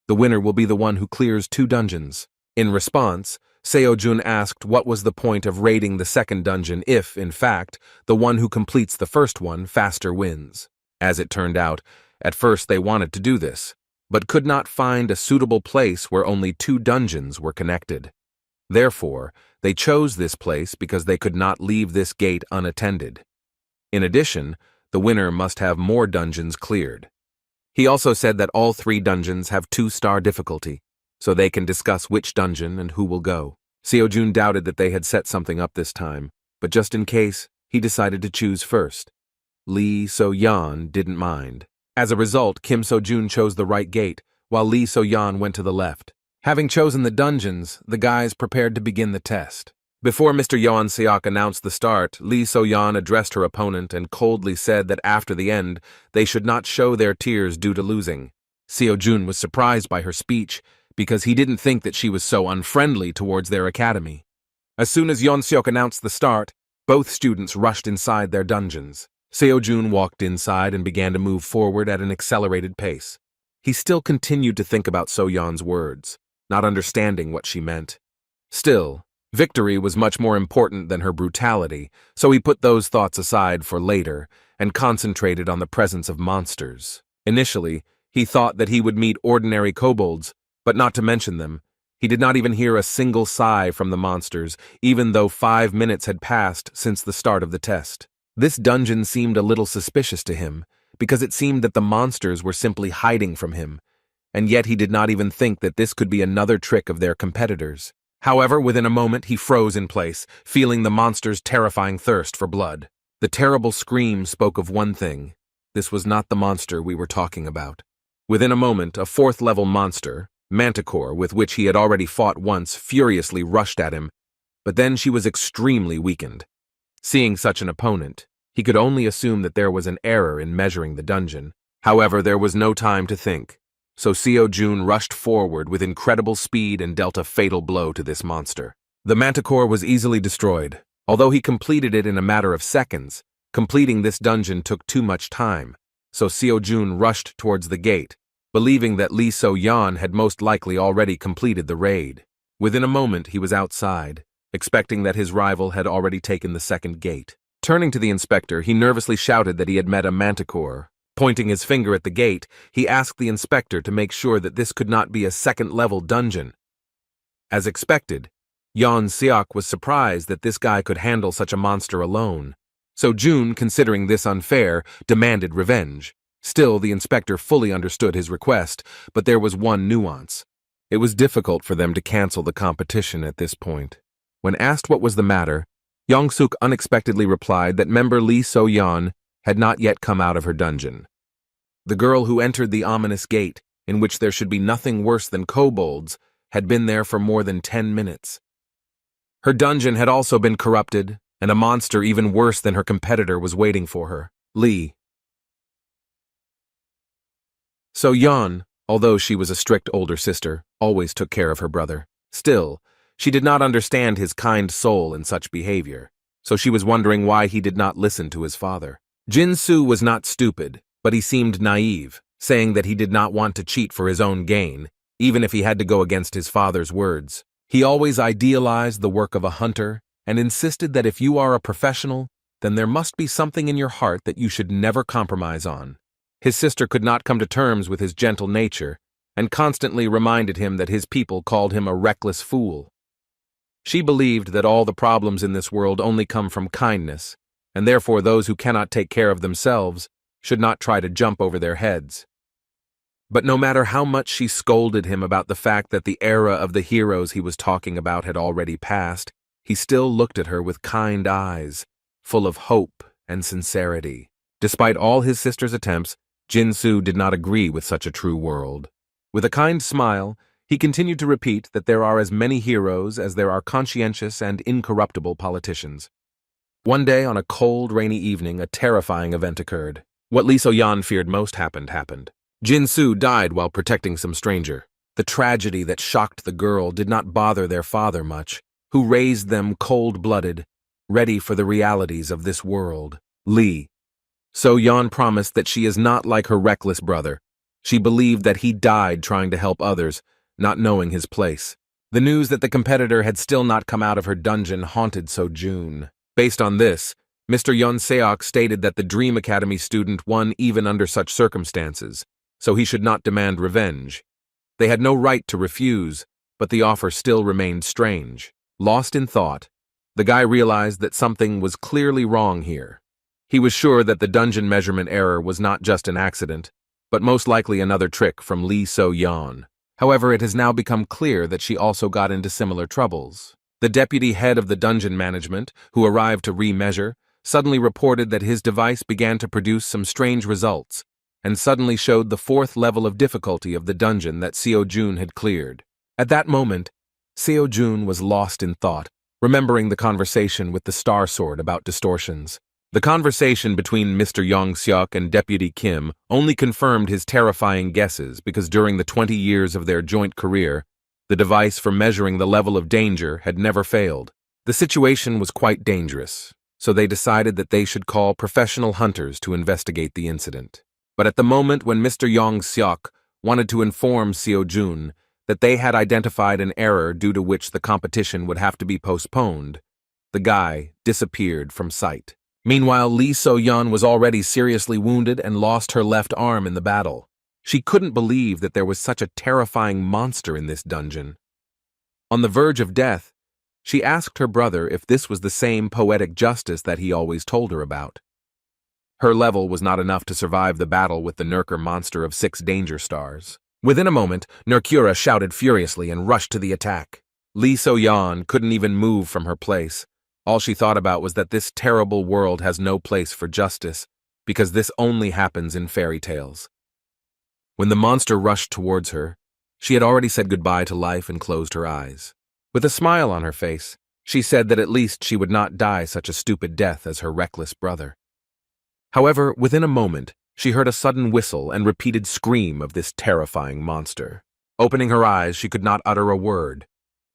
The winner will be the one who clears 2 dungeons. In response, Seo-jun asked what was the point of raiding the second dungeon if, in fact, the one who completes the first one faster wins. As it turned out, at first they wanted to do this, but could not find a suitable place where only 2 dungeons were connected. Therefore, they chose this place because they could not leave this gate unattended. In addition, the winner must have more dungeons cleared. He also said that all 3 dungeons have 2-star difficulty, so they can discuss which dungeon and who will go. Seo-jun doubted that they had set something up this time, but just in case, he decided to choose first. Lee So-yeon didn't mind. As a result, Kim So-jun chose the right gate, while Lee So-yeon went to the left. Having chosen the dungeons, the guys prepared to begin the test. Before Mr. Yeon-seok announced the start, Lee So-yeon addressed her opponent and coldly said that after the end, they should not show their tears due to losing. Seo-jun was surprised by her speech, because he didn't think that she was so unfriendly towards their academy. As soon as Yeon-seok announced the start, both students rushed inside their dungeons. Seo-jun walked inside and began to move forward at an accelerated pace. He still continued to think about So-yeon's words, not understanding what she meant. Still, victory was much more important than her brutality, so he put those thoughts aside for later and concentrated on the presence of monsters. Initially, he thought that he would meet ordinary kobolds, but not to mention them. He did not even hear a single sigh from the monsters, even though 5 minutes had passed since the start of the test. This dungeon seemed a little suspicious to him, because it seemed that the monsters were simply hiding from him, and yet he did not even think that this could be another trick of their competitors. However, within a moment he froze in place, feeling the monster's terrifying thirst for blood. The terrible scream spoke of one thing. This was not the monster we were talking about. Within a moment, a 4th-level monster, Manticore, with which he had already fought once, furiously rushed at him, but then she was extremely weakened. Seeing such an opponent, he could only assume that there was an error in measuring the dungeon. However, there was no time to think, so Seo-jun rushed forward with incredible speed and dealt a fatal blow to this monster. The Manticore was easily destroyed. Although he completed it in a matter of seconds, completing this dungeon took too much time, so Seo-jun rushed towards the gate, believing that Lee So-yeon had most likely already completed the raid. Within a moment he was outside, expecting that his rival had already taken the second gate. Turning to the inspector, he nervously shouted that he had met a Manticore, Pointing his finger at the gate, he asked the inspector to make sure that this could not be a second-level dungeon. As expected, Yeon Seok was surprised that this guy could handle such a monster alone. So June, considering this unfair, demanded revenge. Still, the inspector fully understood his request, but there was one nuance. It was difficult for them to cancel the competition at this point. When asked what was the matter, Young-suk unexpectedly replied that member Lee So-yeon had not yet come out of her dungeon. The girl who entered the ominous gate, in which there should be nothing worse than kobolds, had been there for more than 10 minutes. Her dungeon had also been corrupted, and a monster even worse than her competitor was waiting for her, Lee. So-yeon, although she was a strict older sister, always took care of her brother. Still, she did not understand his kind soul in such behavior, so she was wondering why he did not listen to his father. Jin-soo was not stupid, but he seemed naive, saying that he did not want to cheat for his own gain, even if he had to go against his father's words. He always idealized the work of a hunter and insisted that if you are a professional, then there must be something in your heart that you should never compromise on. His sister could not come to terms with his gentle nature and constantly reminded him that his people called him a reckless fool. She believed that all the problems in this world only come from kindness, and therefore those who cannot take care of themselves should not try to jump over their heads. But no matter how much she scolded him about the fact that the era of the heroes he was talking about had already passed, he still looked at her with kind eyes, full of hope and sincerity. Despite all his sister's attempts, Jin-soo did not agree with such a true world. With a kind smile, he continued to repeat that there are as many heroes as there are conscientious and incorruptible politicians. One day, on a cold, rainy evening, a terrifying event occurred. What Lee So-yeon feared most happened. Jin-soo died while protecting some stranger. The tragedy that shocked the girl did not bother their father much, who raised them cold-blooded, ready for the realities of this world. Lee. So-yeon promised that she is not like her reckless brother. She believed that he died trying to help others, not knowing his place. The news that the competitor had still not come out of her dungeon haunted So-jun. Based on this, Mr. Yeon Seok stated that the Dream Academy student won even under such circumstances, so he should not demand revenge. They had no right to refuse, but the offer still remained strange. Lost in thought, the guy realized that something was clearly wrong here. He was sure that the dungeon measurement error was not just an accident, but most likely another trick from Lee So-yeon. However, it has now become clear that she also got into similar troubles. The deputy head of the dungeon management, who arrived to remeasure, suddenly reported that his device began to produce some strange results, and suddenly showed the 4th level of difficulty of the dungeon that Seo-jun had cleared. At that moment, Seo-jun was lost in thought, remembering the conversation with the Star Sword about distortions. The conversation between Mr. Yong-seok and Deputy Kim only confirmed his terrifying guesses because during the 20 years of their joint career, the device for measuring the level of danger had never failed. The situation was quite dangerous, so they decided that they should call professional hunters to investigate the incident. But at the moment when Mr. Yong-seok wanted to inform Seo-jun that they had identified an error due to which the competition would have to be postponed, the guy disappeared from sight. Meanwhile, Lee So-yeon was already seriously wounded and lost her left arm in the battle. She couldn't believe that there was such a terrifying monster in this dungeon. On the verge of death, she asked her brother if this was the same poetic justice that he always told her about. Her level was not enough to survive the battle with the Nurker monster of 6 danger stars. Within a moment, Nurkura shouted furiously and rushed to the attack. Lee So-yeon couldn't even move from her place. All she thought about was that this terrible world has no place for justice, because this only happens in fairy tales. When the monster rushed towards her, she had already said goodbye to life and closed her eyes. With a smile on her face, she said that at least she would not die such a stupid death as her reckless brother. However, within a moment, she heard a sudden whistle and repeated scream of this terrifying monster. Opening her eyes, she could not utter a word.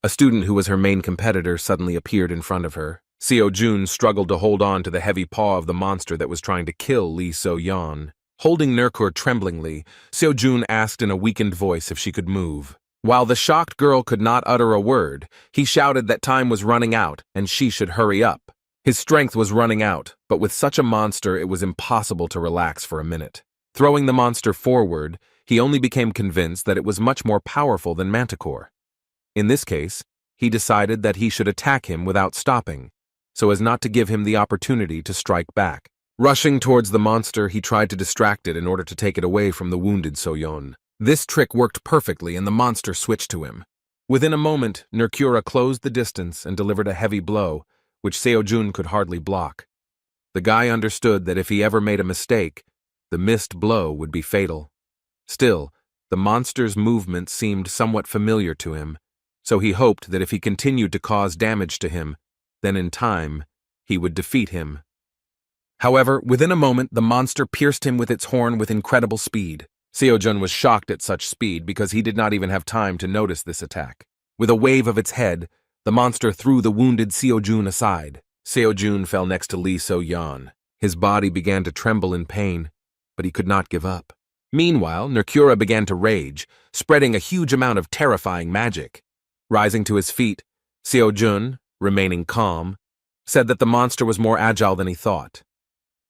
A student who was her main competitor suddenly appeared in front of her. Seo-jun struggled to hold on to the heavy paw of the monster that was trying to kill Lee So-yeon. Holding Nurkur tremblingly, Seo-jun asked in a weakened voice if she could move. While the shocked girl could not utter a word, he shouted that time was running out and she should hurry up. His strength was running out, but with such a monster it was impossible to relax for a minute. Throwing the monster forward, he only became convinced that it was much more powerful than Manticore. In this case, he decided that he should attack him without stopping, so as not to give him the opportunity to strike back. Rushing towards the monster, he tried to distract it in order to take it away from the wounded Soyeon. This trick worked perfectly and the monster switched to him. Within a moment, Mercura closed the distance and delivered a heavy blow, which Seojun could hardly block. The guy understood that if he ever made a mistake, the missed blow would be fatal. Still, the monster's movement seemed somewhat familiar to him, so he hoped that if he continued to cause damage to him, then in time, he would defeat him. However, within a moment, the monster pierced him with its horn with incredible speed. Seojun was shocked at such speed because he did not even have time to notice this attack. With a wave of its head, the monster threw the wounded Seojun aside. Seojun fell next to Lee So-yeon. His body began to tremble in pain, but he could not give up. Meanwhile, Mercura began to rage, spreading a huge amount of terrifying magic. Rising to his feet, Seojun, remaining calm, said that the monster was more agile than he thought.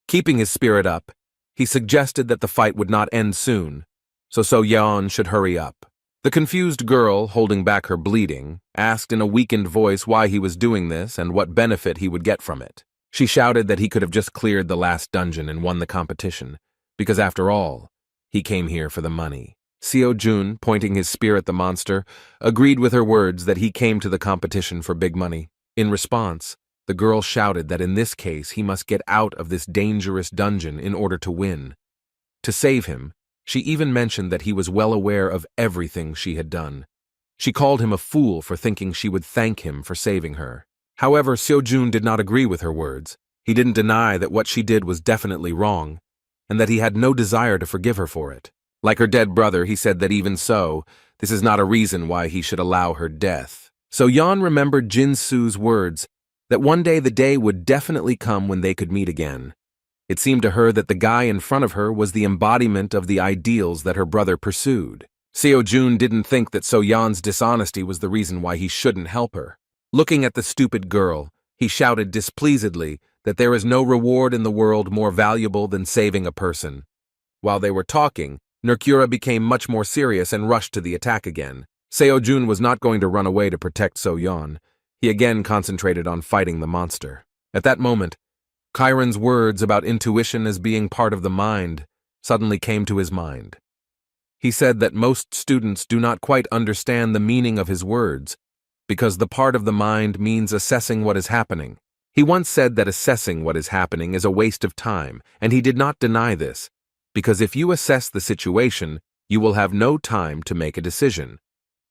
Keeping his spirit up, he suggested that the fight would not end soon, so So-yeon should hurry up. The confused girl, holding back her bleeding, asked in a weakened voice why he was doing this and what benefit he would get from it. She shouted that he could have just cleared the last dungeon and won the competition, because after all, he came here for the money. Seojun, pointing his spear at the monster, agreed with her words that he came to the competition for big money. In response, the girl shouted that in this case he must get out of this dangerous dungeon in order to win. To save him, she even mentioned that he was well aware of everything she had done. She called him a fool for thinking she would thank him for saving her. However, Seojun did not agree with her words. He didn't deny that what she did was definitely wrong, and that he had no desire to forgive her for it. Like her dead brother, he said that even so, this is not a reason why he should allow her death. So-yeon remembered Jin-soo's words, that one day the day would definitely come when they could meet again. It seemed to her that the guy in front of her was the embodiment of the ideals that her brother pursued. Seojun didn't think that So-yeon's dishonesty was the reason why he shouldn't help her. Looking at the stupid girl, he shouted displeasedly that there is no reward in the world more valuable than saving a person. While they were talking, Mercura became much more serious and rushed to the attack again. Seojun was not going to run away to protect So-yeon. He again concentrated on fighting the monster. At that moment, Chiron's words about intuition as being part of the mind suddenly came to his mind. He said that most students do not quite understand the meaning of his words because the part of the mind means assessing what is happening. He once said that assessing what is happening is a waste of time, and he did not deny this, because if you assess the situation, you will have no time to make a decision.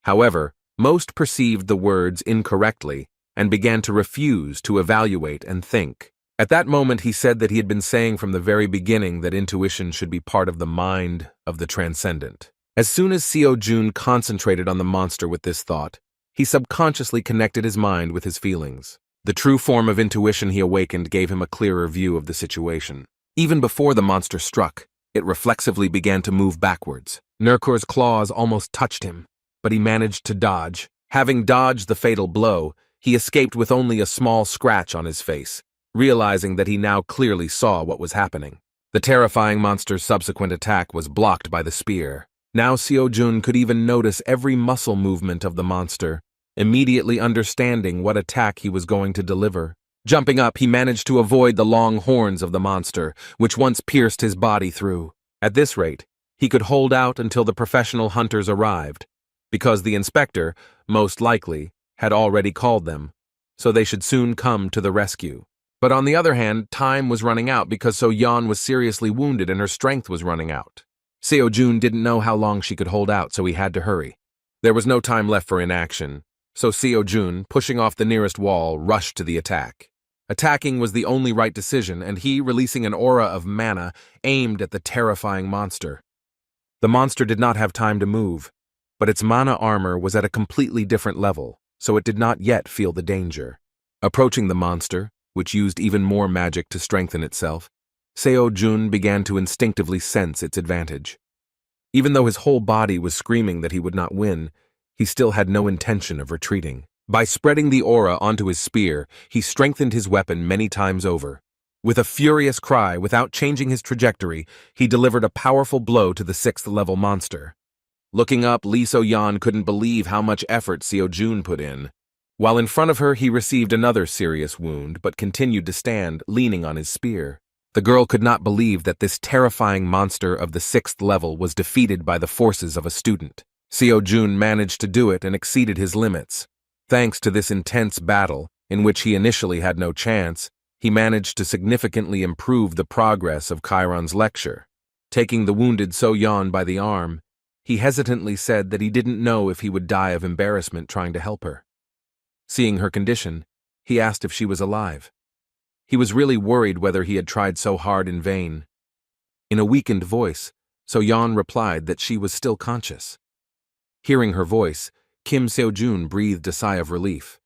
However, most perceived the words incorrectly and began to refuse to evaluate and think. At that moment, he said that he had been saying from the very beginning that intuition should be part of the mind of the transcendent. As soon as Seojun concentrated on the monster with this thought, he subconsciously connected his mind with his feelings. The true form of intuition he awakened gave him a clearer view of the situation. Even before the monster struck, it reflexively began to move backwards. Mercura's claws almost touched him, but he managed to dodge. Having dodged the fatal blow, he escaped with only a small scratch on his face, realizing that he now clearly saw what was happening. The terrifying monster's subsequent attack was blocked by the spear. Now Seojun could even notice every muscle movement of the monster, immediately understanding what attack he was going to deliver. Jumping up, he managed to avoid the long horns of the monster, which once pierced his body through. At this rate, he could hold out until the professional hunters arrived, because the inspector, most likely, had already called them, so they should soon come to the rescue. But on the other hand, time was running out because So-yeon was seriously wounded and her strength was running out. Seojun didn't know how long she could hold out, so he had to hurry. There was no time left for inaction, so Seojun, pushing off the nearest wall, rushed to the attack. Attacking was the only right decision, and he, releasing an aura of mana, aimed at the terrifying monster. The monster did not have time to move, but its mana armor was at a completely different level, so it did not yet feel the danger. Approaching the monster, which used even more magic to strengthen itself, Seojun began to instinctively sense its advantage. Even though his whole body was screaming that he would not win, he still had no intention of retreating. By spreading the aura onto his spear, he strengthened his weapon many times over. With a furious cry, without changing his trajectory, he delivered a powerful blow to the 6th-level monster. Looking up, Lee So-yeon couldn't believe how much effort Seo-jun put in. While in front of her, he received another serious wound, but continued to stand, leaning on his spear. The girl could not believe that this terrifying monster of the 6th level was defeated by the forces of a student. Seo-jun managed to do it and exceeded his limits. Thanks to this intense battle, in which he initially had no chance, he managed to significantly improve the progress of Chiron's lecture. Taking the wounded So-yeon by the arm, he hesitantly said that he didn't know if he would die of embarrassment trying to help her. Seeing her condition, he asked if she was alive. He was really worried whether he had tried so hard in vain. In a weakened voice, So-yeon replied that she was still conscious. Hearing her voice, Kim Seo-jun breathed a sigh of relief.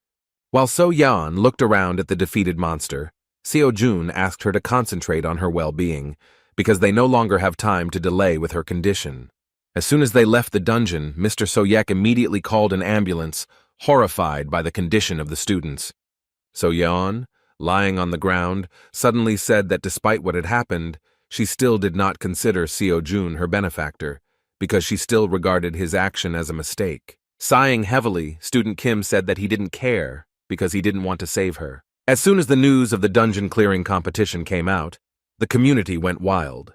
While So-yeon looked around at the defeated monster, Seo-jun asked her to concentrate on her well-being, because they no longer have time to delay with her condition. As soon as they left the dungeon, Mr. Soyek immediately called an ambulance, horrified by the condition of the students. So-yeon, lying on the ground, suddenly said that despite what had happened, she still did not consider Seo-jun her benefactor, because she still regarded his action as a mistake. Sighing heavily, student Kim said that he didn't care, because he didn't want to save her. As soon as the news of the dungeon clearing competition came out, the community went wild.